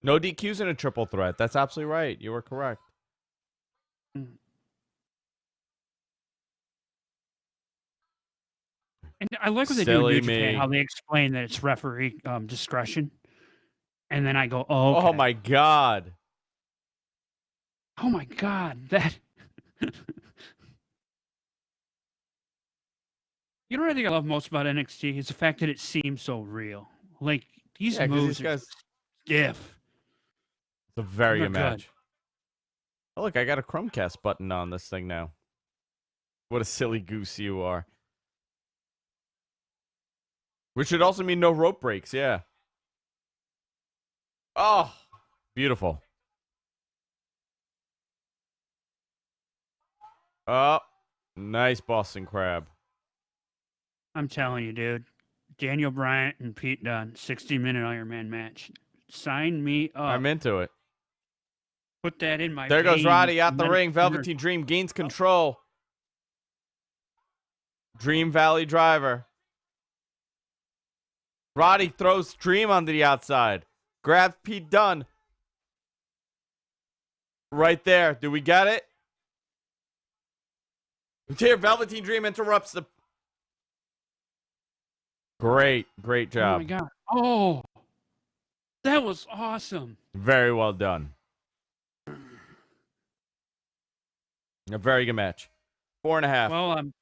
Speaker 1: No DQs in a triple threat. That's absolutely right. You were correct.
Speaker 2: Mm. And I like what they do in New Japan, how they explain that it's referee discretion. And then I go, oh, okay.
Speaker 1: Oh, my God.
Speaker 2: Oh, my God. That. You know what I think I love most about NXT is the fact that it seems so real. Like, these moves are stiff.
Speaker 1: It's a very good match. Oh, look, I got a Chromecast button on this thing now. What a silly goose you are. Which should also mean no rope breaks, yeah. Oh, beautiful. Oh, nice Boston Crab.
Speaker 2: I'm telling you, dude. Daniel Bryant and Pete Dunne, 60-minute Iron Man match. Sign me up.
Speaker 1: I'm into it.
Speaker 2: Put that in my
Speaker 1: There goes Roddy out the ring. Velveteen Dream gains control. Dream Valley Driver. Roddy throws Dream onto the outside. Grabs Pete Dunne. Right there. Do we get it? Here, Velveteen Dream interrupts the... Great job.
Speaker 2: Oh, my God. Oh, that was awesome.
Speaker 1: Very well done. A very good match. 4.5.
Speaker 2: Well,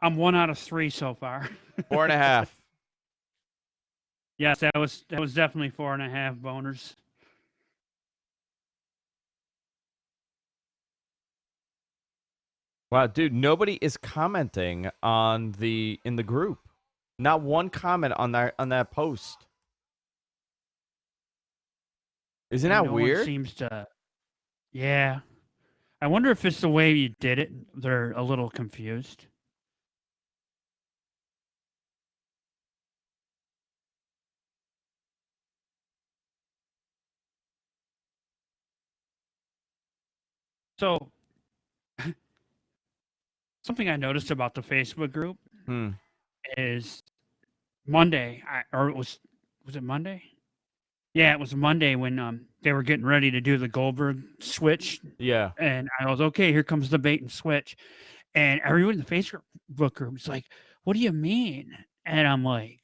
Speaker 2: I'm 1 out of 3 so far.
Speaker 1: 4.5.
Speaker 2: Yes, that was definitely 4.5 boners.
Speaker 1: Wow, dude, nobody is commenting in the group. Not one comment on that post. Isn't that weird?
Speaker 2: One seems to. Yeah. I wonder if it's the way you did it. They're a little confused. So, something I noticed about the Facebook group is Monday, was it Monday? Yeah, it was Monday when they were getting ready to do the Goldberg switch.
Speaker 1: Yeah.
Speaker 2: And I was, okay, here comes the bait and switch. And everyone in the Facebook group was like, what do you mean? And I'm like,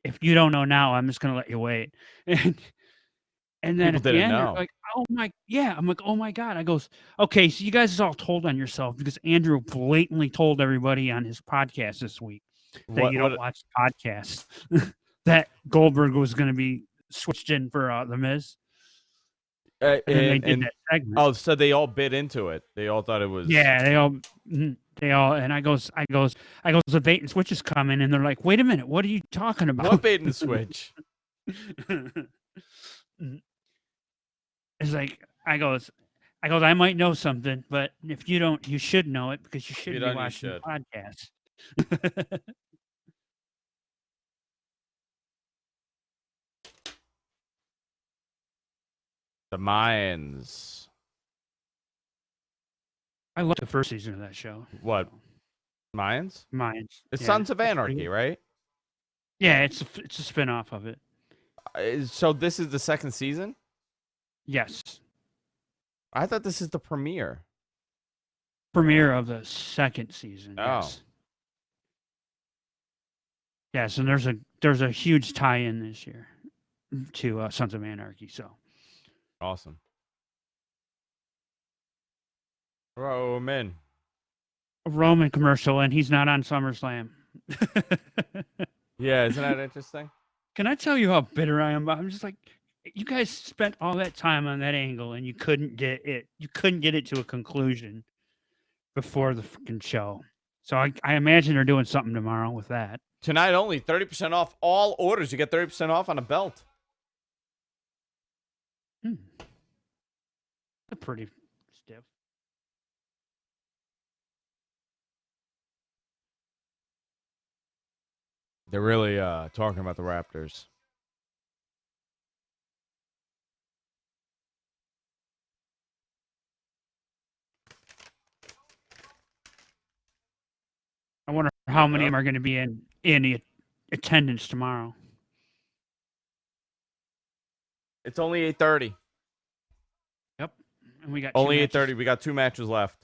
Speaker 2: if you don't know now, I'm just going to let you wait. And then at the end, they're like, I'm like, oh my God. I goes, okay, so you guys all told on yourself because Andrew blatantly told everybody on his podcast this week that you don't watch the podcast that Goldberg was going to be switched in for the Miz. And they did that segment.
Speaker 1: Oh, so they all bit into it. They all thought it was.
Speaker 2: Yeah, they all. And I goes, the bait and switch is coming, and they're like, wait a minute, what are you talking about?
Speaker 1: What bait and switch?
Speaker 2: It's like I goes, I might know something, but if you don't, you should know it because you shouldn't be watching the podcast.
Speaker 1: The Mayans.
Speaker 2: I love the first season of that show.
Speaker 1: What? Mayans?
Speaker 2: Mayans.
Speaker 1: It's Sons of Anarchy, right?
Speaker 2: Yeah, it's a spin-off of it.
Speaker 1: So this is the second season?
Speaker 2: Yes.
Speaker 1: I thought this is the premiere.
Speaker 2: Premiere of the second season.
Speaker 1: Oh.
Speaker 2: Yes. Yes, and there's a huge tie-in this year to Sons of Anarchy. So
Speaker 1: Awesome. Roman.
Speaker 2: a Roman commercial, and he's not on SummerSlam.
Speaker 1: Yeah, isn't that interesting?
Speaker 2: Can I tell you how bitter I am? I'm just like, you guys spent all that time on that angle, and you couldn't get it. You couldn't get it to a conclusion before the freaking show. So I imagine they're doing something tomorrow with that.
Speaker 1: Tonight only, 30% off all orders. You get 30% off on a belt.
Speaker 2: Pretty stiff.
Speaker 1: They're really talking about the Raptors.
Speaker 2: I wonder how many of them are going to be in the attendance tomorrow.
Speaker 1: It's only 8:30.
Speaker 2: Yep, and we got
Speaker 1: Only
Speaker 2: 8:30.
Speaker 1: 8:30. We got 2 matches left.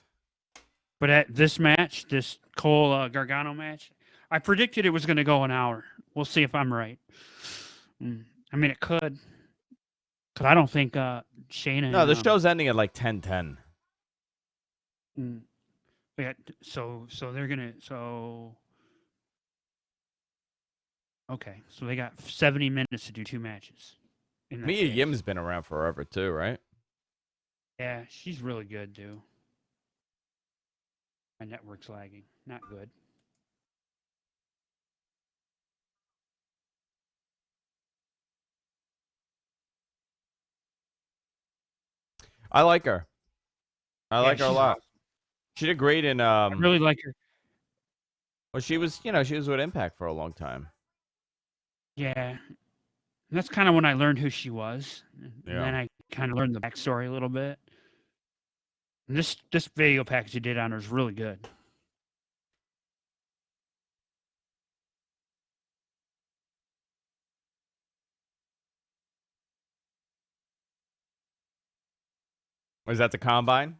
Speaker 2: But at this match, this Cole Gargano match, I predicted it was going to go an hour. We'll see if I'm right. I mean, it could. Because I don't think Shayna.
Speaker 1: No, the show's ending at like 10:10.
Speaker 2: Yeah, so they're gonna okay. So they got 70 minutes to do 2 matches.
Speaker 1: Mia Yim's been around forever too, right?
Speaker 2: Yeah, she's really good too. My network's lagging. Not good.
Speaker 1: I like her. I like her a
Speaker 2: she's
Speaker 1: lot.
Speaker 2: awesome.
Speaker 1: She did great in
Speaker 2: I really like her.
Speaker 1: Well, she was with Impact for a long time.
Speaker 2: Yeah. And that's kind of when I learned who she was. And
Speaker 1: Yeah.
Speaker 2: then I kind of learned the backstory a little bit. And this video package you did on her is really good.
Speaker 1: Was that the Combine?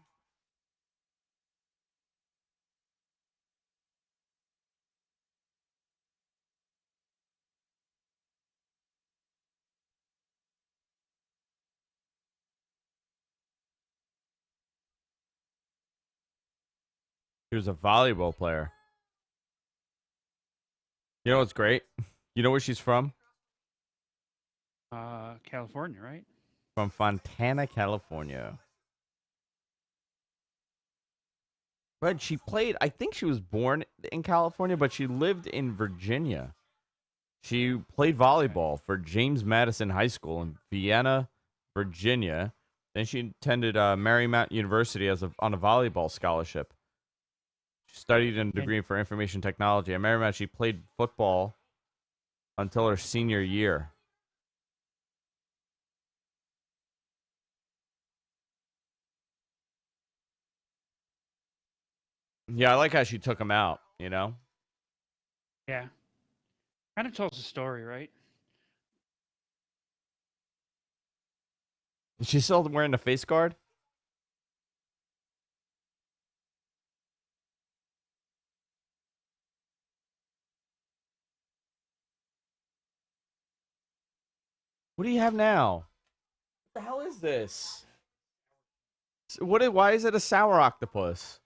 Speaker 1: He was a volleyball player. You know what's great? You know where she's from?
Speaker 2: California, right?
Speaker 1: From Fontana, California. But she played, I think she was born in California, but she lived in Virginia. She played volleyball for James Madison High School in Vienna, Virginia. Then she attended Marymount University on a volleyball scholarship. She studied a degree for information technology. At Marymount, she played football until her senior year. Yeah, I like how she took him out, you know?
Speaker 2: Yeah. Kind of tells the story, right?
Speaker 1: Is she still wearing the face guard? What do you have now? What the hell is this? Why is it a sour octopus?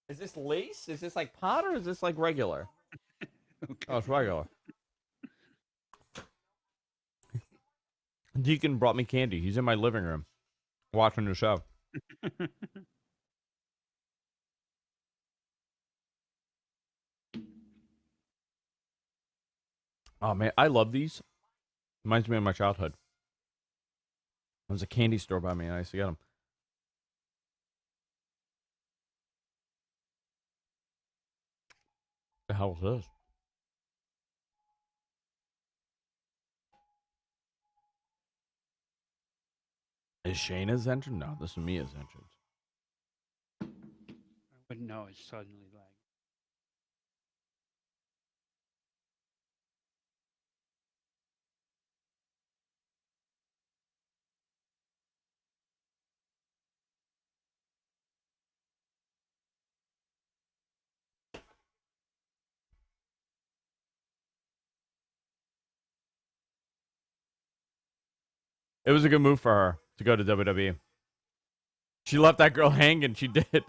Speaker 1: Is this lace? Is this like pot or is this like regular? Okay. Oh, it's regular. Deacon brought me candy. He's in my living room watching the show. Oh, man. I love these. Reminds me of my childhood. There was a candy store by me and I used to get them. The hell is this? Is Shayna's entrance? No, this is Mia's entrance.
Speaker 2: I wouldn't know. It's suddenly like.
Speaker 1: It was a good move for her to go to WWE. She left that girl hanging. She did.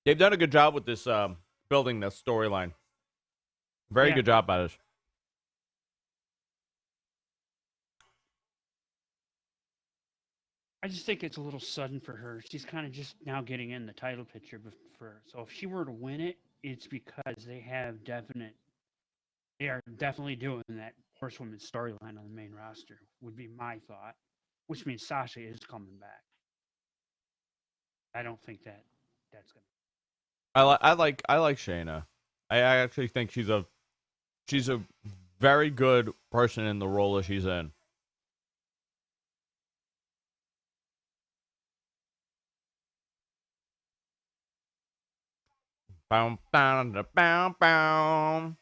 Speaker 1: They've done a good job with this building this storyline. Very
Speaker 2: Yeah.
Speaker 1: good job by this.
Speaker 2: I just think it's a little sudden for her. She's kind of just now getting in the title picture. So if she were to win it, it's because they are definitely doing that horsewoman storyline on the main roster. Would be my thought, which means Sasha is coming back. I don't think that's gonna.
Speaker 1: I like Shayna. I actually think she's a very good person in the role that she's in. Bow, bow, da, bow, bow.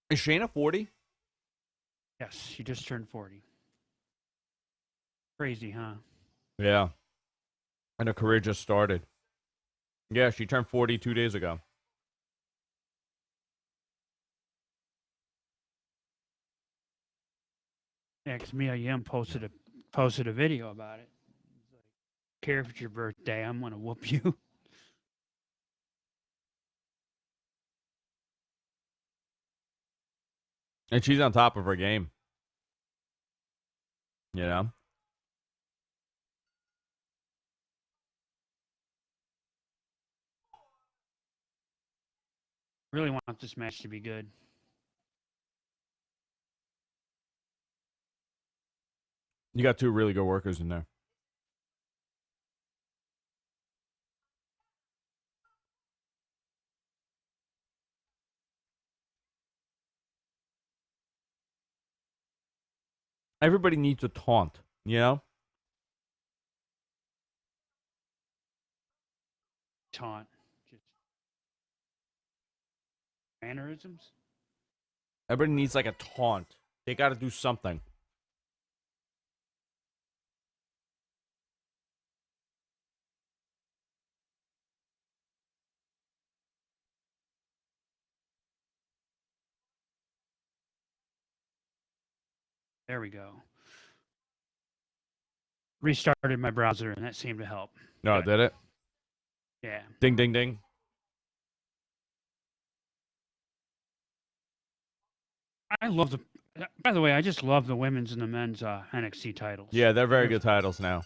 Speaker 1: Is Shayna 40?
Speaker 2: Yes, she just turned 40. Crazy, huh?
Speaker 1: Yeah. And her career just started. Yeah, she turned 40 2 days ago.
Speaker 2: Yeah, because Mia Yim posted a video about it. It's like, care if it's your birthday, I'm gonna whoop you.
Speaker 1: And she's on top of her game. You know?
Speaker 2: Really want this match to be good.
Speaker 1: You got two really good workers in there. Everybody needs a taunt, you know?
Speaker 2: Taunt, just mannerisms.
Speaker 1: Everybody needs like a taunt. They got to do something.
Speaker 2: There we go. Restarted my browser, and that seemed to help.
Speaker 1: No,
Speaker 2: Good.
Speaker 1: did it?
Speaker 2: Yeah.
Speaker 1: Ding, ding, ding.
Speaker 2: I love the. By the way, I just love the women's and the men's NXT titles.
Speaker 1: Yeah, they're very good titles now.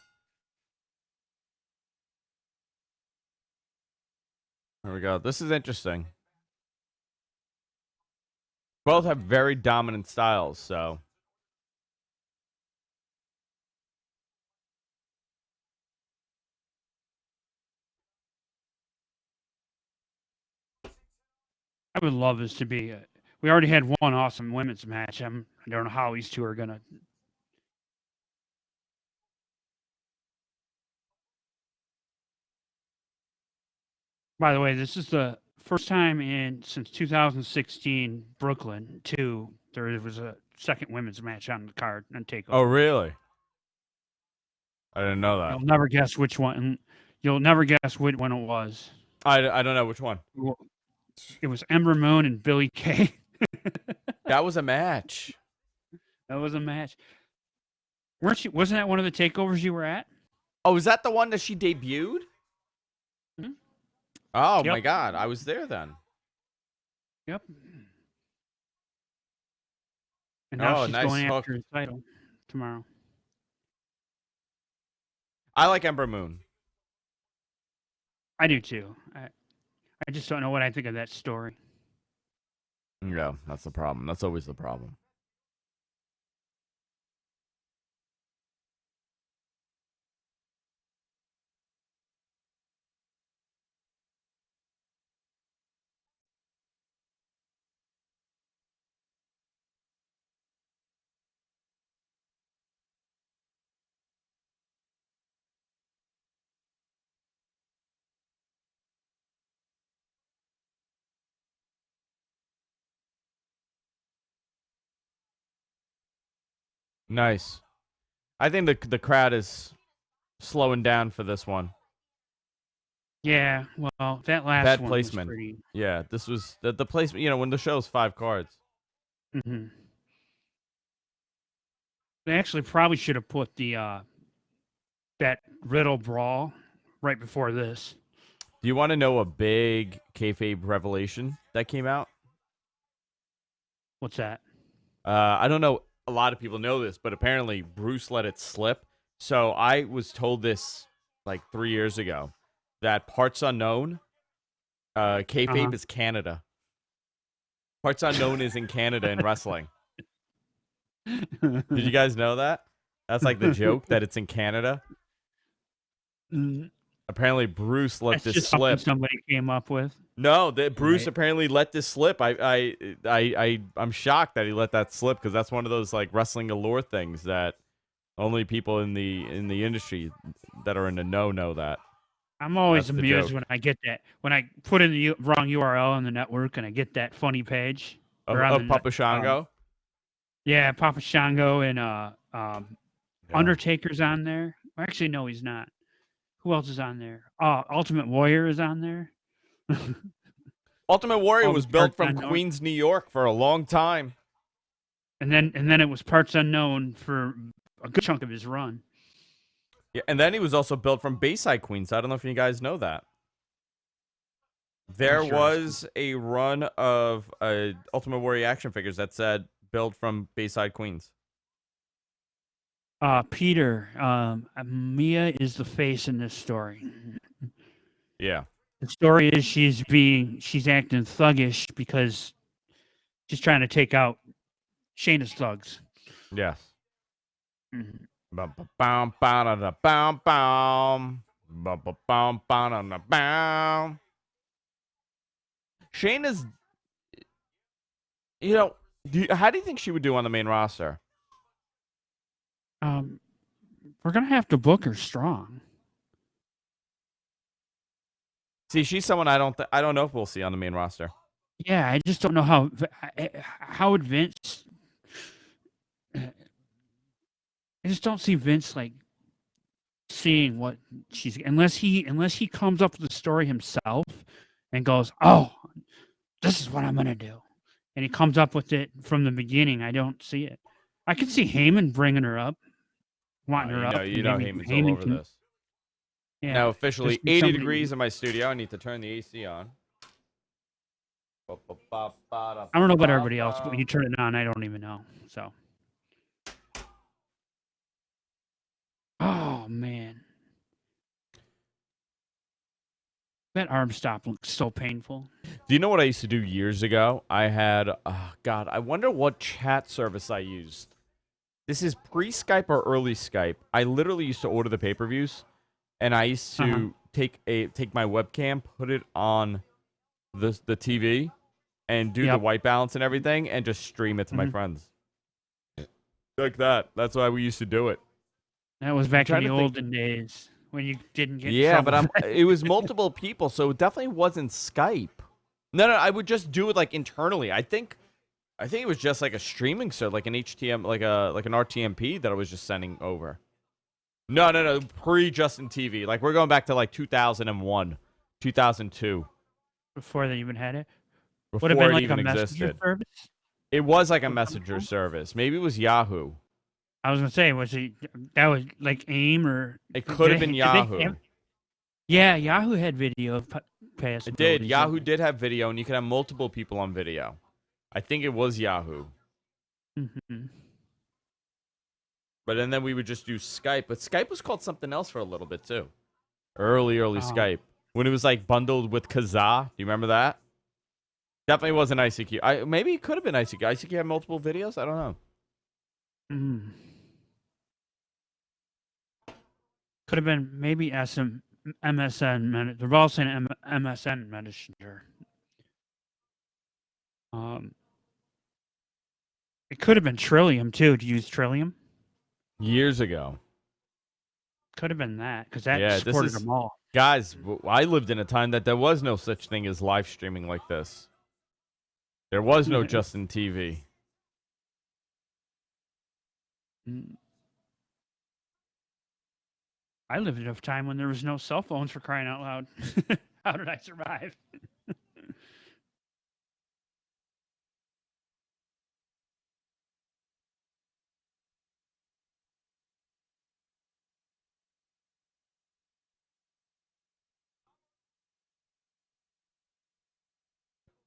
Speaker 1: There we go. This is interesting. Both have very dominant styles, so.
Speaker 2: I would love this to be. We already had one awesome women's match. I don't know how these two are gonna. By the way, this is the first time since 2016 Brooklyn too. There was a second women's match on the card on Takeover.
Speaker 1: Oh, really? I didn't know that.
Speaker 2: You'll never guess which one. You'll never guess which one it was.
Speaker 1: I don't know which one.
Speaker 2: It was Ember Moon and Billy Kay.
Speaker 1: That was a match.
Speaker 2: That was a match. Wasn't that one of the takeovers you were at?
Speaker 1: Oh, is that the one that she debuted?
Speaker 2: Mm-hmm.
Speaker 1: Oh,
Speaker 2: Yep.
Speaker 1: my God. I was there then.
Speaker 2: Yep. And now she's
Speaker 1: nice
Speaker 2: going
Speaker 1: hook.
Speaker 2: after the title tomorrow.
Speaker 1: I like Ember Moon.
Speaker 2: I do too. I just don't know what I think of that story.
Speaker 1: Yeah, that's the problem. That's always the problem. Nice. I think the crowd is slowing down for this one.
Speaker 2: Yeah, well, that last
Speaker 1: Bad
Speaker 2: one
Speaker 1: placement.
Speaker 2: was pretty.
Speaker 1: Yeah, this was the placement. You know, when the show's 5 cards.
Speaker 2: Hmm. They actually probably should have put the that Riddle brawl right before this.
Speaker 1: Do you want to know a big kayfabe revelation that came out?
Speaker 2: What's that?
Speaker 1: I don't know. A lot of people know this, but apparently Bruce let it slip. So I was told this like 3 years ago that Parts Unknown, kayfabe is Canada. Parts Unknown is in Canada in wrestling. Did you guys know that? That's like the joke that it's in Canada. Apparently Bruce let
Speaker 2: That's
Speaker 1: this
Speaker 2: just
Speaker 1: slip.
Speaker 2: something somebody came up with.
Speaker 1: No, that Bruce
Speaker 2: Right.
Speaker 1: apparently let this slip. I'm shocked that he let that slip because that's one of those like wrestling allure things that only people in the industry that are in the know that.
Speaker 2: I'm always
Speaker 1: That's the
Speaker 2: amused
Speaker 1: joke.
Speaker 2: when I get that. When I put in the wrong URL on the network and I get that funny page. or on
Speaker 1: Of
Speaker 2: the
Speaker 1: Papa
Speaker 2: net-
Speaker 1: Shango.
Speaker 2: Yeah, Papa Shango and Undertaker's on there. Actually, no, he's not. Who else is on there? Ultimate Warrior is on there.
Speaker 1: Ultimate Warrior
Speaker 2: all the
Speaker 1: was built
Speaker 2: Parts
Speaker 1: from
Speaker 2: Unknown.
Speaker 1: Queens, New York for a long time.
Speaker 2: And then it was Parts Unknown for a good chunk of his run.
Speaker 1: Yeah, and then he was also built from Bayside, Queens. I don't know if you guys know that. There
Speaker 2: sure.
Speaker 1: was a run of Ultimate Warrior action figures that said built from Bayside, Queens.
Speaker 2: Peter, Mia is the face in this story.
Speaker 1: Yeah.
Speaker 2: The story is she's acting thuggish because she's trying to take out Shayna's thugs.
Speaker 1: Yes.
Speaker 2: Mhm.
Speaker 1: Shayna's, how do you think she would do on the main roster?
Speaker 2: We're gonna have to book her strong.
Speaker 1: See, she's someone I don't know if we'll see on the main roster.
Speaker 2: Yeah, I just don't know how would Vince. I just don't see Vince like seeing what she's unless he comes up with the story himself and goes, "Oh, this is what I'm gonna do," and he comes up with it from the beginning. I don't see it. I can see Heyman bringing her up, wanting her up. and maybe
Speaker 1: Heyman's all over
Speaker 2: can-
Speaker 1: this.
Speaker 2: Yeah,
Speaker 1: Now officially
Speaker 2: just need
Speaker 1: 80
Speaker 2: somebody-
Speaker 1: degrees in my studio. I need to turn the AC on.
Speaker 2: I don't know about everybody else, but when you turn it on, I don't even know. So, oh man, that arm stop looks so painful.
Speaker 1: Do you know what I used to do years ago? I had, God, I wonder what chat service I used. This is pre-Skype or early Skype. I literally used to order the pay-per-views, and I used to take my webcam, put it on the TV, and do the white balance and everything, and just stream it to my friends. Like that. That's why we used to do it.
Speaker 2: That was back in
Speaker 1: trying
Speaker 2: the
Speaker 1: to think-
Speaker 2: olden days when you didn't get in
Speaker 1: Yeah,
Speaker 2: trouble.
Speaker 1: but it was multiple people, so it definitely wasn't Skype. No, I would just do it like internally. I think it was just like a streaming service, like an HTM, like an RTMP that I was just sending over. No, pre-Justin TV. Like we're going back to like 2001, 2002.
Speaker 2: Before they even had it.
Speaker 1: Before
Speaker 2: Would have been
Speaker 1: it
Speaker 2: like
Speaker 1: even
Speaker 2: a messenger
Speaker 1: existed.
Speaker 2: service.
Speaker 1: It was like a messenger service. Maybe it was Yahoo.
Speaker 2: I was gonna say, that was like AIM or
Speaker 1: It could have been Yahoo.
Speaker 2: Yeah, Yahoo had video pass.
Speaker 1: It did. Yahoo did have video, and you could have multiple people on video. I think it was Yahoo.
Speaker 2: Mm-hmm.
Speaker 1: But and then we would just do Skype. But Skype was called something else for a little bit too. Early Skype. When it was like bundled with Kazaa. Do you remember that? Definitely wasn't ICQ. Maybe it could have been ICQ. ICQ had multiple videos? I don't know.
Speaker 2: Could have been maybe MSN. They're all saying MSN Messenger. It could have been Trillium too. To use Trillium
Speaker 1: Years ago.
Speaker 2: could have been that because that supported them all.
Speaker 1: Guys, I lived in a time that there was no such thing as live streaming like this. There was no Justin TV.
Speaker 2: Mm. I lived in a time when there was no cell phones, for crying out loud. How did I survive?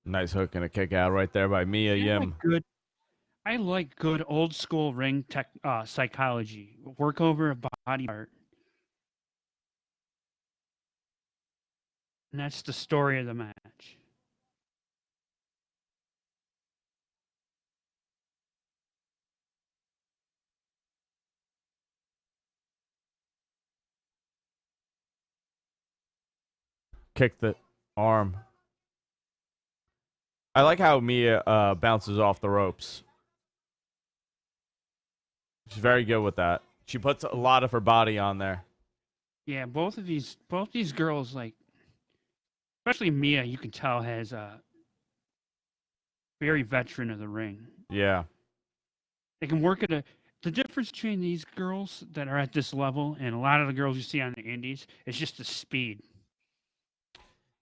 Speaker 1: Nice hook and a kick out right there by Mia Yim.
Speaker 2: I like good old school ring tech psychology. Work over a body part. And that's the story of the match.
Speaker 1: Kick the arm. I like how Mia bounces off the ropes. She's very good with that. She puts a lot of her body on there.
Speaker 2: Yeah, both these girls, like, especially Mia, you can tell has a very veteran of the ring.
Speaker 1: Yeah.
Speaker 2: They can work at the difference between these girls that are at this level and a lot of the girls you see on the indies is just the speed.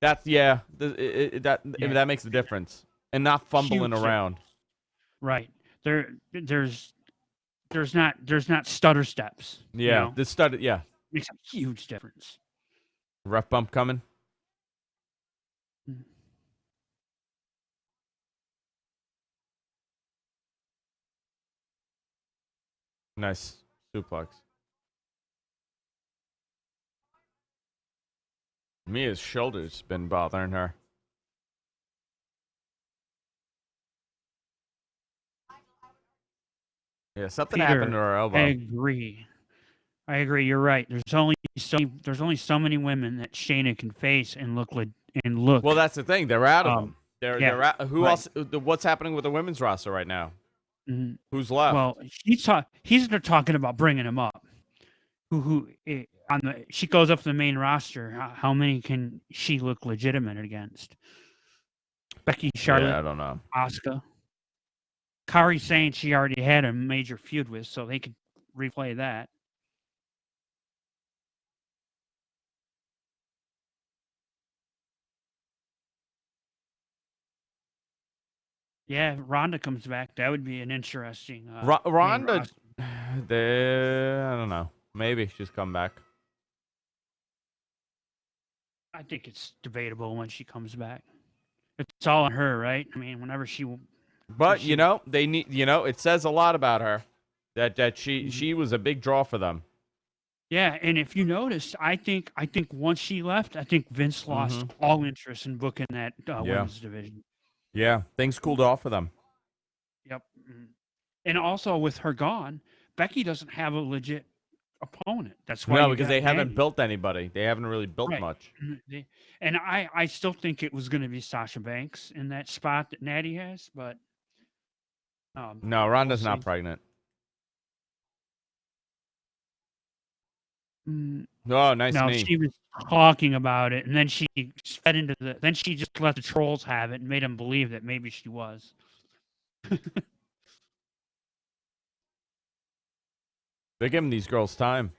Speaker 1: That's that makes a difference, and not fumbling
Speaker 2: Huge
Speaker 1: around.
Speaker 2: difference. Right. There's not stutter steps.
Speaker 1: Yeah,
Speaker 2: you know?
Speaker 1: this stud. Yeah,
Speaker 2: Makes a huge difference.
Speaker 1: ref bump coming.
Speaker 2: Mm.
Speaker 1: Nice suplex. Mia's shoulder's been bothering her. Yeah, something
Speaker 2: Peter,
Speaker 1: happened to her elbow.
Speaker 2: I agree. You're right. There's only so many women that Shayna can face and look.
Speaker 1: Well, that's the thing. They're out of them.
Speaker 2: Yeah,
Speaker 1: they're out. Who
Speaker 2: right.
Speaker 1: else? What's happening with the women's roster right now?
Speaker 2: Mm-hmm.
Speaker 1: Who's left?
Speaker 2: Well, he's talking about bringing him up. She goes up to the main roster. How many can she look legitimate against? Becky, Charlotte,
Speaker 1: Yeah, I don't know.
Speaker 2: Asuka. Kari's saying she already had a major feud with, so they could replay that. Yeah, Ronda comes back. That would be an interesting.
Speaker 1: Ronda, I don't know. Maybe she's come back.
Speaker 2: I think it's debatable when she comes back. It's all on her, right? I mean, whenever she.
Speaker 1: But they need. It says a lot about her that she was a big draw for them.
Speaker 2: Yeah, and if you notice, I think once she left, I think Vince lost all interest in booking that women's division.
Speaker 1: Yeah, things cooled off for them.
Speaker 2: Yep. And also with her gone, Becky doesn't have a legit opponent. That's why
Speaker 1: because they haven't built anybody. They haven't really built much.
Speaker 2: And I still think it was going to be Sasha Banks in that spot that Natty has, but
Speaker 1: no, Ronda's not pregnant. Oh, nice knee.
Speaker 2: She was talking about it, and then she fed into then she just let the trolls have it and made them believe that maybe she was.
Speaker 1: They're giving these girls time.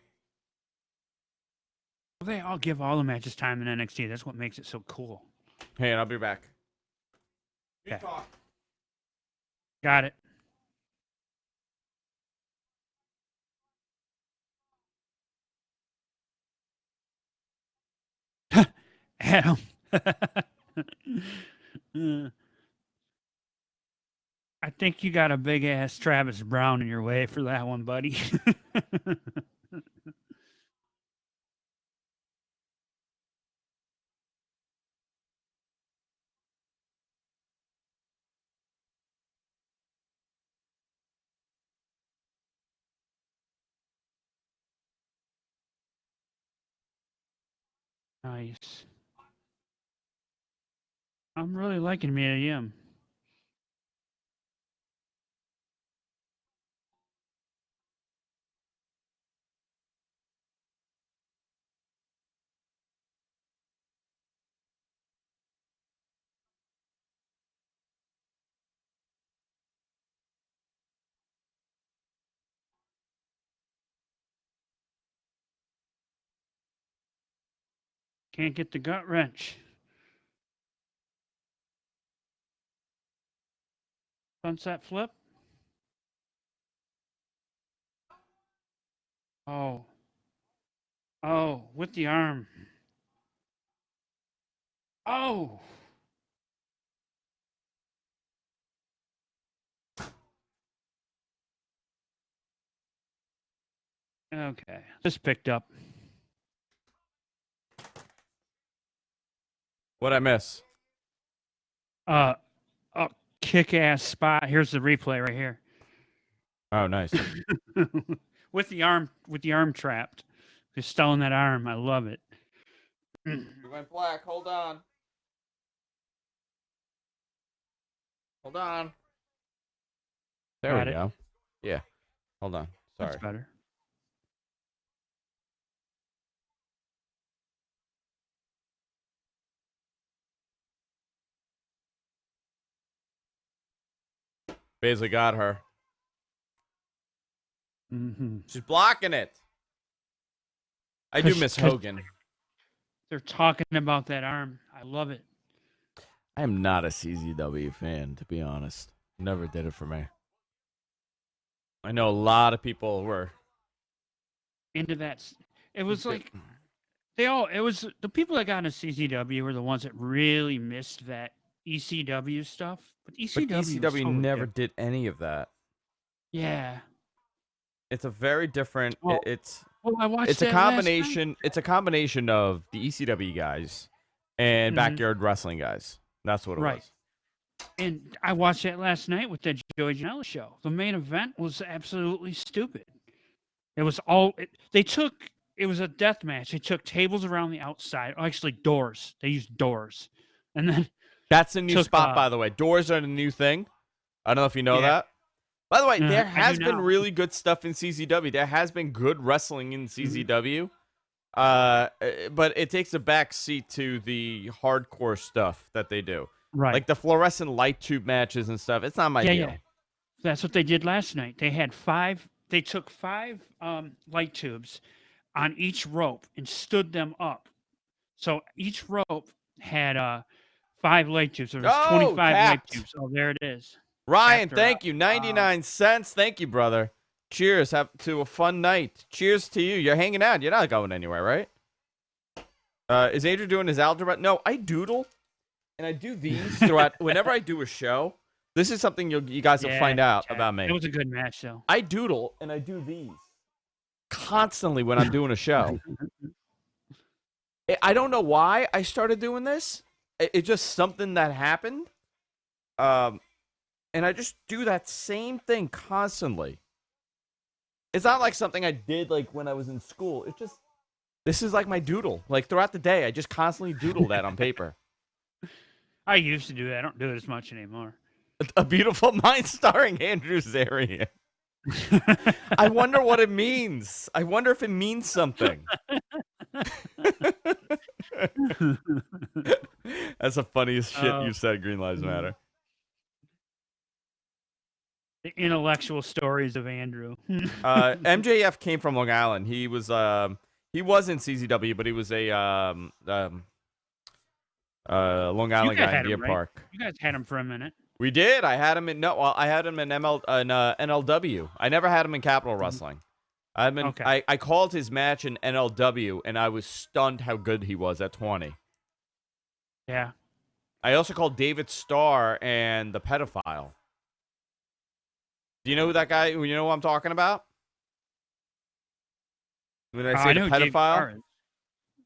Speaker 2: They all give all the matches time in NXT. That's what makes it so cool.
Speaker 1: Hey, and I'll be back.
Speaker 2: Okay. Got it. Adam. I think you got a big ass Travis Brown in your way for that one, buddy. Nice. I'm really liking Mia Yim. Can't get the gut wrench. Sunset flip. Oh. Oh, with the arm. Oh. Okay. Just picked up.
Speaker 1: What'd I miss?
Speaker 2: A kick-ass spot. Here's the replay right here.
Speaker 1: Oh, nice.
Speaker 2: with the arm trapped. Just stalling that arm. I love it.
Speaker 1: You went black. Hold on. Hold on. There
Speaker 2: Got
Speaker 1: we
Speaker 2: it.
Speaker 1: go. Yeah. Hold on. Sorry.
Speaker 2: That's better.
Speaker 1: Baszler got her.
Speaker 2: Mm-hmm.
Speaker 1: She's blocking it. I do miss Hogan.
Speaker 2: They're talking about that arm. I love it.
Speaker 1: I am not a CZW fan, to be honest. Never did it for me. I know a lot of people were
Speaker 2: Into that. It was like it was the people that got into CZW were the ones that really missed that ECW stuff. But ECW,
Speaker 1: never did any of that.
Speaker 2: Yeah.
Speaker 1: It's a very different.
Speaker 2: Well, I watched.
Speaker 1: It's a combination. It's a combination of the ECW guys and backyard wrestling guys. That's what it was.
Speaker 2: And I watched that last night with the Joey Janela show. The main event was absolutely stupid. It was it was a death match. They took tables around the outside, actually doors. They used doors, and then
Speaker 1: that's a new spot, by the way. Doors are the new thing. I don't know if you know that. By the way, there has been really good stuff in CZW. There has been good wrestling in CZW, but it takes a back seat to the hardcore stuff that they do.
Speaker 2: Right,
Speaker 1: like the fluorescent light tube matches and stuff. It's not my deal. Yeah.
Speaker 2: That's what they did last night. They had They took five light tubes on each rope and stood them up. So each rope had 5 light tubes. So there's 25 light tubes. Oh, there it is.
Speaker 1: Ryan, thank you. 99 cents. Thank you, brother. Cheers to a fun night. Cheers to you. You're hanging out. You're not going anywhere, right? Is Andrew doing his algebra? No, I doodle, and I do these throughout. Whenever I do a show, this is something you guys will find out about me.
Speaker 2: It was a good match, though.
Speaker 1: I doodle, and I do these constantly when I'm doing a show. I don't know why I started doing this. It's just something that happened. And I just do that same thing constantly. It's not like something I did like when I was in school. It's just, this is like my doodle. Like throughout the day, I just constantly doodle that on paper.
Speaker 2: I used to do that. I don't do it as much anymore.
Speaker 1: A Beautiful Mind starring Andrew Zarian. I wonder what it means. I wonder if it means something. That's the funniest shit you said, Green Lives Matter.
Speaker 2: The intellectual stories of Andrew.
Speaker 1: MJF came from Long Island. He was in CZW, but he was a Long Island guy in Deer Park.
Speaker 2: You guys had him for a minute.
Speaker 1: We did. I had him in NLW. I never had him in Capital Wrestling. I called his match in NLW, and I was stunned how good he was at 20.
Speaker 2: Yeah.
Speaker 1: I also called David Starr and the Pedophile. Do you know who that guy? You know who I'm talking about? When I say the pedophile,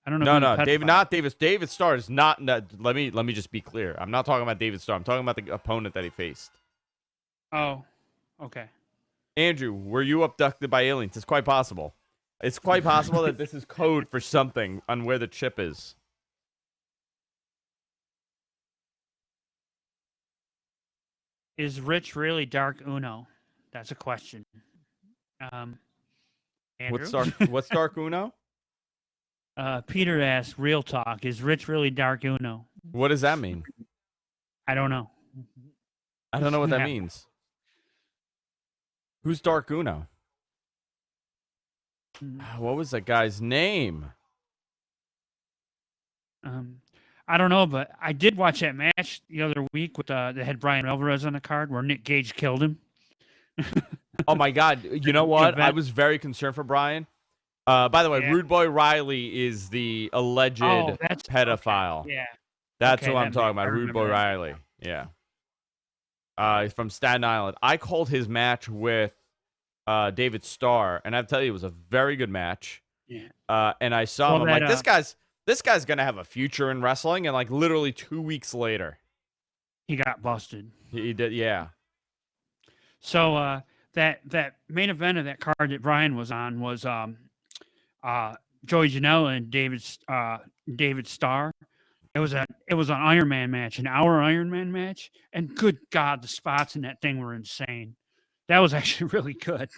Speaker 2: I don't know.
Speaker 1: No, David Starr is not. Let me just be clear. I'm not talking about David Starr. I'm talking about the opponent that he faced.
Speaker 2: Oh, okay.
Speaker 1: Andrew, were you abducted by aliens? It's quite possible. It's quite possible that this is code for something on where the chip is.
Speaker 2: Is Rich really Dark Uno? That's a question. Andrew?
Speaker 1: What's Dark Uno?
Speaker 2: Peter asked, real talk, is Rich really Dark Uno?
Speaker 1: What does that mean?
Speaker 2: I don't know.
Speaker 1: I don't know what that means. Who's Dark Uno? What was that guy's name?
Speaker 2: I don't know, but I did watch that match the other week with that had Brian Alvarez on the card where Nick Gage killed him.
Speaker 1: Oh my God! You know what? I was very concerned for Brian. By the way,
Speaker 2: Yeah.
Speaker 1: Rude Boy Riley is the alleged pedophile.
Speaker 2: Okay. Yeah.
Speaker 1: That's
Speaker 2: Okay,
Speaker 1: who I'm talking
Speaker 2: I
Speaker 1: about. Rude Boy
Speaker 2: remember that.
Speaker 1: Riley. Yeah. He's from Staten Island. I called his match with David Starr, and I tell you, it was a very good match.
Speaker 2: Yeah.
Speaker 1: And I saw him.
Speaker 2: Well,
Speaker 1: I'm
Speaker 2: that,
Speaker 1: like, this guy's gonna have a future in wrestling. And like literally 2 weeks later,
Speaker 2: he got busted.
Speaker 1: he did. Yeah.
Speaker 2: So that main event of that card that Brian was on was Joey Janela and David Starr. It was an Iron Man match, an hour Iron Man match, and good God, the spots in that thing were insane. That was actually really good.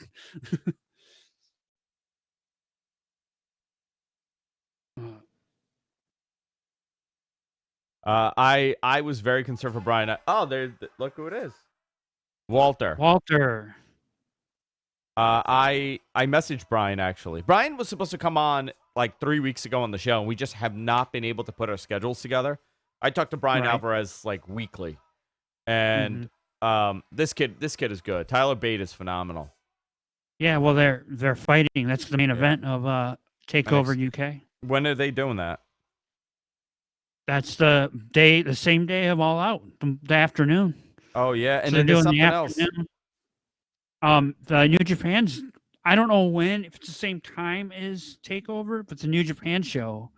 Speaker 1: I was very concerned for Brian. Look who it is. Walter. I messaged Brian, actually. Brian was supposed to come on like 3 weeks ago on the show, and we just have not been able to put our schedules together. I talk to Brian Alvarez like weekly, and this kid is good. Tyler Bate is phenomenal.
Speaker 2: Yeah, well, they're fighting. That's the main event of Takeover UK.
Speaker 1: When are they doing that?
Speaker 2: That's the same day of All Out, the afternoon.
Speaker 1: Oh yeah, and
Speaker 2: so
Speaker 1: then there's something
Speaker 2: else. The New Japan's, I don't know if it's the same time as Takeover, but the New Japan show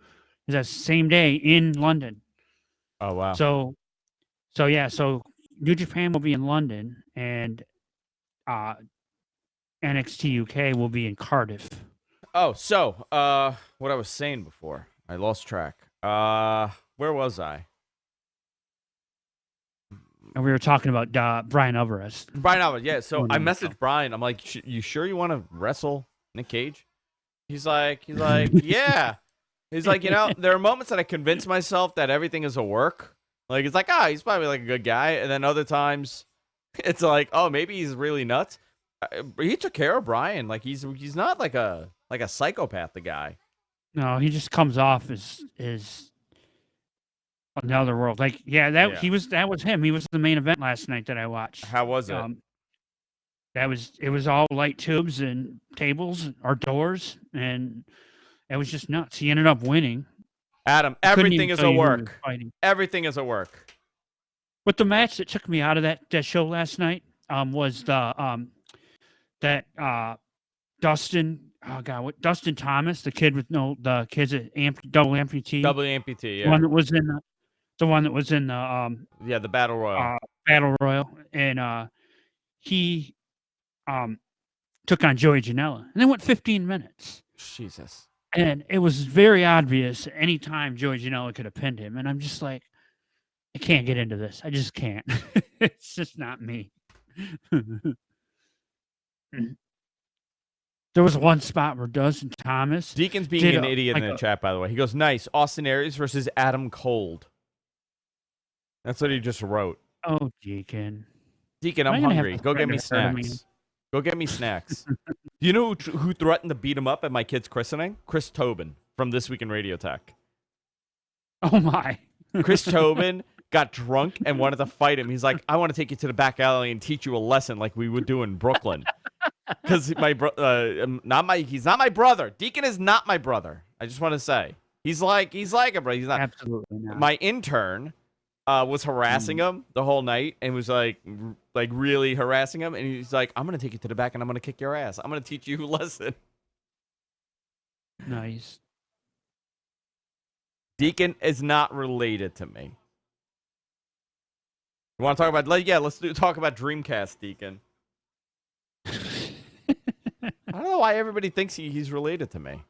Speaker 2: is that same day in London.
Speaker 1: Oh wow.
Speaker 2: So New Japan will be in London, and NXT UK will be in Cardiff.
Speaker 1: Oh, so what I was saying before, I lost track. Where was I?
Speaker 2: And we were talking about Brian Alvarez.
Speaker 1: Yeah. So I messaged Brian. I'm like, you sure you want to wrestle Nick Cage? He's like, yeah. He's like, there are moments that I convince myself that everything is a work. Like, it's like, he's probably like a good guy. And then other times it's like, oh, maybe he's really nuts. He took care of Brian. Like, he's not like a psychopath, the guy.
Speaker 2: No, he just comes off as another world. Like, that was him. He was the main event last night that I watched.
Speaker 1: How was it?
Speaker 2: It was all light tubes and tables or doors, and it was just nuts. He ended up winning.
Speaker 1: Adam, everything is a work. Everything is a work.
Speaker 2: But the match that took me out of that show last night was the Dustin. Oh God, Dustin Thomas, the kid with the kid's double amputee.
Speaker 1: Double amputee, yeah.
Speaker 2: The one that was in the
Speaker 1: the Battle Royal.
Speaker 2: Battle Royal, and he took on Joey Janela, and they went 15 minutes.
Speaker 1: Jesus.
Speaker 2: And it was very obvious any time Joey Janela could have pinned him, and I'm just like, I can't get into this. I just can't. It's just not me. There was one spot where Dustin Thomas...
Speaker 1: Deacon's being an idiot in the chat, by the way. He goes, nice. Austin Aries versus Adam Cold. That's what he just wrote.
Speaker 2: Oh, Deacon.
Speaker 1: Deacon, I'm hungry. Go get me snacks. Go get me snacks. Do you know who threatened to beat him up at my kid's christening? Chris Tobin from This Week in Radio Tech.
Speaker 2: Oh, my.
Speaker 1: Chris Tobin got drunk and wanted to fight him. He's like, I want to take you to the back alley and teach you a lesson like we would do in Brooklyn. Because he's not my brother. Deacon is not my brother. I just want to say he's like a brother. He's not.
Speaker 2: Absolutely not.
Speaker 1: My intern was harassing him the whole night and was like really harassing him. And he's like, I'm gonna take you to the back and I'm gonna kick your ass. I'm gonna teach you a lesson.
Speaker 2: Nice.
Speaker 1: Deacon is not related to me. You want to talk about? Let's talk about Dreamcast, Deacon. I don't know why everybody thinks he's related to me.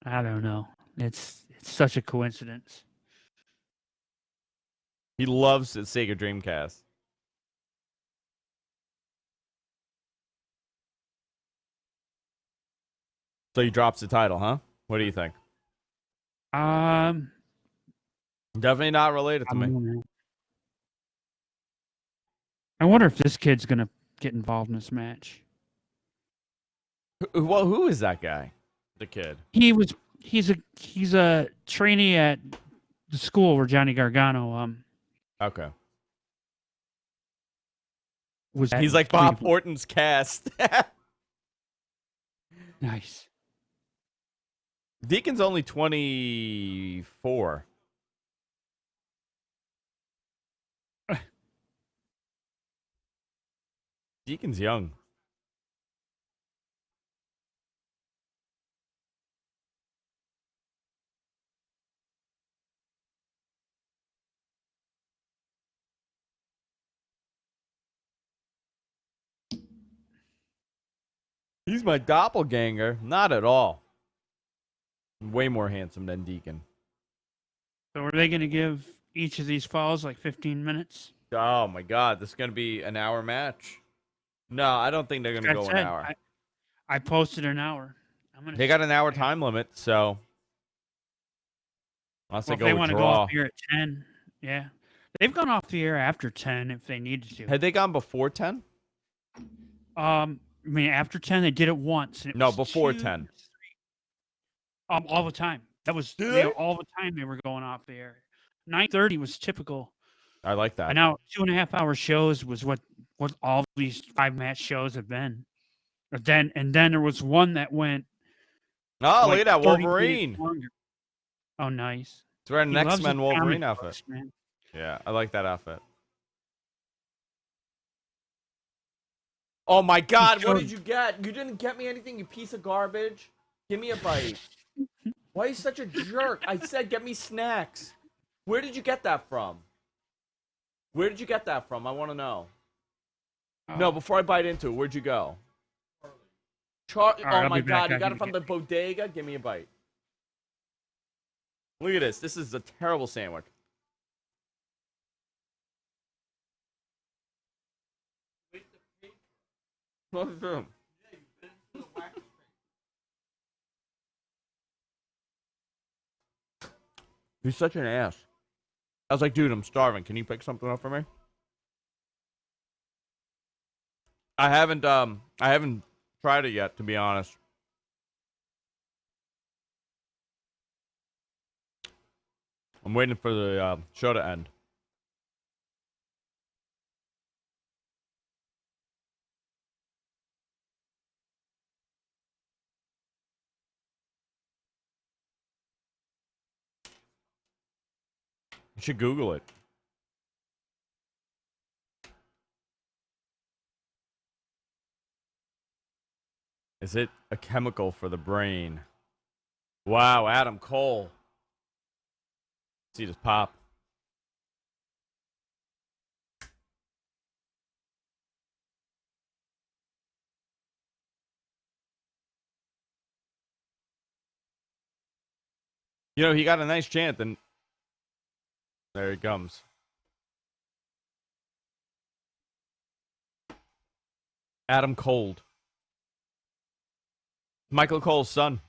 Speaker 2: I don't know. It's such a coincidence.
Speaker 1: He loves the Sega Dreamcast. So he drops the title, huh? What do you think? Definitely not related to me.
Speaker 2: I wonder if this kid's gonna get involved in this match.
Speaker 1: Well, who is that guy? The kid.
Speaker 2: He He's a trainee at the school where Johnny Gargano
Speaker 1: Okay.
Speaker 2: was at.
Speaker 1: He's like Bob Orton's cast.
Speaker 2: Nice.
Speaker 1: Deacon's only 24. Deacon's young. He's my doppelganger. Not at all. Way more handsome than Deacon.
Speaker 2: So are they going to give each of these falls like 15 minutes?
Speaker 1: Oh my God, this is going to be an hour match. No, I don't think they're going to go an hour.
Speaker 2: I posted an hour.
Speaker 1: They got an hour time limit, so unless they
Speaker 2: want to
Speaker 1: draw.
Speaker 2: go off the air at 10, yeah. They've gone off the air after 10 if they needed to.
Speaker 1: Had they gone before 10?
Speaker 2: I mean, after 10, they did it once. And
Speaker 1: no, before 10.
Speaker 2: All the time. That was all the time they were going off the air. 9:30 was typical.
Speaker 1: I like that.
Speaker 2: And now 2.5-hour shows was what all these 5-match shows have been. And then there was one that went.
Speaker 1: Oh, look at that Wolverine!
Speaker 2: Oh, nice.
Speaker 1: It's wearing an X-Men Wolverine outfit. Man. Yeah, I like that outfit. Oh my God! What did you get? You didn't get me anything, you piece of garbage. Give me a bite. Why are you such a jerk? I said get me snacks. Where did you get that from? Where did you get that from? I want to know. No, before I bite into it, where'd you go? Oh my God, you got it from the bodega? Give me a bite. Look at this. This is a terrible sandwich. What's this? He's such an ass. I was like, dude, I'm starving. Can you pick something up for me? I haven't tried it yet, to be honest. I'm waiting for the show to end. You should Google it. Is it a chemical for the brain? Wow, Adam Cole. See this pop. You know, he got a nice chant, and there he comes. Adam Cole. Michael Cole's son.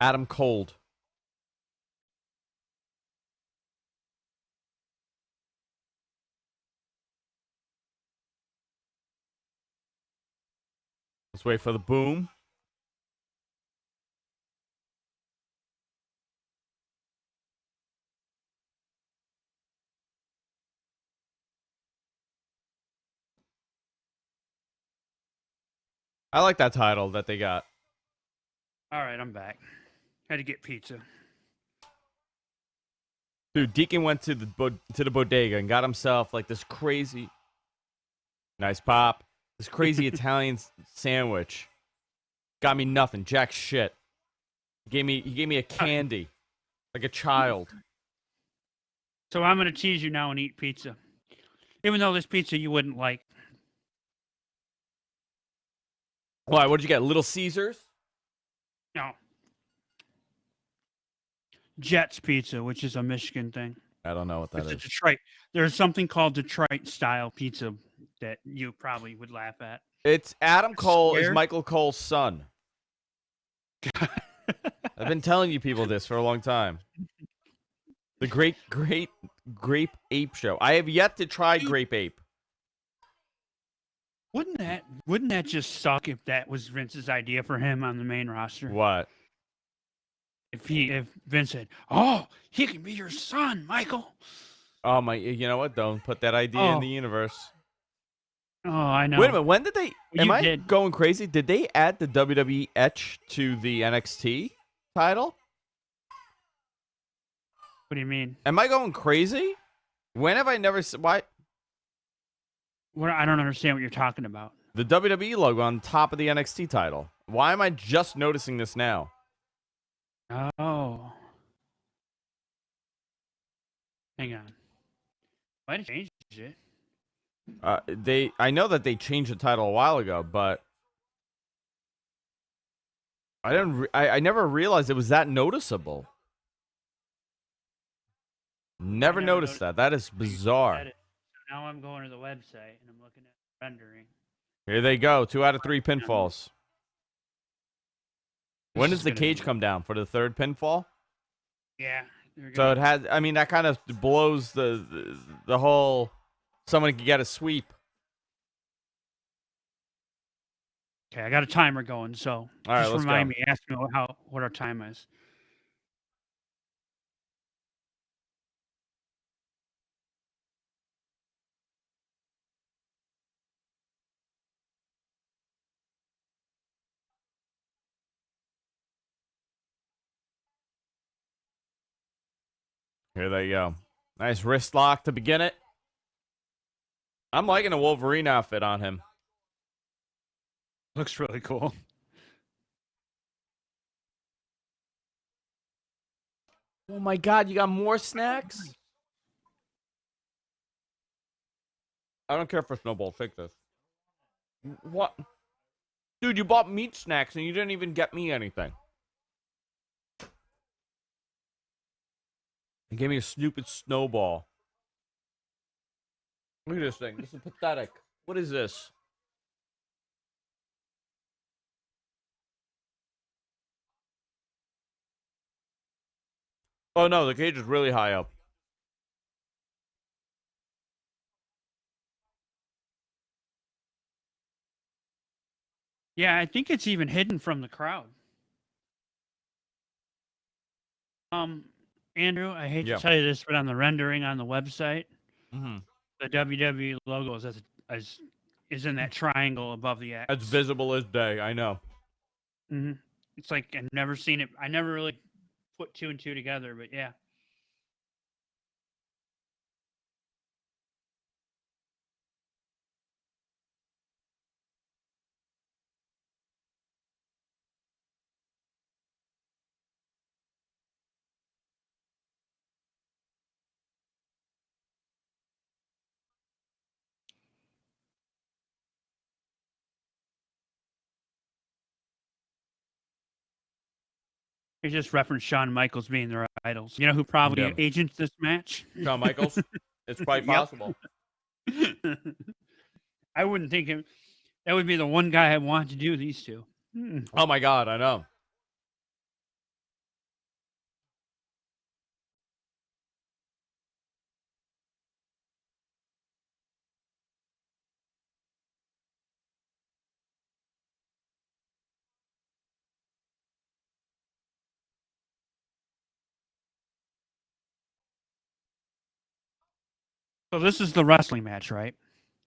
Speaker 1: Adam Cole. Let's wait for the boom. I like that title that they got.
Speaker 2: All right, I'm back. Had to get pizza.
Speaker 1: Dude, Deacon went to the bodega and got himself like this crazy, nice pop, this crazy Italian sandwich. Got me nothing, jack shit. He gave me a candy, like a child.
Speaker 2: So I'm gonna tease you now and eat pizza, even though this pizza you wouldn't like.
Speaker 1: Why? What did you get? Little Caesars?
Speaker 2: No. Jets Pizza, which is a Michigan thing.
Speaker 1: I don't know what that is.
Speaker 2: Detroit. There's something called Detroit style pizza that you probably would laugh at.
Speaker 1: It's Adam Cole is Michael Cole's son. I've been telling you people this for a long time. The great Grape Ape show. I have yet to try Grape Ape.
Speaker 2: Wouldn't that just suck if that was Vince's idea for him on the main roster?
Speaker 1: What?
Speaker 2: If Vince said, "Oh, he can be your son, Michael."
Speaker 1: Oh my! You know what? Don't put that idea in the universe.
Speaker 2: Oh, I know.
Speaker 1: Wait a minute. When did they? Am I
Speaker 2: did.
Speaker 1: going crazy? Did they add the WWE etch to the NXT title?
Speaker 2: What do you mean?
Speaker 1: Am I going crazy? When have I never? Why?
Speaker 2: What? I don't understand what you're talking about.
Speaker 1: The WWE logo on top of the NXT title. Why am I just noticing this now?
Speaker 2: Oh. Hang on. Might have changed it.
Speaker 1: I know that they changed the title a while ago, but I never realized it was that noticeable. Never noticed that. That is bizarre.
Speaker 2: So now I'm going to the website and I'm looking at the rendering.
Speaker 1: Here they go. 2 out of 3 pinfalls. When does the cage come down for the third pinfall?
Speaker 2: Yeah.
Speaker 1: So it has. I mean, that kind of blows the whole. Someone can get a sweep.
Speaker 2: Okay, I got a timer going, so
Speaker 1: All right,
Speaker 2: just
Speaker 1: let's
Speaker 2: remind
Speaker 1: go.
Speaker 2: me, ask me what our time is.
Speaker 1: Here they go. Nice wrist lock to begin it. I'm liking a Wolverine outfit on him.
Speaker 2: Looks really cool.
Speaker 1: Oh my God, you got more snacks? I don't care for Snowball. Take this. What? Dude, you bought meat snacks and you didn't even get me anything. You gave me a stupid Snowball. Look at this thing. This is pathetic. What is this? Oh no, the cage is really high up.
Speaker 2: Yeah, I think it's even hidden from the crowd. Andrew, I hate to tell you this, but on the rendering on the website, the WWE logo is in that triangle above the X.
Speaker 1: As visible as day, I know.
Speaker 2: It's like I've never seen it. I never really put 2 and 2 together, but yeah. He just referenced Shawn Michaels being their idols. You know who probably agents this match?
Speaker 1: Shawn Michaels? It's quite possible.
Speaker 2: I wouldn't think him. That would be the one guy I want to do these two.
Speaker 1: Oh my God, I know.
Speaker 2: So this is the wrestling match, right?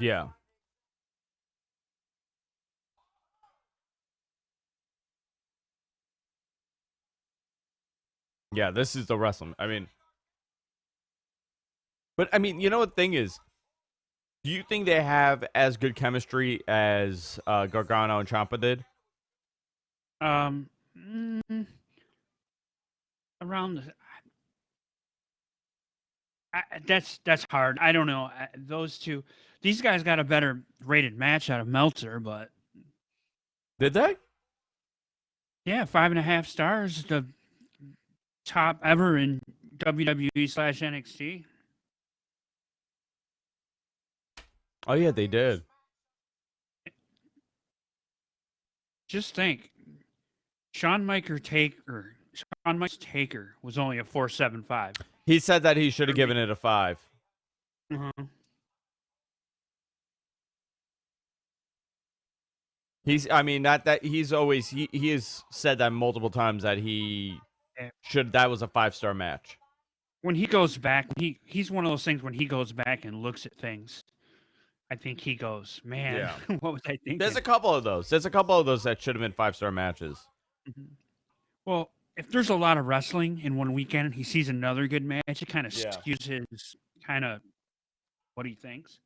Speaker 1: Yeah. Yeah, this is the wrestling. I mean, but I mean, you know what the thing is? Do you think they have as good chemistry as Gargano and Ciampa did?
Speaker 2: Around the, that's hard. I don't know. Those two, these guys got a better rated match out of Meltzer, but
Speaker 1: did they?
Speaker 2: Yeah, 5.5 stars. The top ever in WWE/NXT.
Speaker 1: Oh yeah, they did.
Speaker 2: Just think, Shawn Michaels Taker was only a 4.75.
Speaker 1: He said that he should have given it a 5.
Speaker 2: Mm-hmm.
Speaker 1: He's always he has said that multiple times that that was a 5-star match.
Speaker 2: When he goes back, he's one of those things when he goes back and looks at things. I think he goes, man,
Speaker 1: Yeah.
Speaker 2: what was I thinking?
Speaker 1: There's a couple of those. That should have been 5-star matches.
Speaker 2: Mm-hmm. Well, if there's a lot of wrestling in one weekend and he sees another good match, it kind of skews his kind of what he thinks.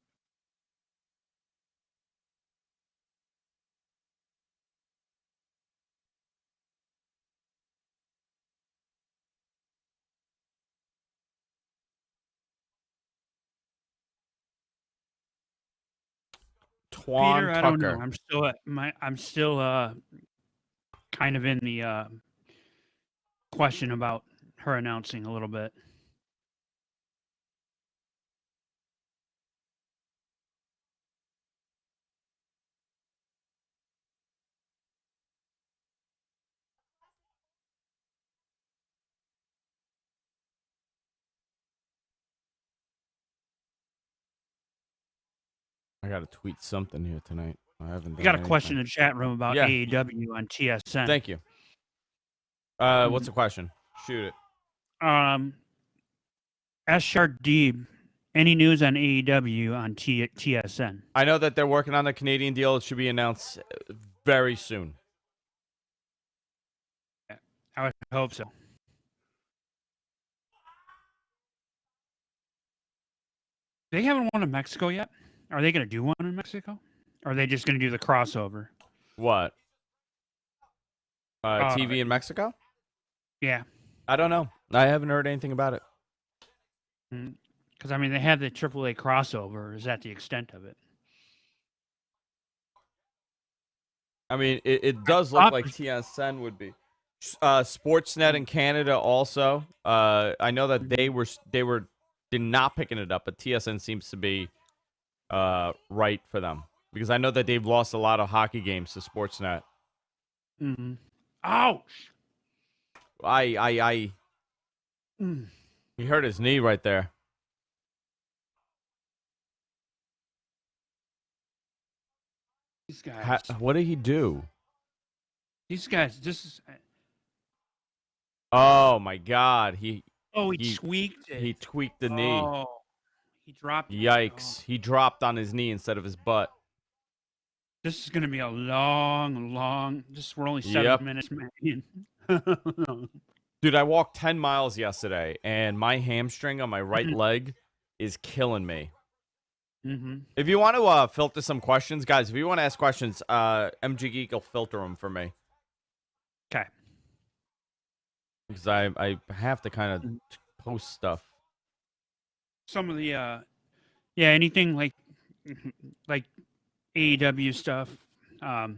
Speaker 2: Peter, I don't know. I'm still kind of in the question about her announcing a little bit.
Speaker 1: I gotta tweet something here tonight. I haven't.
Speaker 2: We got a question in the chat room about AEW on TSN.
Speaker 1: Thank you. What's the question? Shoot it.
Speaker 2: Deeb, any news on AEW on TSN?
Speaker 1: I know that they're working on the Canadian deal. It should be announced very soon.
Speaker 2: I would hope so. They haven't won in Mexico yet. Are they going to do one in Mexico? Or are they just going to do the crossover?
Speaker 1: What? TV in Mexico?
Speaker 2: Yeah.
Speaker 1: I don't know. I haven't heard anything about it.
Speaker 2: Because, I mean, they have the AAA crossover. Is that the extent of it?
Speaker 1: I mean, it does look like TSN would be. Sportsnet in Canada also. I know that they're not picking it up, but TSN seems to be right for them, because I know that they've lost a lot of hockey games to Sportsnet.
Speaker 2: Mm-hmm. Ouch!
Speaker 1: He hurt his knee right there.
Speaker 2: These guys.
Speaker 1: What did he do?
Speaker 2: These guys. This is.
Speaker 1: Oh my God! He
Speaker 2: tweaked it.
Speaker 1: He tweaked the knee.
Speaker 2: He dropped.
Speaker 1: Yikes! He dropped on his knee instead of his butt.
Speaker 2: This is going to be a long. We're only 7 minutes, man.
Speaker 1: Dude, I walked 10 miles yesterday, and my hamstring on my right leg is killing me.
Speaker 2: Mm-hmm.
Speaker 1: If you want to filter some questions, guys, if you want to ask questions, MG Geek will filter them for me.
Speaker 2: Okay.
Speaker 1: Because I have to kind of post stuff.
Speaker 2: Some of the, anything like AEW stuff.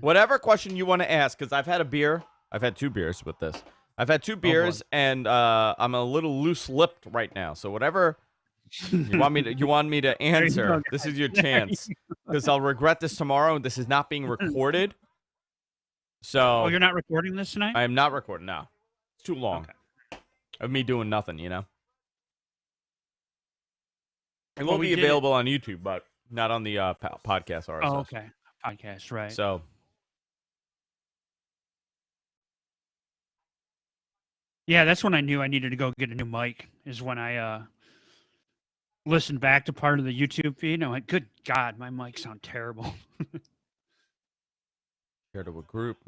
Speaker 1: Whatever question you want to ask, because I've had a beer. I've had 2 beers with this. I've had 2 beers, and I'm a little loose-lipped right now. So whatever you want me to answer, this is your chance. Because I'll regret this tomorrow, and this is not being recorded. So.
Speaker 2: Oh, you're not recording this tonight?
Speaker 1: I am not recording. No, it's too long of me doing nothing. You know. It will be available on YouTube, but not on the podcast RSS.
Speaker 2: Oh, okay. Podcast, right.
Speaker 1: So.
Speaker 2: Yeah, that's when I knew I needed to go get a new mic, is when I listened back to part of the YouTube feed, and I'm like, good God, my mic sound terrible.
Speaker 1: Share to a group.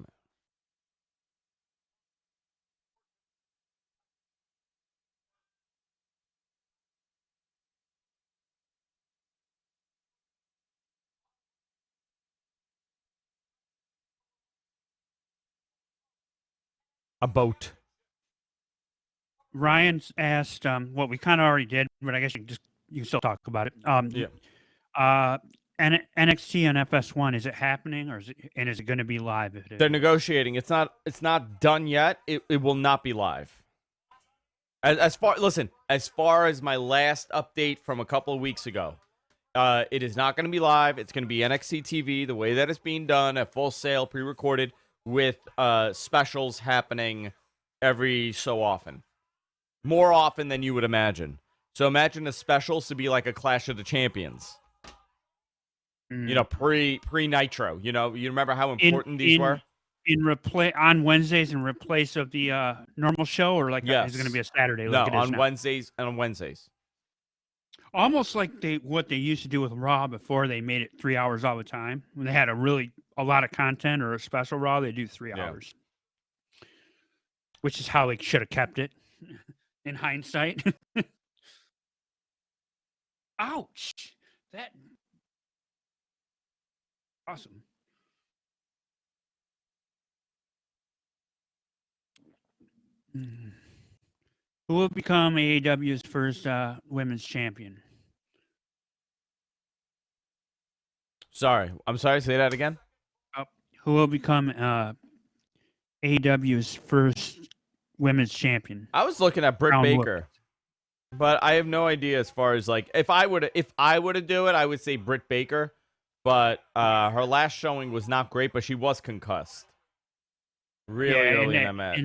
Speaker 1: A boat.
Speaker 2: Ryan's asked, what we kind of already did, but I guess you can still talk about it. NXT on FS1, is it happening, or is it going to be live?
Speaker 1: They're negotiating. It's not done yet. It will not be live. As far as my last update from a couple of weeks ago, it is not going to be live. It's going to be NXT TV, the way that it's being done at Full Sail, pre-recorded, with specials happening every so often. More often than you would imagine. So imagine the specials to be like a Clash of the Champions. You know, pre Nitro. You know, you remember how important these were?
Speaker 2: On Wednesdays in replace of the normal show, or like
Speaker 1: Yes.
Speaker 2: is it going to be a Saturday?
Speaker 1: No,
Speaker 2: Like it is
Speaker 1: on
Speaker 2: now?
Speaker 1: Wednesdays and on Wednesdays.
Speaker 2: Almost like what they used to do with Raw before they made it 3 hours all the time. When they had a lot of content or a special Raw, they do 3 hours, which is how they should have kept it. In hindsight. Ouch! That awesome. Who will become AEW's first women's champion?
Speaker 1: Sorry. I'm sorry. Say that again.
Speaker 2: Who will become AEW's first women's champion?
Speaker 1: I was looking at Britt
Speaker 2: Crown
Speaker 1: Baker, but I have no idea as far as like if I were to do it, I would say Britt Baker. But her last showing was not great, but she was concussed. Really early in that match.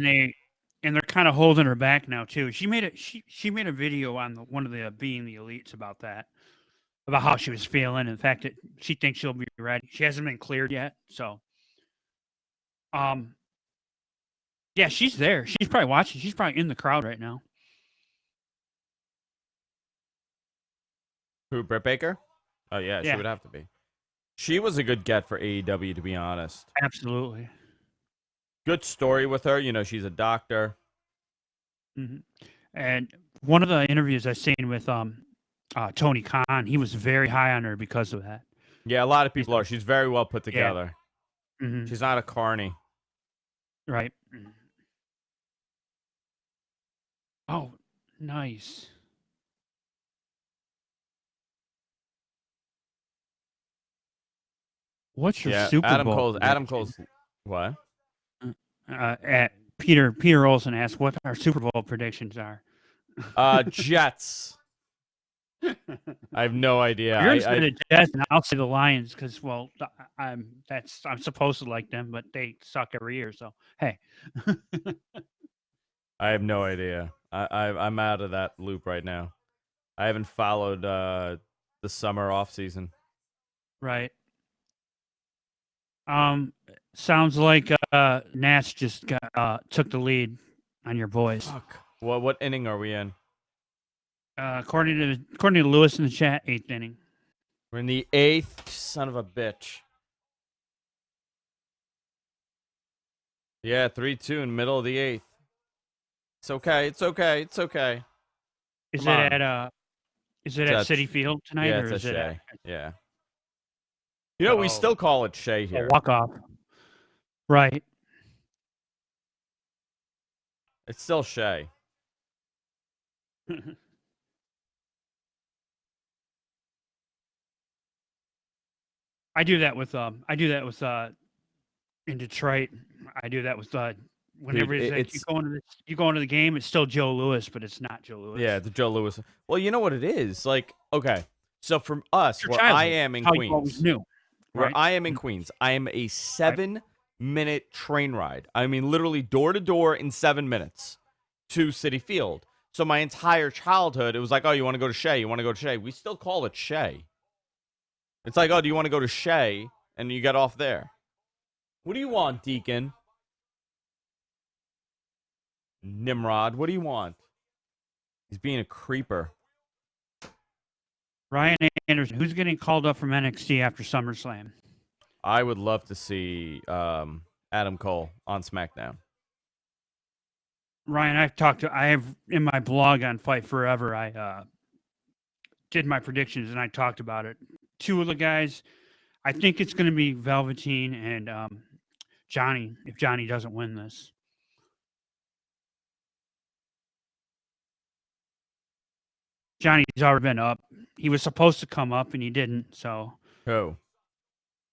Speaker 2: And they're kind of holding her back now too. She made a video on one of the Being the Elites about that, about how she was feeling, and the fact that she thinks she'll be ready. She hasn't been cleared yet, so yeah, she's there. She's probably watching. She's probably in the crowd right now.
Speaker 1: Who, Britt Baker? Oh yeah, she would have to be. She was a good get for AEW, to be honest.
Speaker 2: Absolutely.
Speaker 1: Good story with her. You know, she's a doctor.
Speaker 2: Mm-hmm. And one of the interviews I seen with Tony Khan, he was very high on her because of that.
Speaker 1: Yeah, a lot of people are. She's very well put together.
Speaker 2: Yeah. Mm-hmm.
Speaker 1: She's not a carny.
Speaker 2: Right. Oh, nice. What's your Super Bowl?
Speaker 1: Adam Cole's what?
Speaker 2: Peter Olson asked what our Super Bowl predictions are.
Speaker 1: Jets. I have no idea.
Speaker 2: You're going to say the Jets, and I'll say the Lions because, I'm supposed to like them, but they suck every year. So hey,
Speaker 1: I have no idea. I'm out of that loop right now. I haven't followed the summer off season.
Speaker 2: Right. Sounds like Nats just took the lead on your boys.
Speaker 1: Fuck. What inning are we in?
Speaker 2: According to Lewis in the chat, 8th inning.
Speaker 1: We're in the 8th. Son of a bitch. Yeah, 3-2 in the middle of the 8th. It's okay. It's okay. It's okay.
Speaker 2: Is it at Citi Field tonight?
Speaker 1: Yeah,
Speaker 2: or
Speaker 1: it's
Speaker 2: is
Speaker 1: at
Speaker 2: it
Speaker 1: Shea. Yeah. You know, we still call it Shea here.
Speaker 2: Walk off. Right.
Speaker 1: It's still Shea.
Speaker 2: I do that with in Detroit. I do that with whenever you go into the game, it's still Joe Louis, but it's not Joe Louis.
Speaker 1: Yeah, the Joe Louis. Well, you know what it is? Like, okay. So from us, where I am in Queens.
Speaker 2: You always knew.
Speaker 1: Where
Speaker 2: right?
Speaker 1: I am in Queens, I am a 7-minute train ride. I mean, literally door to door in 7 minutes to Citi Field. So my entire childhood, it was like, oh, you want to go to Shea? You want to go to Shea? We still call it Shea. It's like, oh, do you want to go to Shea? And you get off there. What do you want, Deacon? Nimrod, what do you want? He's being a creeper.
Speaker 2: Ryan Anderson, who's getting called up from NXT after SummerSlam?
Speaker 1: I would love to see Adam Cole on SmackDown.
Speaker 2: Ryan, I have in my blog on Fight Forever, I did my predictions and I talked about it. Two of the guys, I think it's going to be Velveteen and Johnny, if Johnny doesn't win this. Johnny's already been up. He was supposed to come up and he didn't, so.
Speaker 1: Who?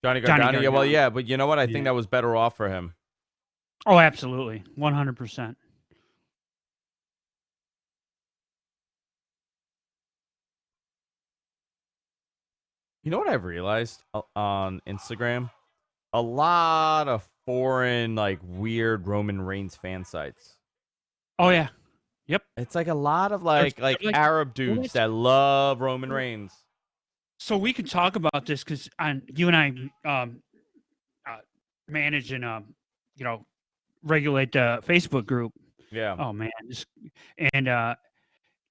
Speaker 1: Johnny Gargano? Yeah, well, yeah, but you know what? I think that was better off for him.
Speaker 2: Oh, absolutely. 100%.
Speaker 1: You know what I've realized on Instagram? a lot of foreign, like, weird Roman Reigns fan sites.
Speaker 2: Oh yeah. Yep.
Speaker 1: It's like a lot of
Speaker 2: There's-
Speaker 1: like
Speaker 2: like,
Speaker 1: Arab dudes that love Roman Reigns.
Speaker 2: So we can talk about this because you and I manage and regulate the Facebook group.
Speaker 1: Yeah.
Speaker 2: Oh man, and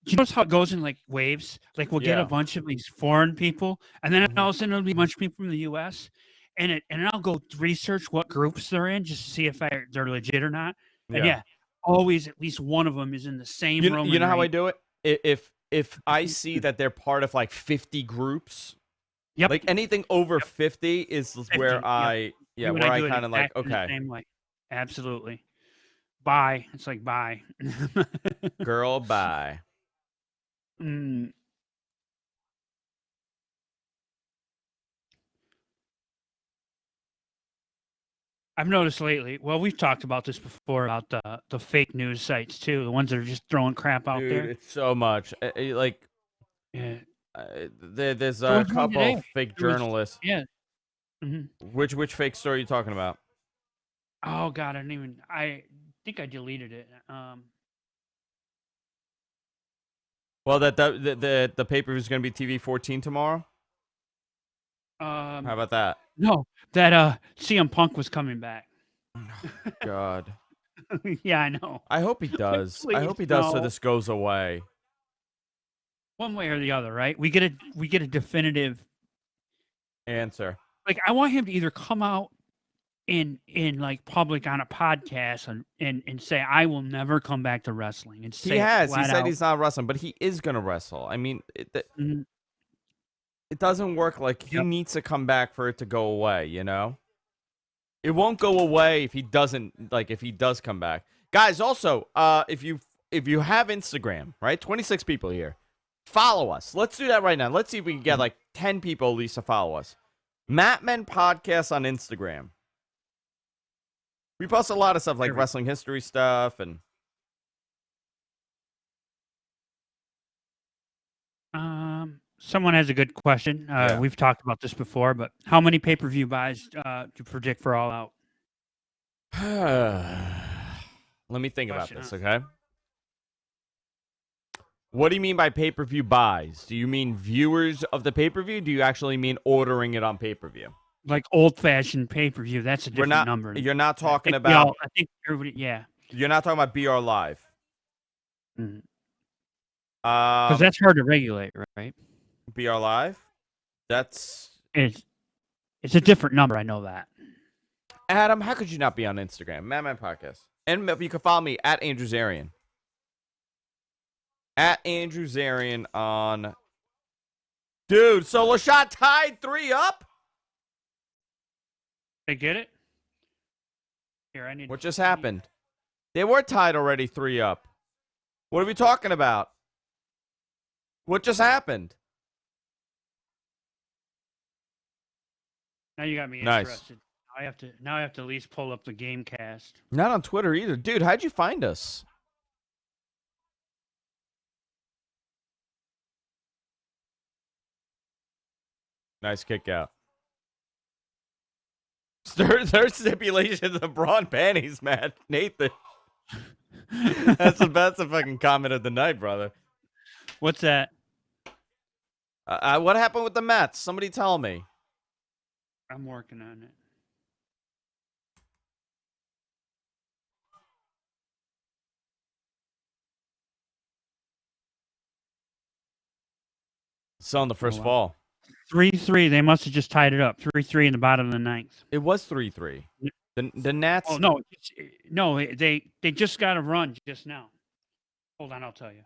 Speaker 2: you notice how it goes in like waves? Like we'll get a
Speaker 1: Yeah.
Speaker 2: bunch of these foreign people, and then
Speaker 1: Mhm.
Speaker 2: all of a sudden there'll be a bunch of people from the U.S. And I'll go research what groups they're in just to see if they're legit or not. And yeah, always at least one of them is in the same Roman.
Speaker 1: You know how I
Speaker 2: Reigns.
Speaker 1: do it? If I see that they're part of like 50 groups,
Speaker 2: Yep.
Speaker 1: like anything over 50 is
Speaker 2: 50,
Speaker 1: where
Speaker 2: yep.
Speaker 1: I
Speaker 2: You and
Speaker 1: where I
Speaker 2: do it
Speaker 1: kind of like,
Speaker 2: exactly the
Speaker 1: okay,
Speaker 2: same way. Absolutely. Bye. It's like bye.
Speaker 1: girl, bye.
Speaker 2: Mm. I've noticed lately. Well, we've talked about this before about the fake news sites too, the ones that are just throwing crap out
Speaker 1: Dude,
Speaker 2: there.
Speaker 1: it's so much. Like,
Speaker 2: Yeah.
Speaker 1: there's
Speaker 2: There
Speaker 1: a
Speaker 2: was one
Speaker 1: couple
Speaker 2: today.
Speaker 1: fake
Speaker 2: There was-
Speaker 1: journalists.
Speaker 2: Yeah. hmm
Speaker 1: Which fake story are you talking about?
Speaker 2: Oh God, I think I deleted it.
Speaker 1: Well, the pay-per-view is going to be TV 14 tomorrow. How about that?
Speaker 2: No, that CM Punk was coming back.
Speaker 1: God.
Speaker 2: Yeah, I know.
Speaker 1: I hope he does. I
Speaker 2: Please,
Speaker 1: hope he does so
Speaker 2: no.
Speaker 1: this goes away.
Speaker 2: One way or the other, right? We get a definitive
Speaker 1: Answer.
Speaker 2: like I want him to either come out in like public on a podcast and say I will never come back to wrestling and say
Speaker 1: He has.
Speaker 2: It
Speaker 1: He
Speaker 2: flat
Speaker 1: said
Speaker 2: out.
Speaker 1: he's not wrestling, but he is going to wrestle. I mean,
Speaker 2: Mhm.
Speaker 1: it doesn't work like he
Speaker 2: Yep.
Speaker 1: needs to come back for it to go away, you know? It won't go away if he doesn't, like, if he does come back. Guys, also, if you have Instagram, right? 26 people here. Follow us. Let's do that right now. Let's see if we can get like 10 people at least to follow us. Mattmen Podcast on Instagram. We post a lot of stuff like wrestling history stuff and
Speaker 2: Someone has a good question.
Speaker 1: Yeah.
Speaker 2: We've talked about this before, but how many pay-per-view buys do you predict for All Out?
Speaker 1: Let me think about
Speaker 2: Question,
Speaker 1: this, okay? What do you mean by pay-per-view buys? Do you mean viewers of the pay-per-view? Do you actually mean ordering it on pay-per-view?
Speaker 2: Like old-fashioned pay-per-view. That's a different number.
Speaker 1: You're not talking
Speaker 2: I
Speaker 1: about.
Speaker 2: think everybody. Yeah.
Speaker 1: You're not talking about BR Live.
Speaker 2: Because that's hard to regulate, right?
Speaker 1: BR Live. That's
Speaker 2: It's a different number. I know that.
Speaker 1: Adam. How could you not be on Instagram? Mattmen Podcast, and you can follow me at Andrew Zarian. At Andrew Zarian on. Dude, so LaShawn tied 3-up.
Speaker 2: They get it. Here, I need.
Speaker 1: What just happened? They were tied already 3-up. What are we talking about? What just happened?
Speaker 2: Now you got me
Speaker 1: Nice.
Speaker 2: interested. I have to at least pull up the game cast.
Speaker 1: Not on Twitter either. Dude, how'd you find us? Nice kick out. Third stipulation of the bra and panties, Matt. Nathan. That's the fucking comment of the night, brother.
Speaker 2: What's that?
Speaker 1: What happened with the Mets? Somebody tell me.
Speaker 2: I'm working on it.
Speaker 1: Still on the first fall.
Speaker 2: 3-3. They must have just tied it up. 3-3 in the bottom of the ninth.
Speaker 1: It was 3-3. The Nats.
Speaker 2: Oh no, no. They just got a run just now. Hold on, I'll tell you.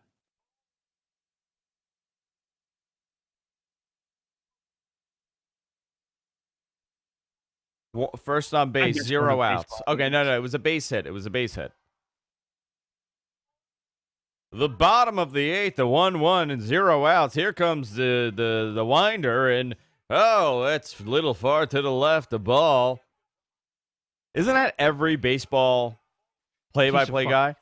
Speaker 1: First on base,
Speaker 2: just
Speaker 1: 0
Speaker 2: going to
Speaker 1: outs.
Speaker 2: baseball.
Speaker 1: Okay, no, it was a base hit. It was a base hit. The bottom of the 8th, the 1-1 and 0 outs. Here comes the winder, and oh, that's a little far to the left. The ball. Isn't that every baseball play-by-play guy?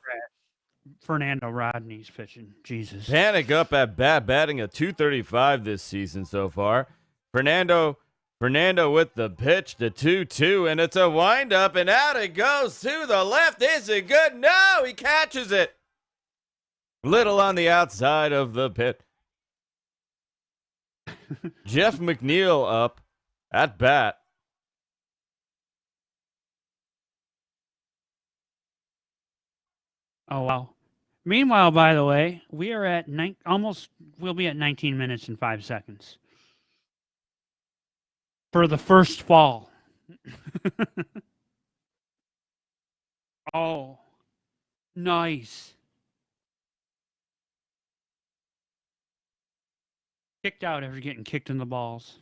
Speaker 2: Fernando Rodney's pitching. Jesus.
Speaker 1: Panic up at bat, batting a .235 this season so far. Fernando Fernando with the pitch, the 2-2, and it's a windup, and out it goes to the left. Is it good? No, he catches it. Little on the outside of the pit. Jeff McNeil up at bat.
Speaker 2: Oh, wow. Meanwhile, by the way, we are at we'll be at 19 minutes and 5 seconds. For the first fall. Oh, nice. Kicked out after getting kicked in the balls.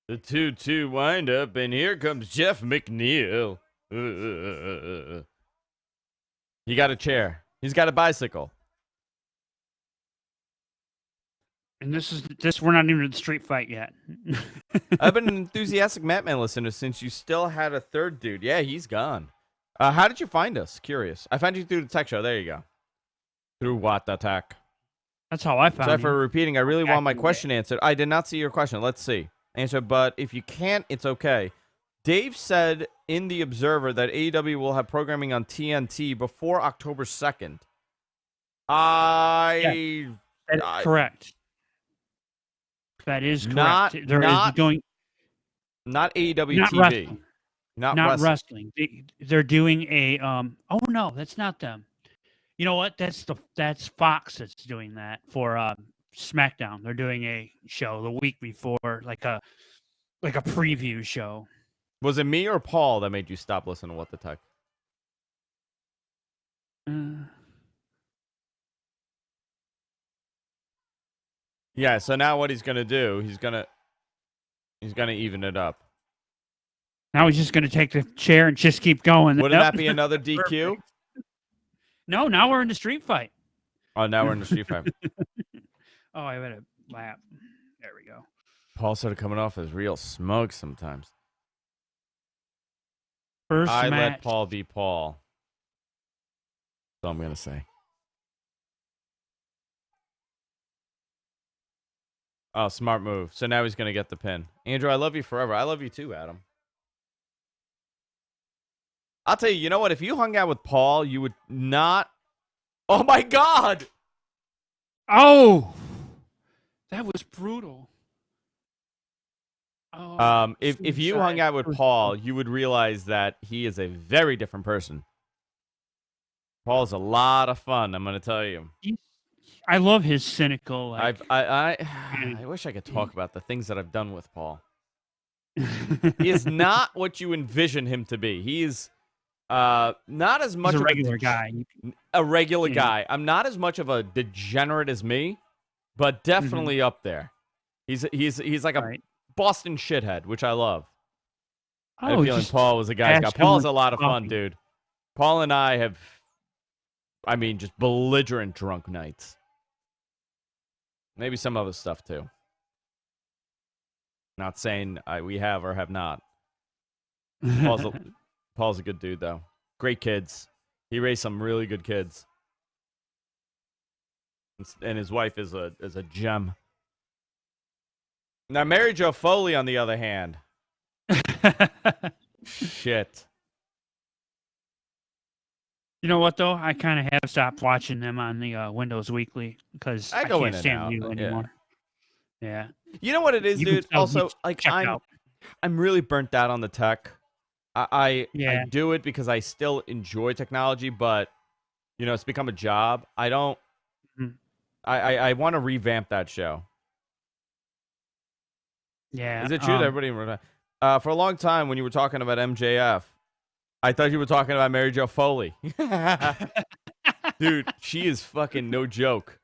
Speaker 1: The 2-2 windup, and here comes Jeff McNeil. He got a chair. He's got a bicycle.
Speaker 2: And we're not even in the street fight yet.
Speaker 1: I've been an enthusiastic Matman listener since you still had a third dude. Yeah, he's gone. How did you find us? Curious. I found you through the tech show. There you go. Through what the tech?
Speaker 2: That's how I found
Speaker 1: Sorry
Speaker 2: you.
Speaker 1: for repeating. I really want my question answered. I did not see your question. Let's see. Answer, but if you can't, it's okay. Dave said in The Observer that AEW will have programming on TNT before October 2nd.
Speaker 2: That is correct. That is correct.
Speaker 1: Not
Speaker 2: Not
Speaker 1: AEW
Speaker 2: not
Speaker 1: TV.
Speaker 2: wrestling.
Speaker 1: Not
Speaker 2: wrestling. They're doing a oh no, that's not them. You know what? That's Fox that's doing that for SmackDown. They're doing a show the week before, like a preview show.
Speaker 1: Was it me or Paul that made you stop listening to What the Tech? Yeah, so now what he's gonna do, he's gonna even it up.
Speaker 2: Now he's just gonna take the chair and just keep going.
Speaker 1: Wouldn't that be another DQ?
Speaker 2: No, now we're in the street fight.
Speaker 1: Oh, now we're in the street fight.
Speaker 2: Oh, I had a lap. There we go.
Speaker 1: Paul started coming off as real smug sometimes.
Speaker 2: First
Speaker 1: I
Speaker 2: match.
Speaker 1: let Paul be Paul. That's all I'm gonna say. Oh, smart move. So now he's gonna get the pin. Andrew, I love you forever. I love you too, Adam. I'll tell you, you know what? If you hung out with Paul, you would not. Oh my God!
Speaker 2: Oh, that was brutal. Oh,
Speaker 1: if you hung out with Paul, you would realize that he is a very different person. Paul's a lot of fun, I'm gonna tell you.
Speaker 2: I love his cynical.
Speaker 1: I wish I could talk about the things that I've done with Paul. He is not what you envision him to be. He is not as much
Speaker 2: He's
Speaker 1: of
Speaker 2: a regular guy.
Speaker 1: A regular guy. I'm not as much of a degenerate as me, but definitely up there. He's like a Boston shithead, which I love. I had a feeling Paul was a guy's guy. Paul's a lot of fun, dude. Paul and I have, just belligerent drunk nights. Maybe some other stuff too. Not saying we have or have not. Paul's a good dude though. Great kids. He raised some really good kids. And his wife is a gem. Now Mary Jo Foley, on the other hand. Shit.
Speaker 2: You know what though? I kind of have stopped watching them on the Windows Weekly because I can't stand you anymore. Yeah.
Speaker 1: You know what it is, dude? Also, like I'm really burnt out on the tech. I do it because I still enjoy technology, but it's become a job. I don't. I want to revamp that show.
Speaker 2: Yeah.
Speaker 1: Is it true that everybody? For a long time, when you were talking about MJF, I thought you were talking about Mary Jo Foley. Dude, she is fucking no joke.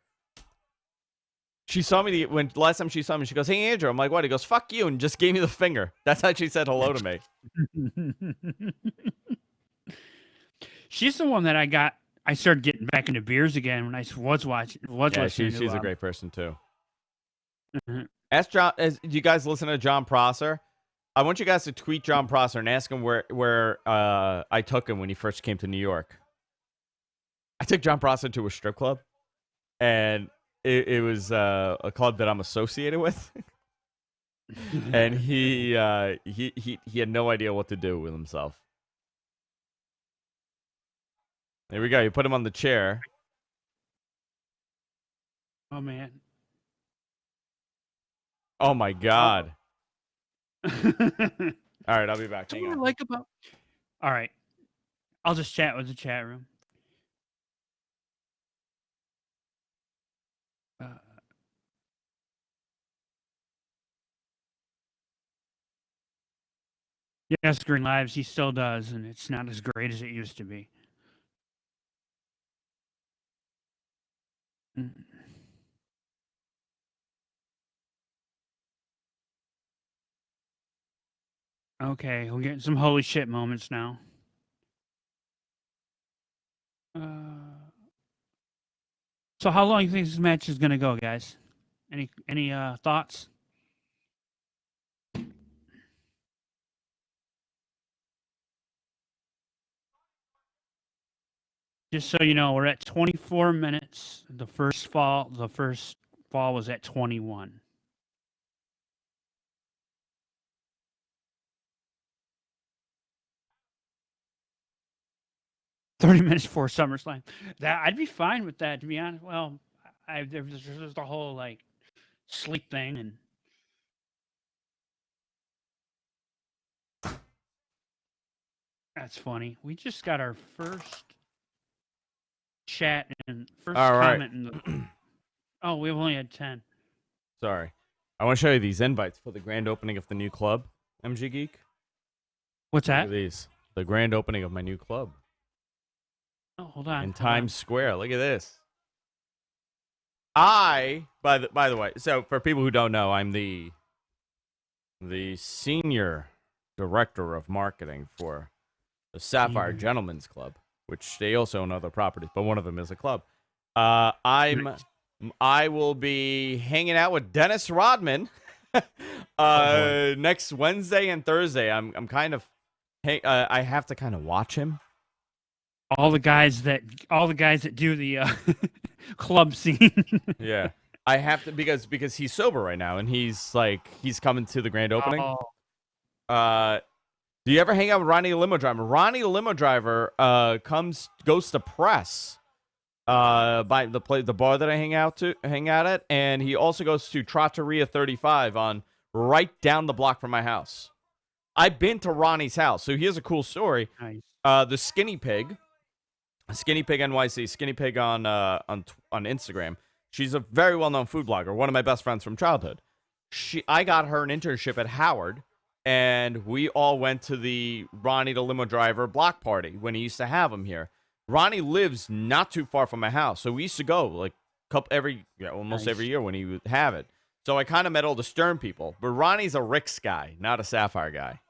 Speaker 1: She saw me last time she saw me. She goes, "Hey Andrew," I'm like, "What?" He goes, "Fuck you," and just gave me the finger. That's how she said hello to me.
Speaker 2: She's the one that I started getting back into beers again when I was watching.
Speaker 1: She's a great person too. Ask John. Do you guys listen to John Prosser? I want you guys to tweet John Prosser and ask him where I took him when he first came to New York. I took John Prosser to a strip club, and it was a club that I'm associated with, and he had no idea what to do with himself. There we go. You put him on the chair.
Speaker 2: Oh man.
Speaker 1: Oh my God. All right, I'll be back. Hang on.
Speaker 2: All right, I'll just chat with the chat room. Yes, Green Lives, he still does, and it's not as great as it used to be. Okay, we're getting some holy shit moments now. So how long do you think this match is gonna go, guys? Any thoughts? Just so you know, we're at 24 minutes. The first fall was at 21. "30 minutes before SummerSlam." That I'd be fine with that, to be honest. Well, there's the whole like sleep thing, and that's funny. We just got our first chat and first comment in the. Oh, we've only had 10.
Speaker 1: Sorry. I want to show you these invites for the grand opening of the new club, MG Geek.
Speaker 2: What's that?
Speaker 1: Look at these. The grand opening of my new club.
Speaker 2: Oh, hold on.
Speaker 1: In Times Square. Look at this. By the way, so for people who don't know, I'm the senior director of marketing for the Sapphire Gentlemen's Club, which they also own other properties, but one of them is a club. I will be hanging out with Dennis Rodman next Wednesday and Thursday. I'm kind of I have to kind of watch him.
Speaker 2: All the guys that do the club scene.
Speaker 1: Yeah. I have to because he's sober right now and he's coming to the grand opening. Do you ever hang out with Ronnie the Limo Driver? Ronnie the Limo Driver goes to press by the bar that I hang out at, and he also goes to Trattoria 35 on right down the block from my house. I've been to Ronnie's house, so here's a cool story.
Speaker 2: Nice.
Speaker 1: The Skinny Pig NYC, Skinny Pig on Instagram. She's a very well-known food blogger, one of my best friends from childhood. I got her an internship at Howard, and we all went to the Ronnie the Limo Driver block party when he used to have him here. Ronnie lives not too far from my house, so we used to go like almost every year when he would have it. So I kind of met all the Stern people, but Ronnie's a Rick's guy, not a Sapphire guy.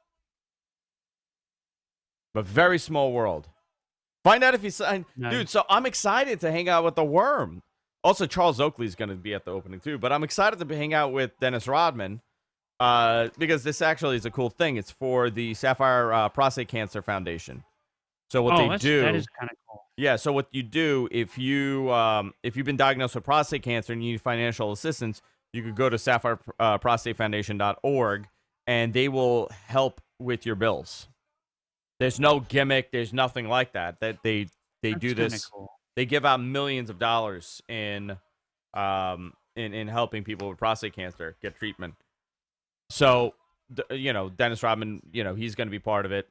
Speaker 1: But very small world. Find out if he's dude. So I'm excited to hang out with the Worm. Also, Charles Oakley's going to be at the opening too. But I'm excited to hang out with Dennis Rodman because this actually is a cool thing. It's for the Sapphire Prostate Cancer Foundation. So what they do,
Speaker 2: that is kind of cool.
Speaker 1: Yeah. So what you do if you've been diagnosed with prostate cancer and you need financial assistance, you could go to sapphireprostatefoundation.org and they will help with your bills. There's no gimmick. There's nothing like that. That they do this. Cool. They give out millions of dollars in helping people with prostate cancer get treatment. So, Dennis Rodman, he's going to be part of it.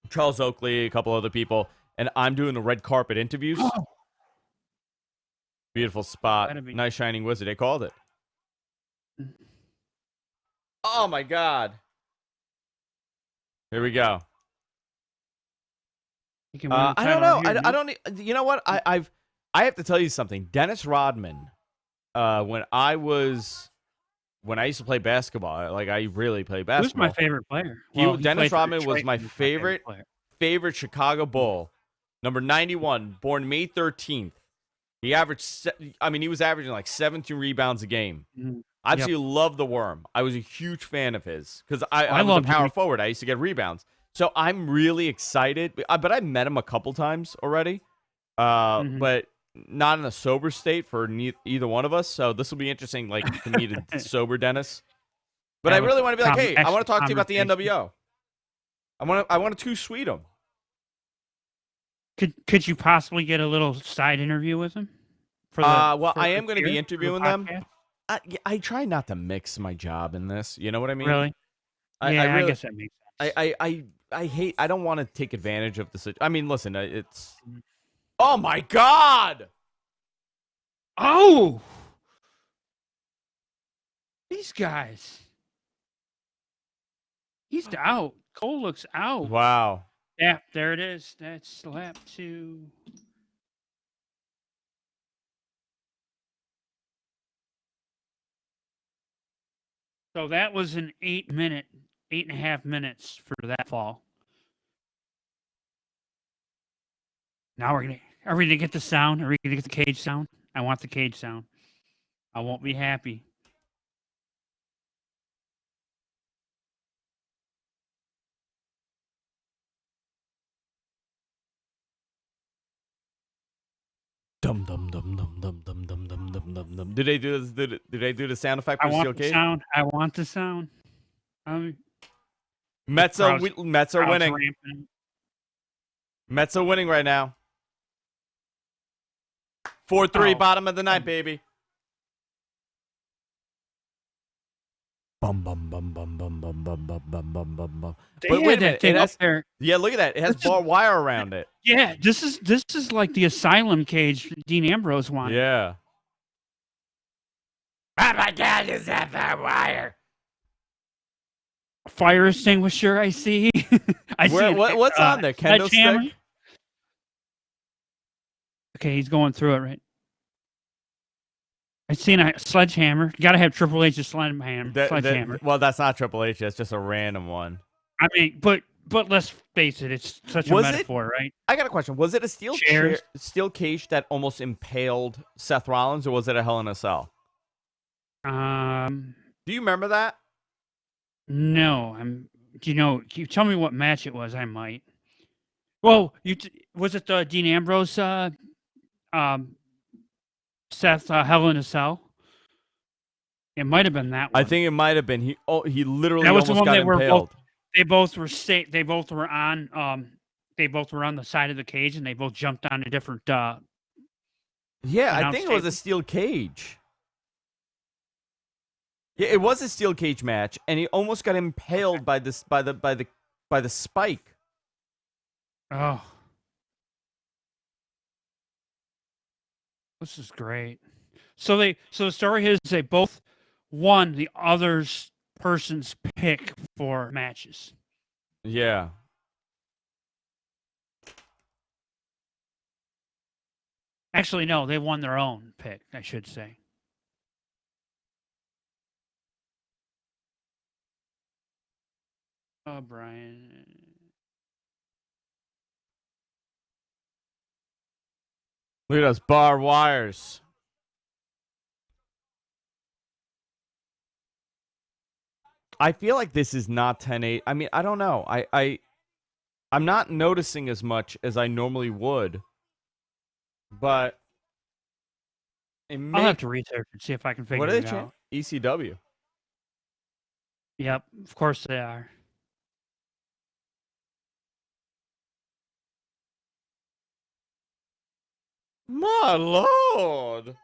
Speaker 1: Charles Oakley, a couple other people, and I'm doing the red carpet interviews. Oh. Beautiful spot. Nice shining wizard. They called it. Oh my God. Here we go. I don't know. I don't. You know what? I have to tell you something. Dennis Rodman. When I used to play basketball, like I really played basketball.
Speaker 2: He was my favorite player.
Speaker 1: Dennis Rodman was my favorite Chicago Bull. Number 91, born May 13th. He averaged. He was averaging like 17 rebounds a game. Mm-hmm. I absolutely love the Worm. I was a huge fan of his because I was a
Speaker 2: love
Speaker 1: power
Speaker 2: him.
Speaker 1: forward. I used to get rebounds. So I'm really excited. But I met him a couple times already, but not in a sober state for either one of us. So this will be interesting, like to meet a sober Dennis. But I really want to be like, hey, I want to talk to you about the NWO. I want to sweet him.
Speaker 2: Could you possibly get a little side interview with him?
Speaker 1: I am going to be interviewing them. I try not to mix my job in this. You know what I mean?
Speaker 2: Really? I guess that makes sense.
Speaker 1: I hate. I don't want to take advantage of the situation. I mean, listen, it's. Oh my God!
Speaker 2: Oh, these guys. He's out. Cole looks out.
Speaker 1: Wow.
Speaker 2: Yeah, there it is. That's slap 2. So that was an 8.5 minutes for that fall. Now are we gonna get the sound? Are we gonna get the cage sound? I want the cage sound. I won't be happy.
Speaker 1: Dum dum dum dum dum dum dum dum dum dum dum. Did they do this? Did they do the sound effect for steel cage?
Speaker 2: I want the sound.
Speaker 1: Mets are winning.
Speaker 2: Ramping.
Speaker 1: Mets are winning right now. 4-3, bottom of the ninth, baby. Bum bum bum bum bum bum bum bum bum bum bum bum.
Speaker 2: But wait a minute, it has, there.
Speaker 1: Yeah, look at that. It has barbed wire around it.
Speaker 2: Yeah, this is like the asylum cage Dean Ambrose wanted.
Speaker 1: Yeah. Oh my God, is that barbed wire?
Speaker 2: Fire extinguisher, I see.
Speaker 1: What's on there? Kendo stick?
Speaker 2: Okay, he's going through it, right? I seen a sledgehammer. You gotta have Triple H's sledgehammer.
Speaker 1: Well, that's not Triple H. That's just a random one.
Speaker 2: I mean, but let's face it. It's such a metaphor, right?
Speaker 1: I got a question. Was it a steel cage that almost impaled Seth Rollins, or was it a Hell in a Cell? Do you remember that?
Speaker 2: No. You tell me what match it was. I might. Well, was it the Dean Ambrose Seth Hell in a Cell? It might have been that one.
Speaker 1: I think it might have been. He literally
Speaker 2: that was
Speaker 1: almost got impaled.
Speaker 2: They both were on the side of the cage, and they both jumped on a different. Yeah,
Speaker 1: I think it was a steel cage. Yeah, it was a steel cage match, and he almost got impaled by the spike.
Speaker 2: Oh, this is great. So the story is they both won the other's person's pick for matches.
Speaker 1: Yeah.
Speaker 2: Actually, no, they won their own pick, I should say. Oh, Brian.
Speaker 1: Look at those barbed wires. I feel like this is not 10-8. I mean, I don't know. I'm not noticing as much as I normally would. But
Speaker 2: I'll have to research and see if I can figure it out.
Speaker 1: ECW.
Speaker 2: Yep, of course they are.
Speaker 1: My Lord.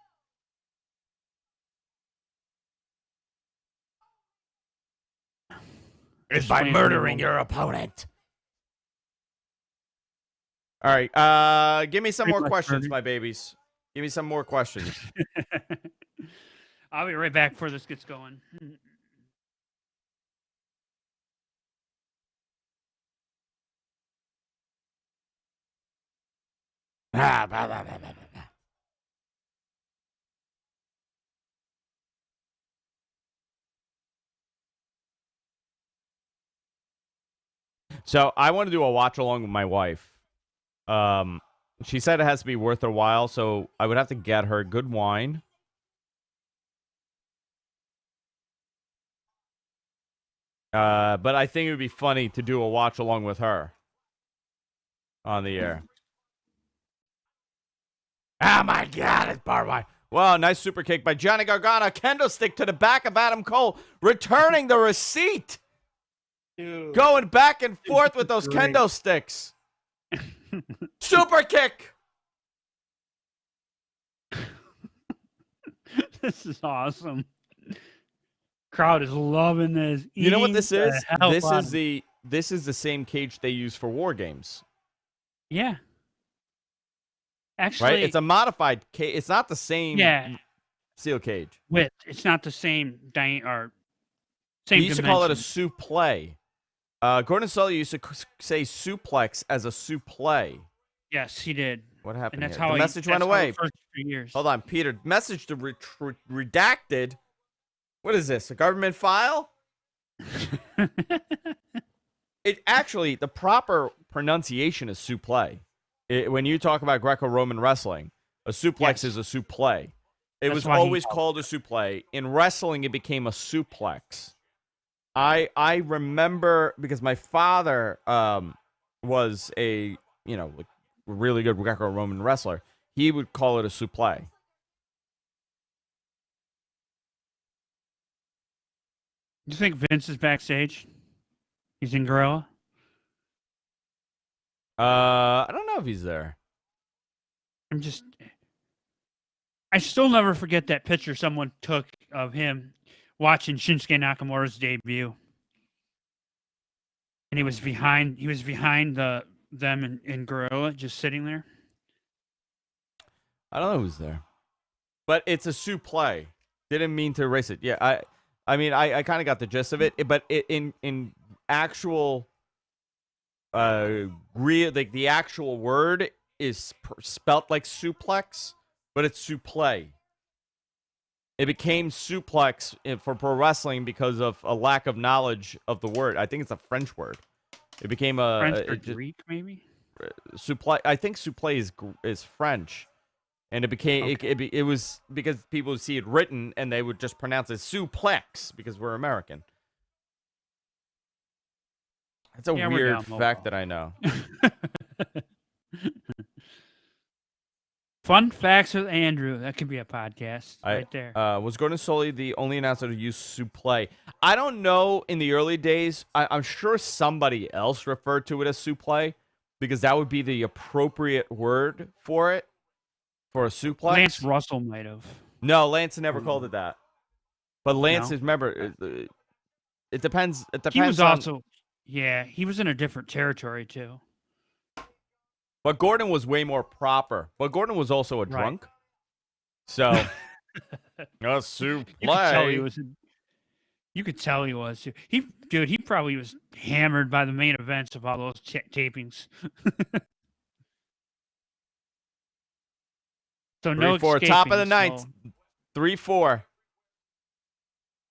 Speaker 1: It's by murdering your opponent. All right. Give me some more questions, my babies. Give me some more questions.
Speaker 2: I'll be right back before this gets going.
Speaker 1: So I want to do a watch along with my wife. She said it has to be worth her while, so I would have to get her good wine. But I think it would be funny to do a watch along with her on the air. Oh my God, it's barbed wire. Well, nice super kick by Johnny Gargano. Kendo stick to the back of Adam Cole, returning the receipt.
Speaker 2: Dude.
Speaker 1: Going back and forth with those
Speaker 2: Great.
Speaker 1: kendo sticks. Super kick.
Speaker 2: This is awesome. Crowd is loving this.
Speaker 1: You know what this is?
Speaker 2: This
Speaker 1: This is the same cage they use for War Games.
Speaker 2: Yeah. Actually,
Speaker 1: Right? It's a modified cage. It's not the same steel cage.
Speaker 2: width. It's not the same or same
Speaker 1: We used to call it a
Speaker 2: dimension.
Speaker 1: suplex. Gordon Sully used to say suplex as a suplex.
Speaker 2: Yes, he did.
Speaker 1: What happened
Speaker 2: And that's
Speaker 1: here?
Speaker 2: how
Speaker 1: The message went away.
Speaker 2: For the first few years.
Speaker 1: Hold on, Peter. Message to redacted. What is this? A government file? It actually, the proper pronunciation is suplex. When you talk about Greco-Roman wrestling, a suplex is a suplex. It was always called a suplex. In wrestling, it became a suplex. I remember because my father was a really good Greco-Roman wrestler. He would call it a suplex.
Speaker 2: You think Vince is backstage? He's in Gorilla?
Speaker 1: I don't know if he's there.
Speaker 2: I still never forget that picture someone took of him watching Shinsuke Nakamura's debut. And he was behind them in Gorilla, just sitting there.
Speaker 1: I don't know who's there. But it's a suplex. Didn't mean to erase it. Yeah, I mean, I kind of got the gist of it, but in actual like the actual word is spelt like suplex, but it's suplex. It became suplex for pro wrestling because of a lack of knowledge of the word. I think it's a French word. It became a
Speaker 2: French or Greek, maybe.
Speaker 1: Suplex. I think suplex is French, and it became it was because people would see it written and they would just pronounce it suplex because we're American. That's a weird fact that I know.
Speaker 2: Fun facts with Andrew. That could be a podcast right there.
Speaker 1: Was Gordon Sully the only announcer to use suplex? I don't know. In the early days, I'm sure somebody else referred to it as suplex because that would be the appropriate word for it, for a suplex.
Speaker 2: Lance Russell might have.
Speaker 1: No, Lance never called it that. But Lance is, remember, it depends. It depends.
Speaker 2: He was also, he was in a different territory too.
Speaker 1: But Gordon was way more proper. But Gordon was also a drunk. So, a suplex.
Speaker 2: You could tell he was. He probably was hammered by the main events of all those tapings. So
Speaker 1: 3-4, top of the ninth. 3-4.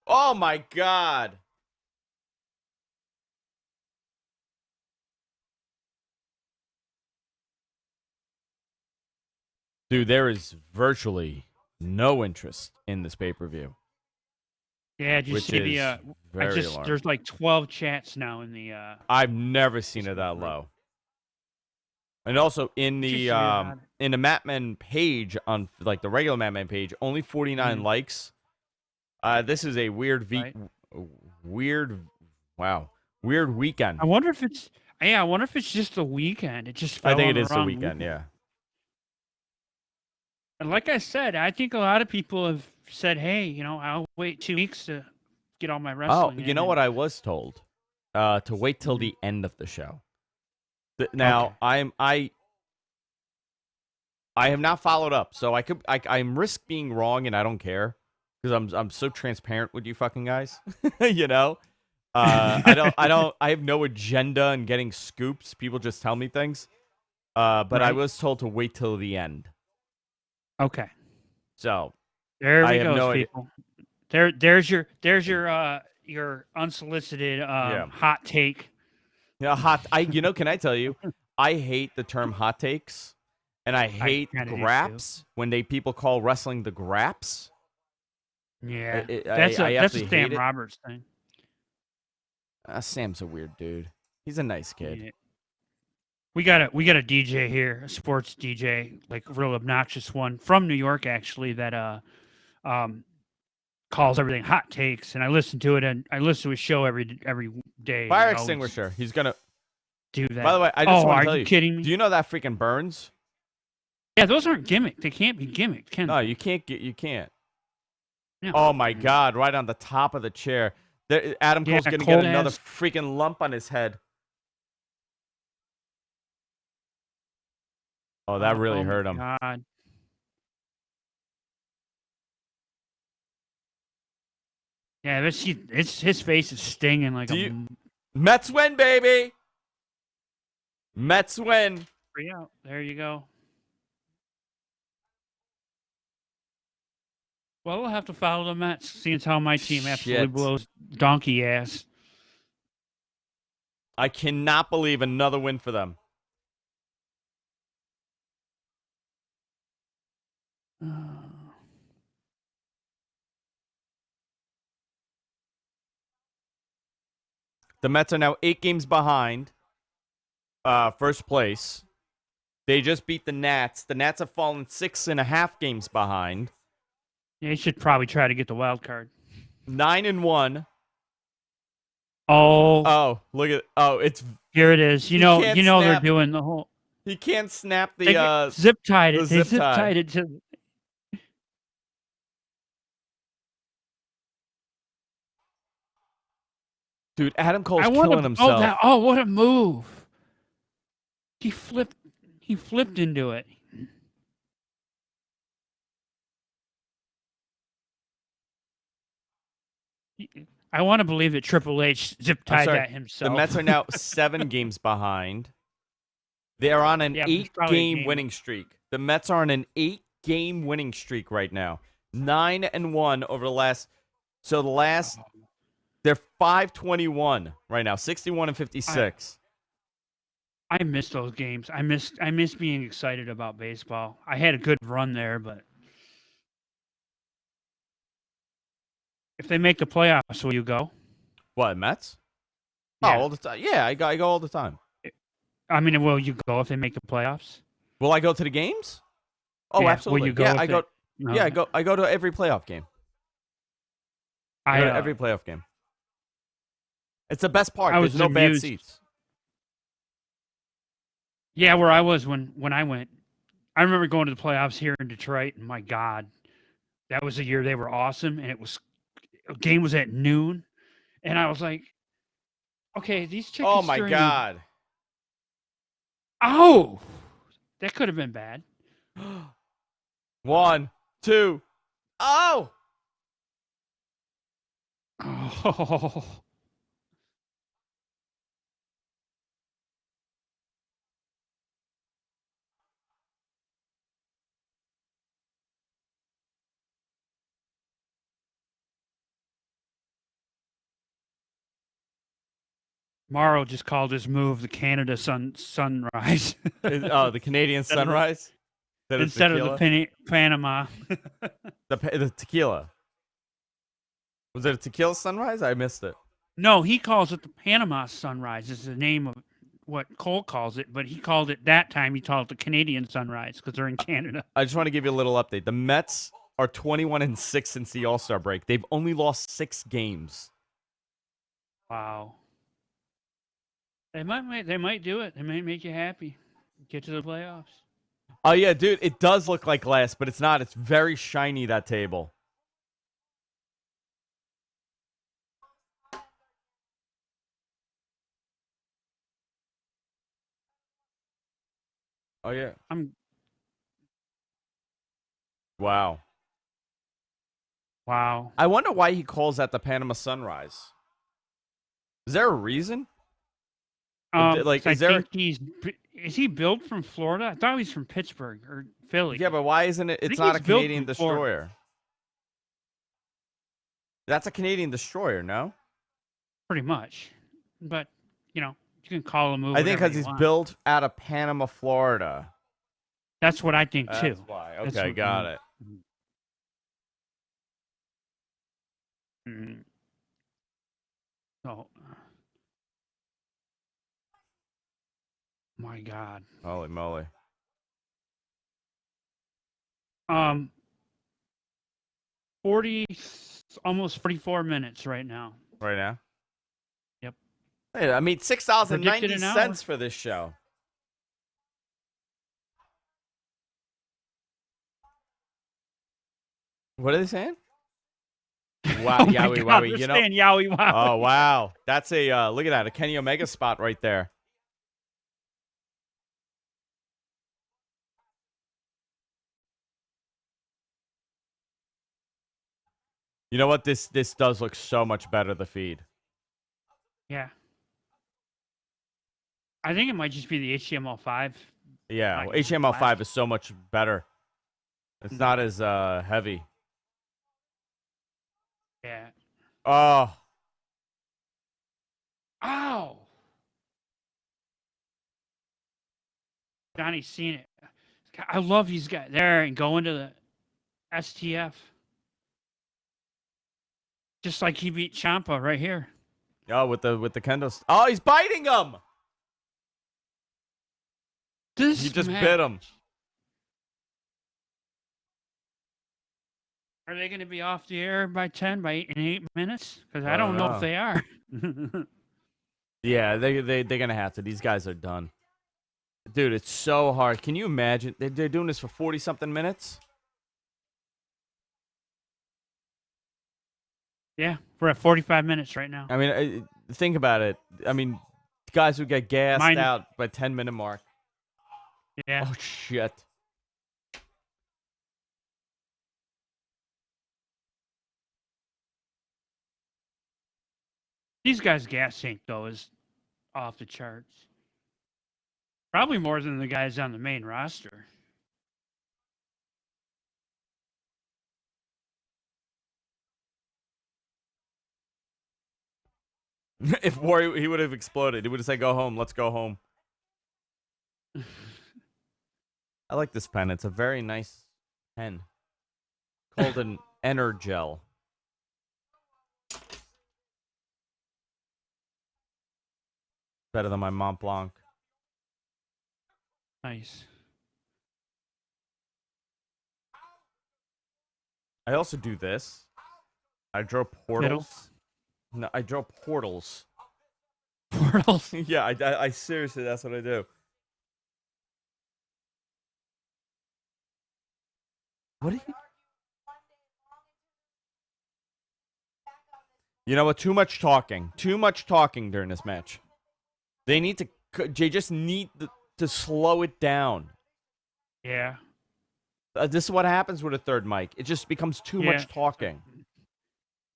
Speaker 1: Oh my God. Dude, there is virtually no interest in this pay-per-view.
Speaker 2: Yeah, just give you there's like 12 chats now in the
Speaker 1: I've never seen it that low. And also in the Matman page, on like the regular Matman page, only 49 likes. This is a weird weird weekend.
Speaker 2: I wonder if it's just the weekend. It just fell
Speaker 1: I think
Speaker 2: on
Speaker 1: it is the
Speaker 2: weekend,
Speaker 1: weekend, yeah.
Speaker 2: And like I said, I think a lot of people have said, "Hey, I'll wait 2 weeks to get all my wrestling."
Speaker 1: Oh, you know what I was told? To wait till the end of the show. Now, I have not followed up, so I'm risk being wrong, and I don't care because I'm so transparent with you fucking guys. I have no agenda in getting scoops. People just tell me things. But I was told to wait till the end.
Speaker 2: Okay.
Speaker 1: So
Speaker 2: there we go, people. There's your unsolicited hot take.
Speaker 1: Yeah, can I tell you? I hate the term hot takes, and I hate graps when people call wrestling the graps.
Speaker 2: Yeah, that's a Sam Roberts thing.
Speaker 1: Sam's a weird dude. He's a nice kid.
Speaker 2: Yeah. We got a DJ here, a sports DJ, like a real obnoxious one from New York, actually, that calls everything hot takes, and I listen to it, and I listen to his show every day.
Speaker 1: Fire
Speaker 2: He always
Speaker 1: extinguisher. He's gonna
Speaker 2: do that.
Speaker 1: By the way, I just want to tell
Speaker 2: are you kidding me?
Speaker 1: Do you know that freaking burns?
Speaker 2: Yeah, those aren't gimmicked. They can't be gimmicked, can
Speaker 1: No,
Speaker 2: they?
Speaker 1: you can't.
Speaker 2: No.
Speaker 1: Oh my God! Right on the top of the chair. Adam Cole's gonna get another freaking lump on his head. Oh, that really hurt him.
Speaker 2: God. Yeah, it's his face is stinging like
Speaker 1: Mets win, baby. Mets win.
Speaker 2: 3 out. There you go. Well, we'll have to follow the Mets, seeing as how my team absolutely blows donkey ass.
Speaker 1: I cannot believe another win for them. The Mets are now 8 games behind first place. They just beat the Nats. The Nats have fallen 6.5 games behind.
Speaker 2: Yeah, you should probably try to get the wild card.
Speaker 1: 9-1.
Speaker 2: Oh,
Speaker 1: look at it's
Speaker 2: here it is. You know they're doing the whole.
Speaker 1: He can't snap the
Speaker 2: zip tied it.
Speaker 1: They
Speaker 2: zip tied it to.
Speaker 1: Dude, Adam Cole's killing himself.
Speaker 2: What a move! He flipped into it. I want to believe that Triple H zip tied that himself.
Speaker 1: The Mets are now 7 games behind. They are on an 8-game winning streak. The Mets are on an 8-game winning streak right now. 9-1 over the last. So the last, they're 521 right now. 61-56.
Speaker 2: I miss those games. I miss being excited about baseball. I had a good run there, but if they make the playoffs, will you go?
Speaker 1: What, Mets?
Speaker 2: Yeah.
Speaker 1: Oh, all the time. Yeah, I go all the time.
Speaker 2: I mean, will you go if they make the playoffs?
Speaker 1: Will I go to the games? Oh,
Speaker 2: yeah.
Speaker 1: absolutely.
Speaker 2: Will you go?
Speaker 1: Yeah, I go. No. Yeah, I go to every playoff game. Every playoff game. It's the best part. There's no bad seats.
Speaker 2: Yeah, where I was when I went, I remember going to the playoffs here in Detroit, and my God, that was the year they were awesome, and the game was at noon, and I was like, okay, these chickens.
Speaker 1: Oh my God.
Speaker 2: Oh, that could have been bad.
Speaker 1: 1, 2. Oh.
Speaker 2: Oh. Morrow just called his move the Canada sunrise.
Speaker 1: The Canadian sunrise?
Speaker 2: Instead of the Panama.
Speaker 1: the tequila. Was it a tequila sunrise? I missed it.
Speaker 2: No, he calls it the Panama sunrise is the name of what Cole calls it, but he called it that time. He called it the Canadian sunrise because they're in Canada.
Speaker 1: I just want to give you a little update. The Mets are 21-6 since the All-Star break. They've only lost 6 games.
Speaker 2: Wow. They might do it. They might make you happy. Get to the playoffs.
Speaker 1: Oh yeah, dude, it does look like glass, but it's not. It's very shiny, that table. Oh yeah. Wow. I wonder why he calls that the Panama sunrise. Is there a reason?
Speaker 2: Is he built from Florida? I thought he was from Pittsburgh or Philly.
Speaker 1: Yeah, but why isn't it? It's not a Canadian destroyer. That's a Canadian destroyer, no?
Speaker 2: Pretty much, but you can call him.
Speaker 1: I think because he's built out of Panama, Florida.
Speaker 2: That's what I think too.
Speaker 1: That's why. Okay, got it.
Speaker 2: So, My God.
Speaker 1: Holy moly.
Speaker 2: 40, almost 44 minutes right now.
Speaker 1: Right now?
Speaker 2: Yep.
Speaker 1: Hey, I mean,
Speaker 2: Predicted an hour.
Speaker 1: $6.90 for this show. What are they saying? Wow,
Speaker 2: Oh my
Speaker 1: yowie,
Speaker 2: God,
Speaker 1: wowie.
Speaker 2: they're
Speaker 1: You know,
Speaker 2: saying yowie, wowie.
Speaker 1: oh, wow. That's a, look at that, a Kenny Omega spot right there. You know what? This does look so much better, the feed.
Speaker 2: Yeah. I think it might just be the HTML5.
Speaker 1: Yeah,
Speaker 2: Not
Speaker 1: HTML5
Speaker 2: flash.
Speaker 1: is so much better. It's not as heavy.
Speaker 2: Yeah.
Speaker 1: Oh,
Speaker 2: Ow! Johnny's seen it. I love these guys there and going to the STF. Just like he beat Ciampa right here.
Speaker 1: oh, with the kendo. Oh, he's biting him.
Speaker 2: This
Speaker 1: He just
Speaker 2: match,
Speaker 1: bit him.
Speaker 2: Are they going to be off the air by 8 minutes? Because I don't
Speaker 1: don't
Speaker 2: know
Speaker 1: know.
Speaker 2: if they are.
Speaker 1: Yeah, they're gonna have to. These guys are done. Dude, it's so hard. Can you imagine? They're doing this for 40-something minutes?
Speaker 2: Yeah, we're at 45 minutes right now.
Speaker 1: I mean, think about it. I mean, guys who get gassed
Speaker 2: Mine-
Speaker 1: out by 10-minute mark.
Speaker 2: Yeah.
Speaker 1: Oh, shit.
Speaker 2: These guys' gas tank, though, is off the charts. Probably more than the guys on the main roster.
Speaker 1: If Warrior, he would have exploded. He would have said, go home. Let's go home. I like this pen. It's a very nice pen. Called an Energel. Better than my Mont Blanc.
Speaker 2: Nice.
Speaker 1: I also do this. I draw portals. No, I draw portals.
Speaker 2: Portals.
Speaker 1: Yeah, I seriously, that's what I do. What are you? You know what? Too much talking. Too much talking during this match. They need to. They just need to slow it down.
Speaker 2: Yeah.
Speaker 1: This is what happens with a third mic. It just becomes too much talking.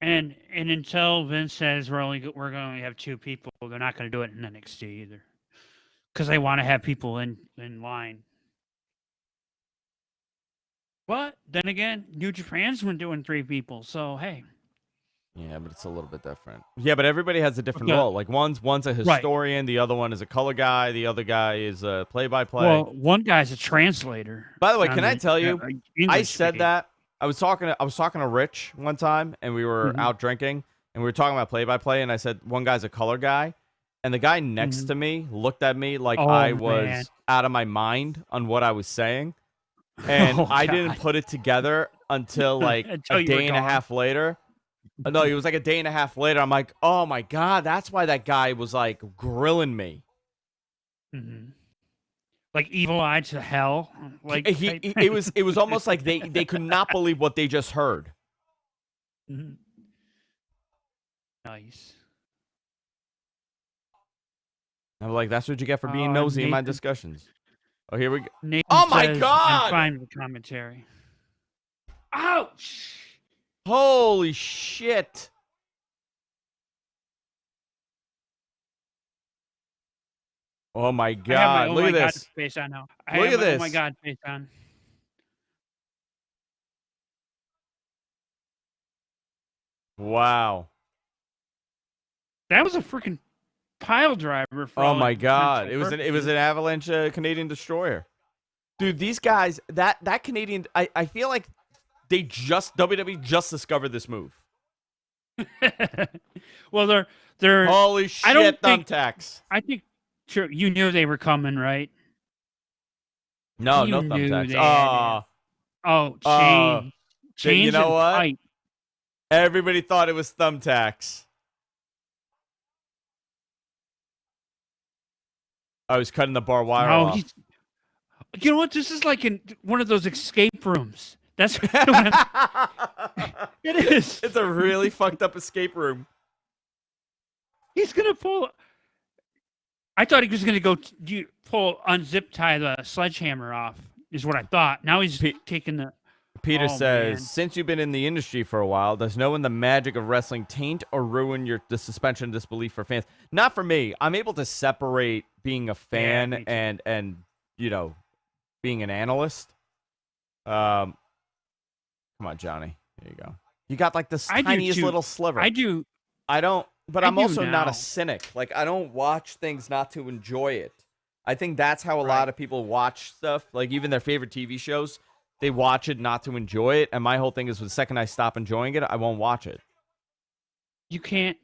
Speaker 2: And until Vince says we're going to only have 2 people, they're not going to do it in NXT either, because they want to have people in line. But then again, New Japan's been doing 3 people, so hey.
Speaker 1: Yeah, but it's a little bit different. Yeah, but everybody has a different
Speaker 2: Okay.
Speaker 1: role. Like one's a historian, the other one is a color guy, the other guy is a play-by-play.
Speaker 2: Well, one guy's a translator.
Speaker 1: By the way, can I tell you? I
Speaker 2: English
Speaker 1: said
Speaker 2: speaking.
Speaker 1: that. I was talking to Rich one time, and we were out drinking, and we were talking about play-by-play, and I said one guy's a color guy, and the guy next to me looked at me like I was out of my mind on what I was saying, and I didn't put it together until like a day and a half later. No, it was like a day and a half later. I'm like, oh my God, that's why that guy was like grilling me.
Speaker 2: Like evil eye to hell. Like
Speaker 1: it was almost like they could not believe what they just heard.
Speaker 2: Nice.
Speaker 1: I'm like, that's what you get for being nosy in my discussions. Oh, here we go.
Speaker 2: Nathan
Speaker 1: Oh my
Speaker 2: says,
Speaker 1: God!
Speaker 2: I'm fine with the commentary. Ouch!
Speaker 1: Holy shit! Oh my God! Look at this.
Speaker 2: Face on now.
Speaker 1: Look at this.
Speaker 2: Oh my God! Face on.
Speaker 1: Wow.
Speaker 2: That was a freaking pile driver. For
Speaker 1: Oh my God! It was an Avalanche Canadian Destroyer. Dude, these guys, that Canadian, I feel like WWE just discovered this move.
Speaker 2: Well, they're
Speaker 1: Holy shit,
Speaker 2: I don't think
Speaker 1: thumbtacks.
Speaker 2: I think Sure, you knew they were coming, right?
Speaker 1: No,
Speaker 2: You
Speaker 1: no
Speaker 2: knew
Speaker 1: thumbtacks.
Speaker 2: they had Oh,
Speaker 1: Uh, you
Speaker 2: chains
Speaker 1: know
Speaker 2: and
Speaker 1: what?
Speaker 2: pipe.
Speaker 1: Everybody thought it was thumbtacks. I was cutting the barbed wire
Speaker 2: No,
Speaker 1: off.
Speaker 2: you know what? This is like in one of those escape rooms. That's what it is.
Speaker 1: It's a really fucked up escape room.
Speaker 2: He's gonna pull. I thought he was gonna go unzip tie the sledgehammer off. Is what I thought. Now he's taking the.
Speaker 1: Peter says,
Speaker 2: man.
Speaker 1: since you've been in the industry for a while, does knowing the magic of wrestling taint or ruin the suspension of disbelief for fans? Not for me. I'm able to separate being a fan and you know, being an analyst. Come on, Johnny. There you go. You got like this tiniest little sliver.
Speaker 2: I do.
Speaker 1: I don't, but I'm also not
Speaker 2: now.
Speaker 1: a cynic. Like, I don't watch things not to enjoy it. I think that's how a lot of people watch stuff. Like, even their favorite TV shows. They watch it not to enjoy it, and my whole thing is the second I stop enjoying it, I won't watch it.
Speaker 2: You can't.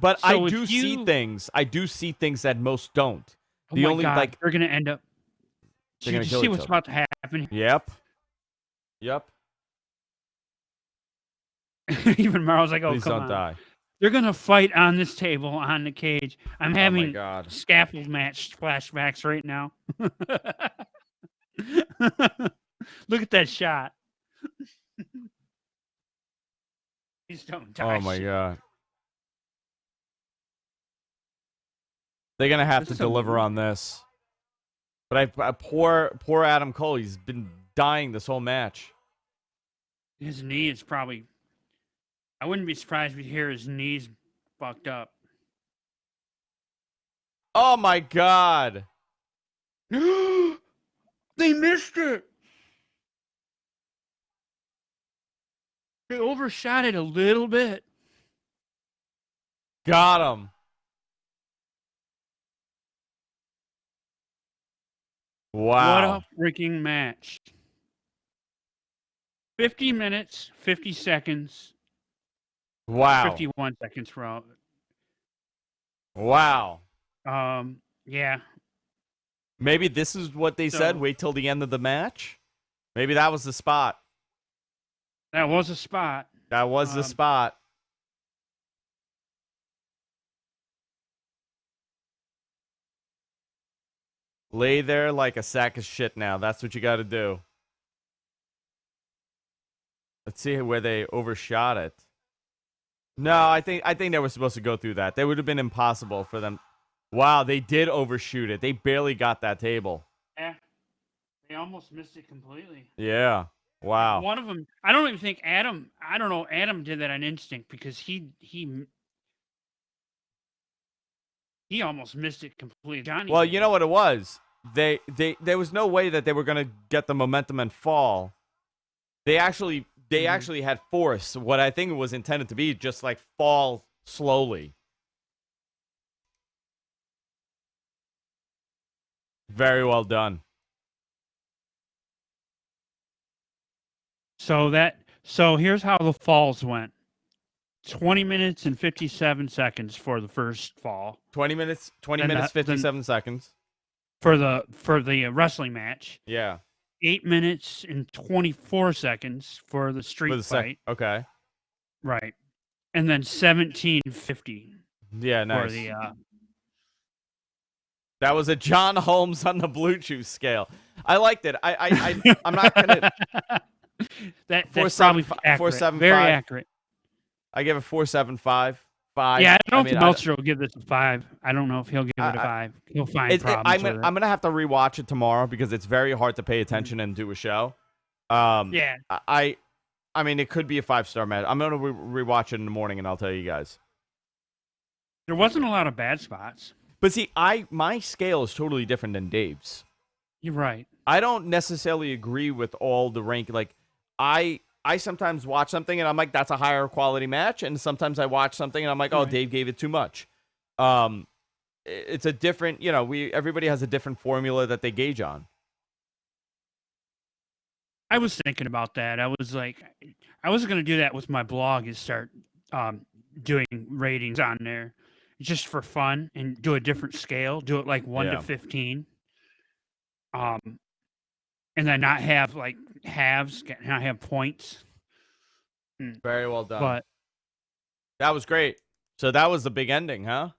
Speaker 1: But I do see things. I do see things that most don't.
Speaker 2: Oh my God, they're gonna end up.
Speaker 1: They're gonna
Speaker 2: you
Speaker 1: kill
Speaker 2: see
Speaker 1: each
Speaker 2: what's
Speaker 1: other.
Speaker 2: about to happen?
Speaker 1: Yep.
Speaker 2: Even Marlo's like, "Oh,
Speaker 1: Please
Speaker 2: come
Speaker 1: don't
Speaker 2: on."
Speaker 1: die.
Speaker 2: They're gonna fight on this table on the cage. I'm having
Speaker 1: God.
Speaker 2: scaffold match flashbacks right now. Look at that shot. Please don't die.
Speaker 1: Oh my God. They're gonna have to deliver on this. But I poor Adam Cole. He's been dying this whole match.
Speaker 2: His knee is probably. I wouldn't be surprised if you hear his knees fucked up.
Speaker 1: Oh my God.
Speaker 2: They missed it. They overshot it a little bit.
Speaker 1: Got him. Wow.
Speaker 2: What a freaking match. 50 minutes, 50 seconds.
Speaker 1: Wow.
Speaker 2: 51 seconds for all.
Speaker 1: Wow.
Speaker 2: Yeah.
Speaker 1: Maybe this is what they said. Wait till the end of the match. Maybe that was the spot.
Speaker 2: That was a spot.
Speaker 1: That was the spot. Lay there like a sack of shit now. That's what you got to do. Let's see where they overshot it. No, I think they were supposed to go through that. That would have been impossible for them. Wow, they did overshoot it. They barely got that table.
Speaker 2: Yeah. They almost missed it completely.
Speaker 1: Yeah. Wow.
Speaker 2: One of them, I don't even think Adam, I don't know, Adam did that on instinct because he almost missed it completely. Johnny
Speaker 1: Well,
Speaker 2: did.
Speaker 1: you know what it was? There was no way that they were going to get the momentum and fall. They actually had force. What I think it was intended to be just like fall slowly. Very well done.
Speaker 2: So here's how the falls went. 20 minutes and 57 seconds for the first fall.
Speaker 1: 20 minutes 57 seconds.
Speaker 2: For the wrestling match.
Speaker 1: Yeah.
Speaker 2: 8 minutes and 24 seconds for the street fight.
Speaker 1: Okay.
Speaker 2: Right. And then 17:50.
Speaker 1: Yeah, nice.
Speaker 2: For the
Speaker 1: that was a John Holmes on the Blue Chew scale. I liked it. I'm not gonna.
Speaker 2: That's probably accurate. 4.75. Very accurate.
Speaker 1: I give it 4.75. 5.
Speaker 2: Yeah, I don't think Meltzer will give this a 5. I don't know if he'll give it a 5. He'll find problems with it.
Speaker 1: I'm gonna have to rewatch it tomorrow because it's very hard to pay attention and do a show.
Speaker 2: Yeah.
Speaker 1: I mean, it could be a 5-star match. I'm gonna rewatch it in the morning and I'll tell you guys.
Speaker 2: There wasn't a lot of bad spots.
Speaker 1: But see, my scale is totally different than Dave's.
Speaker 2: You're right.
Speaker 1: I don't necessarily agree with all the rank. Like, I sometimes watch something and I'm like, that's a higher quality match. And sometimes I watch something and I'm like, oh, right. Dave gave it too much. It's a different, everybody has a different formula that they gauge on.
Speaker 2: I was thinking about that. I was like, I was going to do that with my blog is start doing ratings on there. just for fun and do a different scale. Do it like 1 to 15. And then not have like halves, not have points.
Speaker 1: Very well done.
Speaker 2: But
Speaker 1: that was great. So that was the big ending, huh?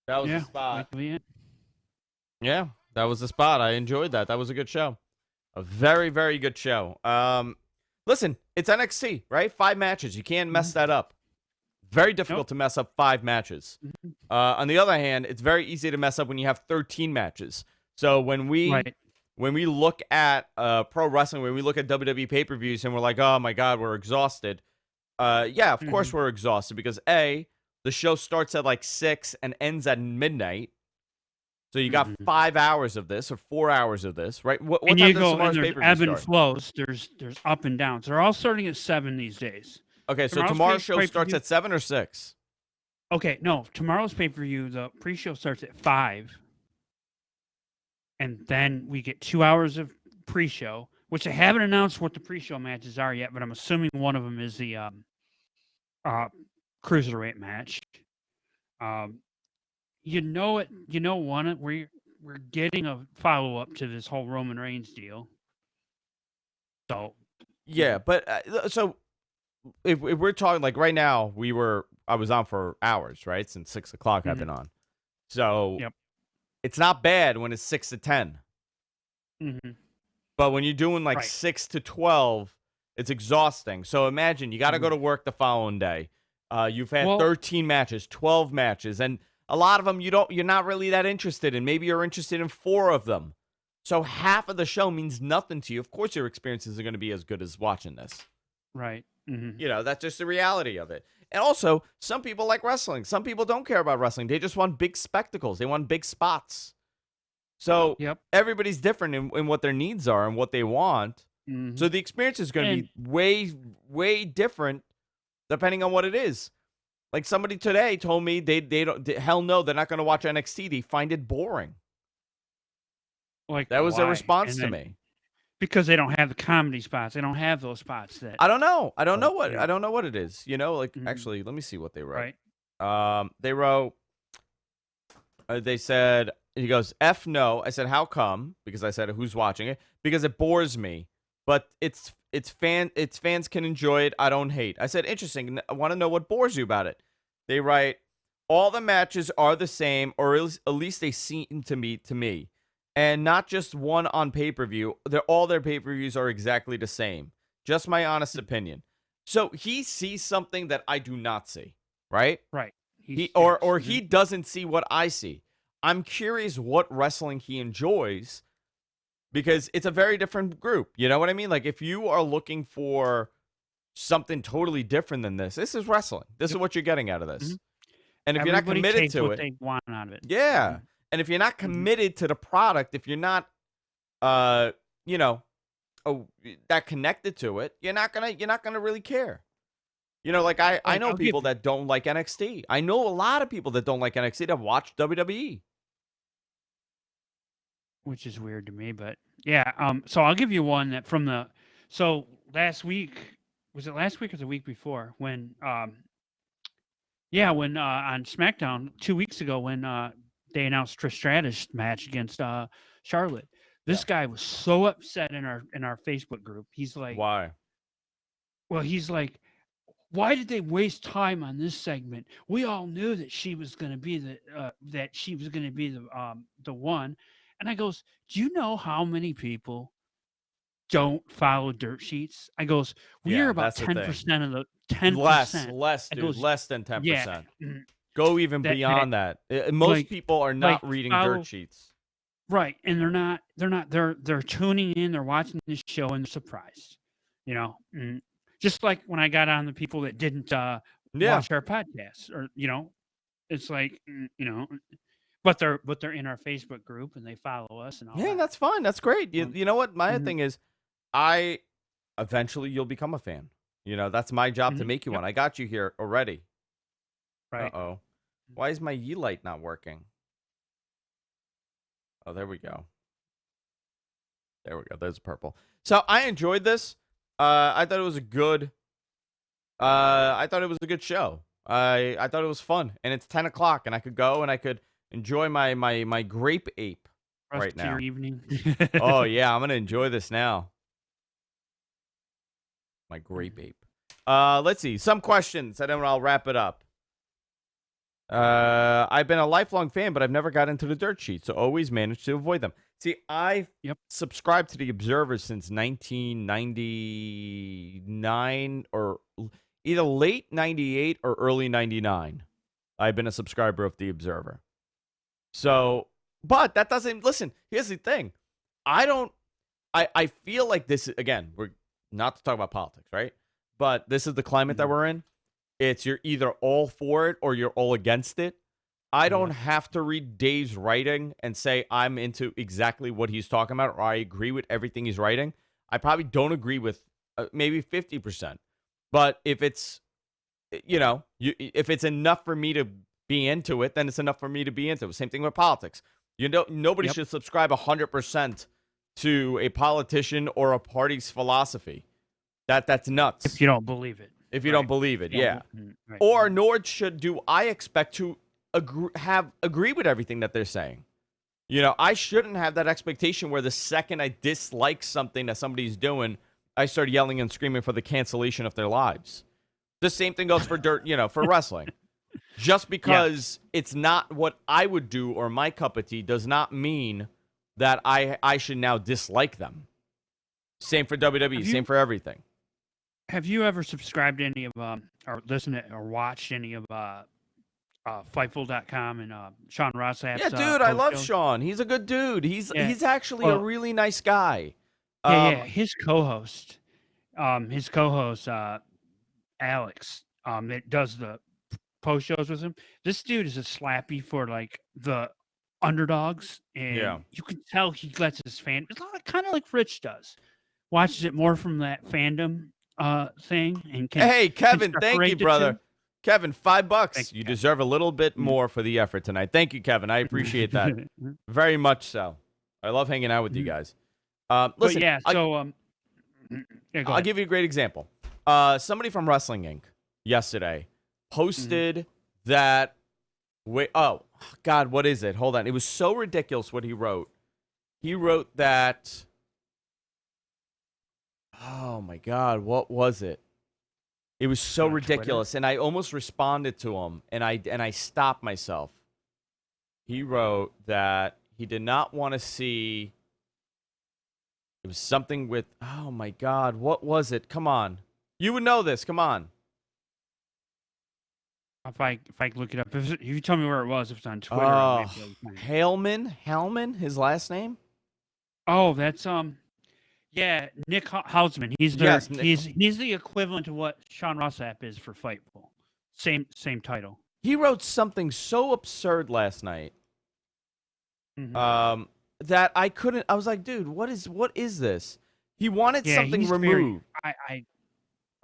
Speaker 1: That was the spot. Yeah, that was the spot. I enjoyed that. That was a good show. A very, very good show. Listen, it's NXT, right? 5 matches. You can't mess that up. Very difficult to mess up 5 matches. On the other hand, it's very easy to mess up when you have 13 matches. So when we look at pro wrestling, when we look at WWE pay-per-views and we're like, oh my God, we're exhausted. Yeah, of course we're exhausted because A, the show starts at like 6 and ends at midnight. So you got 5 hours of this or 4 hours of this, right? What
Speaker 2: and
Speaker 1: time
Speaker 2: you
Speaker 1: does
Speaker 2: go
Speaker 1: tomorrow's
Speaker 2: and there's
Speaker 1: pay-per-view
Speaker 2: ebb and
Speaker 1: start?
Speaker 2: flows. There's up and downs. They're all starting at 7 these days.
Speaker 1: Okay, so tomorrow's show starts at 7 or 6?
Speaker 2: Okay, no. Tomorrow's pay-per-view, the pre-show starts at 5. And then we get 2 hours of pre-show, which I haven't announced what the pre-show matches are yet, but I'm assuming one of them is the cruiserweight match. We're getting a follow-up to this whole Roman Reigns deal. So
Speaker 1: yeah, but so if we're talking like right now, I was on for hours, right? Since 6 o'clock I've been on. So it's not bad when it's 6 to 10. But when you're doing like 6 to 12, it's exhausting. So imagine you got to go to work the following day. You've had 13 matches, 12 matches, and a lot of them you're not really that interested in. Maybe you're interested in 4 of them. So half of the show means nothing to you. Of course your experiences are going to be as good as watching this.
Speaker 2: Right.
Speaker 1: You know, that's just the reality of it. And also, some people like wrestling. Some people don't care about wrestling. They just want big spectacles. They want big spots. So everybody's different in what their needs are and what they want. So the experience is going to be way, way different depending on what it is. Like somebody today told me they don't, hell no, they're not going to watch NXT. They find it boring.
Speaker 2: Like
Speaker 1: that was their response
Speaker 2: to
Speaker 1: me.
Speaker 2: Because they don't have the comedy spots. They don't have those spots that
Speaker 1: I don't know. I don't know what it is. You know, like actually, let me see what they wrote. They wrote. They said he goes F no. I said how come? Because I said who's watching it? Because it bores me. But its fans can enjoy it. I don't hate. I said interesting. I want to know what bores you about it. They write all the matches are the same, or at least they seem to me. And not just one on pay-per-view. All their pay-per-views are exactly the same. Just my honest opinion. So he sees something that I do not see, right?
Speaker 2: Right.
Speaker 1: He doesn't see what I see. I'm curious what wrestling he enjoys because it's a very different group. You know what I mean? Like if you are looking for something totally different than this is wrestling. This is what you're getting out of this. And if you're not committed to it,
Speaker 2: they want out of it.
Speaker 1: Yeah. And if you're not committed to the product, if you're not, that connected to it, you're not gonna really care. You know, like I know people that don't like NXT. I know a lot of people that don't like NXT that watch WWE.
Speaker 2: Which is weird to me, but yeah. So I'll give you one that last week, was it last week or the week before when on SmackDown 2 weeks ago when they announced Trish Stratus match against Charlotte. This guy was so upset in our Facebook group. He's like,
Speaker 1: why?
Speaker 2: Well, he's like, why did they waste time on this segment? We all knew that she was going to be the one. And I goes, do you know how many people don't follow dirt sheets? I goes, we're about 10% of the 10%.
Speaker 1: Less, dude, less than 10%. Yeah. Go even beyond that. Most people are not reading dirt sheets.
Speaker 2: Right. And they're tuning in, they're watching this show and they're surprised. You know, just like when I got on the people that didn't watch our podcast or, it's like, but they're in our Facebook group and they follow us and all that.
Speaker 1: Yeah, that's fine. That's great. You know what? My thing is eventually you'll become a fan. You know, that's my job to make you one. I got you here already.
Speaker 2: Right.
Speaker 1: Uh-oh. Why is my light not working? Oh, there we go. There we go. There's purple. So I enjoyed this. I thought it was a good show. I thought it was fun, and it's 10 o'clock, and I could go and I could enjoy my grape ape
Speaker 2: Rest
Speaker 1: right
Speaker 2: of your
Speaker 1: now.
Speaker 2: evening.
Speaker 1: Oh yeah, I'm gonna enjoy this now. My grape ape. Let's see some questions, and then I'll wrap it up. I've been a lifelong fan, but I've never got into the dirt sheet, so always managed to avoid them. See, I've subscribed to the Observer since 1999 or either late 98 or early 99. I've been a subscriber of the Observer. So, but that doesn't, listen, here's the thing. I feel like this, again, we're not to talk about politics, right? But this is the climate that we're in. It's you're either all for it or you're all against it. I don't have to read Dave's writing and say I'm into exactly what he's talking about or I agree with everything he's writing. I probably don't agree with maybe 50%. But if it's, if it's enough for me to be into it, then it's enough for me to be into it. Same thing with politics. Nobody should subscribe 100% to a politician or a party's philosophy. That's nuts.
Speaker 2: If you don't believe it.
Speaker 1: If you don't believe it, yeah.
Speaker 2: Right.
Speaker 1: Or nor do I expect to agree with everything that they're saying. I shouldn't have that expectation where the second I dislike something that somebody's doing, I start yelling and screaming for the cancellation of their lives. The same thing goes for for wrestling. Just because it's not what I would do or my cup of tea does not mean that I should now dislike them. Same for WWE, same for everything.
Speaker 2: Have you ever subscribed to any of or listened to or watched any of Fightful.com and Sean Ross App's,
Speaker 1: Yeah, dude, I love
Speaker 2: shows?
Speaker 1: Sean. He's a good dude. He's actually a really nice guy.
Speaker 2: His co-host, Alex, that does the post shows with him. This dude is a slappy for like the underdogs, and you can tell he lets his fan. It's kind of like Rich does. Watches it more from that fandom thing, and
Speaker 1: hey, Kevin, thank you, brother. Kevin, $5. You deserve a little bit more for the effort tonight. Thank you, Kevin. I appreciate that very much. So, I love hanging out with you guys. Listen,
Speaker 2: I'll
Speaker 1: give you a great example. Somebody from Wrestling Inc. yesterday posted that. Oh God, what is it? Hold on. It was so ridiculous what he wrote. He wrote that. Oh my God, what was it? It was so ridiculous, Twitter? And I almost responded to him, and I stopped myself. He wrote that he did not want to see. It was something with. Oh my God, what was it? Come on, you would know this. Come on.
Speaker 2: If I look it up, if you tell me where it was, if it's on Twitter.
Speaker 1: Hellman, his last name.
Speaker 2: Oh, that's Yeah, Nick Hausman. He's he's the equivalent to what Sean Ross Sapp is for Fightful. Same title.
Speaker 1: He wrote something so absurd last night. That I couldn't. I was like, dude, what is this? He wanted something removed.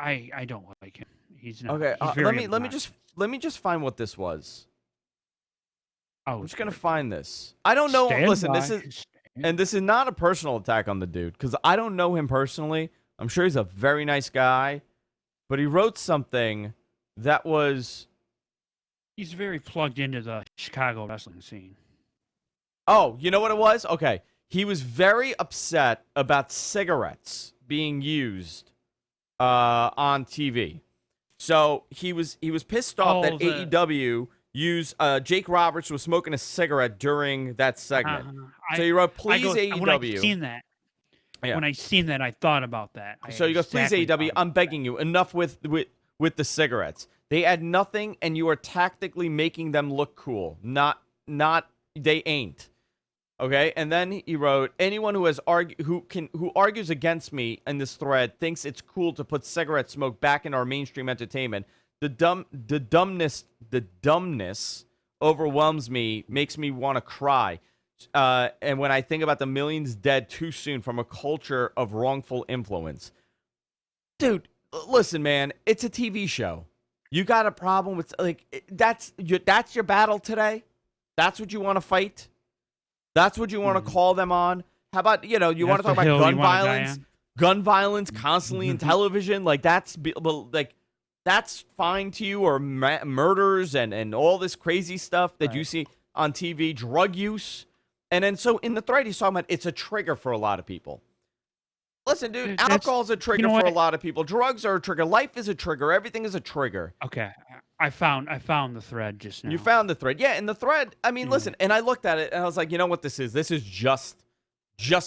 Speaker 2: I don't like him. He's not.
Speaker 1: Okay,
Speaker 2: He's
Speaker 1: let me just find what this was.
Speaker 2: Oh,
Speaker 1: I'm just gonna find this. I don't know. Listen, this is not a personal attack on the dude because I don't know him personally. I'm sure he's a very nice guy, but he wrote something that was.
Speaker 2: He's very plugged into the Chicago wrestling scene.
Speaker 1: Oh, you know what it was? Okay, he was very upset about cigarettes being used on TV. So he was pissed off that AEW used Jake Roberts was smoking a cigarette during that segment. So he wrote, "Please AEW."
Speaker 2: When I seen that, when I seen that, I thought about that.
Speaker 1: So he goes, "Please AEW, I'm begging you, enough with the cigarettes. They add nothing, and you are tactically making them look cool. Not they ain't." Okay, and then he wrote, "Anyone who argues against me in this thread thinks it's cool to put cigarette smoke back in our mainstream entertainment. The dumbness overwhelms me, makes me want to cry. And when I think about the millions dead too soon from a culture of wrongful influence." Dude, listen, man, it's a TV show. You got a problem with that's your battle today? That's what you want to fight? That's what you want to call them on? How about, you want to talk about gun violence? Gun violence constantly in television? That's that's fine to you, or murders and all this crazy stuff that you
Speaker 3: Right.
Speaker 1: see on TV, drug use. And then so in the thread, he's talking about it's a trigger for a lot of people. Listen, dude,
Speaker 3: That's-
Speaker 1: alcohol's a trigger
Speaker 3: know
Speaker 1: for a
Speaker 3: what?
Speaker 1: lot of people. Drugs are a trigger. Life is a trigger. Everything is a trigger.
Speaker 3: Okay, I found the thread just now.
Speaker 1: You found the thread. Yeah, in the thread, I mean,
Speaker 3: Yeah.
Speaker 1: listen, and I looked at it and I was like, you know what this is? This is just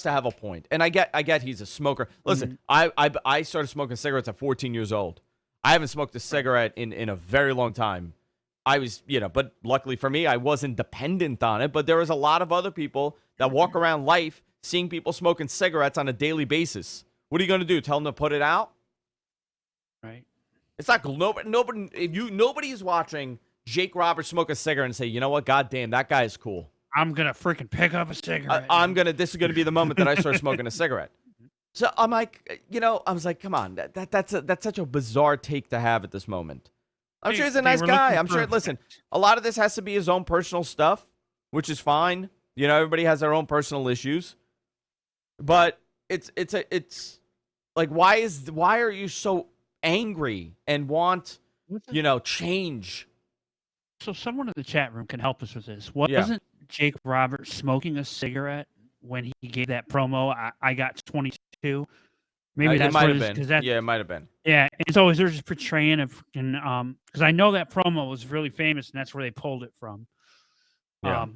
Speaker 1: to have a point. And I get he's a smoker. Listen, I started smoking cigarettes at 14 years old. I haven't smoked a cigarette in a very long time. I was, but luckily for me, I wasn't dependent on it. But there was a lot of other people that walk around life seeing people smoking cigarettes on a daily basis. What are you going to do? Tell them to put it out?
Speaker 3: Right.
Speaker 1: It's not nobody is watching Jake Roberts smoke a cigarette and say, you know what? God damn, that guy is cool.
Speaker 3: I'm gonna freaking pick up a cigarette.
Speaker 1: This is gonna be the moment that I start smoking a cigarette. So I'm like, I was like, come on, that's such a bizarre take to have at this moment. I'm sure he's a nice guy. I'm sure. Listen, a lot of this has to be his own personal stuff, which is fine. Everybody has their own personal issues, but it's like, why are you so angry and want change?
Speaker 3: So someone in the chat room can help us with this. Wasn't Jake Roberts smoking a cigarette when he gave that promo? I got 22. Maybe that's what it is.
Speaker 1: It might have been.
Speaker 3: Yeah, it's always they're just portraying a freaking because I know that promo was really famous and that's where they pulled it from.
Speaker 1: Yeah.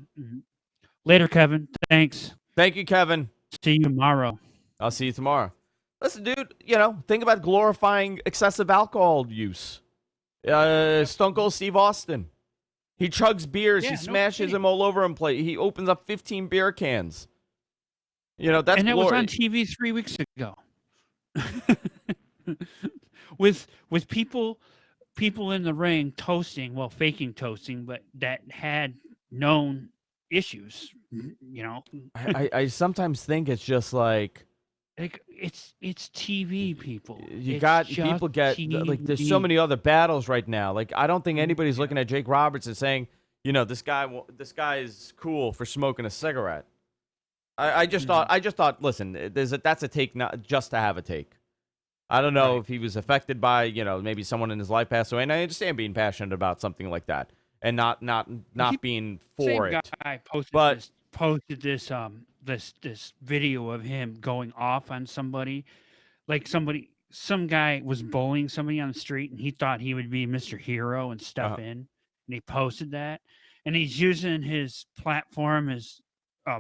Speaker 3: Later, Kevin. Thanks.
Speaker 1: Thank you, Kevin.
Speaker 3: See you tomorrow.
Speaker 1: I'll see you tomorrow. Listen, dude, think about glorifying excessive alcohol use. Stone Cold Steve Austin. He chugs beers.
Speaker 3: Yeah,
Speaker 1: He
Speaker 3: no
Speaker 1: smashes
Speaker 3: kidding.
Speaker 1: them all over him. He opens up 15 beer cans. That's
Speaker 3: And it was on TV 3 weeks ago. with people in the ring toasting, faking toasting, but that had known issues.
Speaker 1: I sometimes think it's just like
Speaker 3: it's TV, people.
Speaker 1: People get like there's so many other battles right now. Like I don't think anybody's looking at Jake Roberts and saying, this guy is cool for smoking a cigarette. I just thought listen, that's a take, not just to have a take. I don't know if he was affected by, maybe someone in his life passed away, and I understand being passionate about something like that and not being for it.
Speaker 3: Guy posted this video of him going off on somebody, like some guy was bullying somebody on the street, and he thought he would be Mr. Hero and step in, and he posted that, and he's using his platform as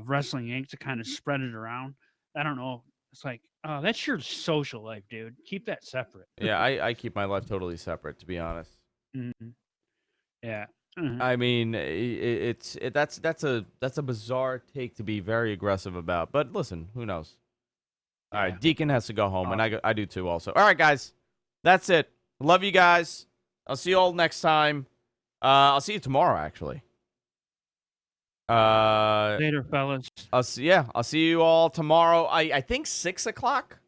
Speaker 3: Wrestling Inc. to kind of spread it around. I don't know. It's like, oh, that's your social life, dude. Keep that separate.
Speaker 1: Yeah, I keep my life totally separate, to be honest.
Speaker 3: Mm-hmm. Yeah. Mm-hmm.
Speaker 1: I mean, that's a bizarre take to be very aggressive about. But listen, who knows? All right, Deacon has to go home, and I do too also. All right, guys, that's it. Love you guys. I'll see you all next time. I'll see you tomorrow, actually.
Speaker 3: Later, fellas.
Speaker 1: I'll see you all tomorrow. I think 6 o'clock.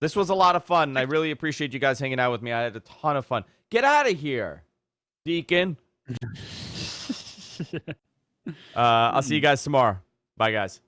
Speaker 1: This was a lot of fun, and I really appreciate you guys hanging out with me. I had a ton of fun. Get out of here, Deacon. I'll see you guys tomorrow. Bye, guys.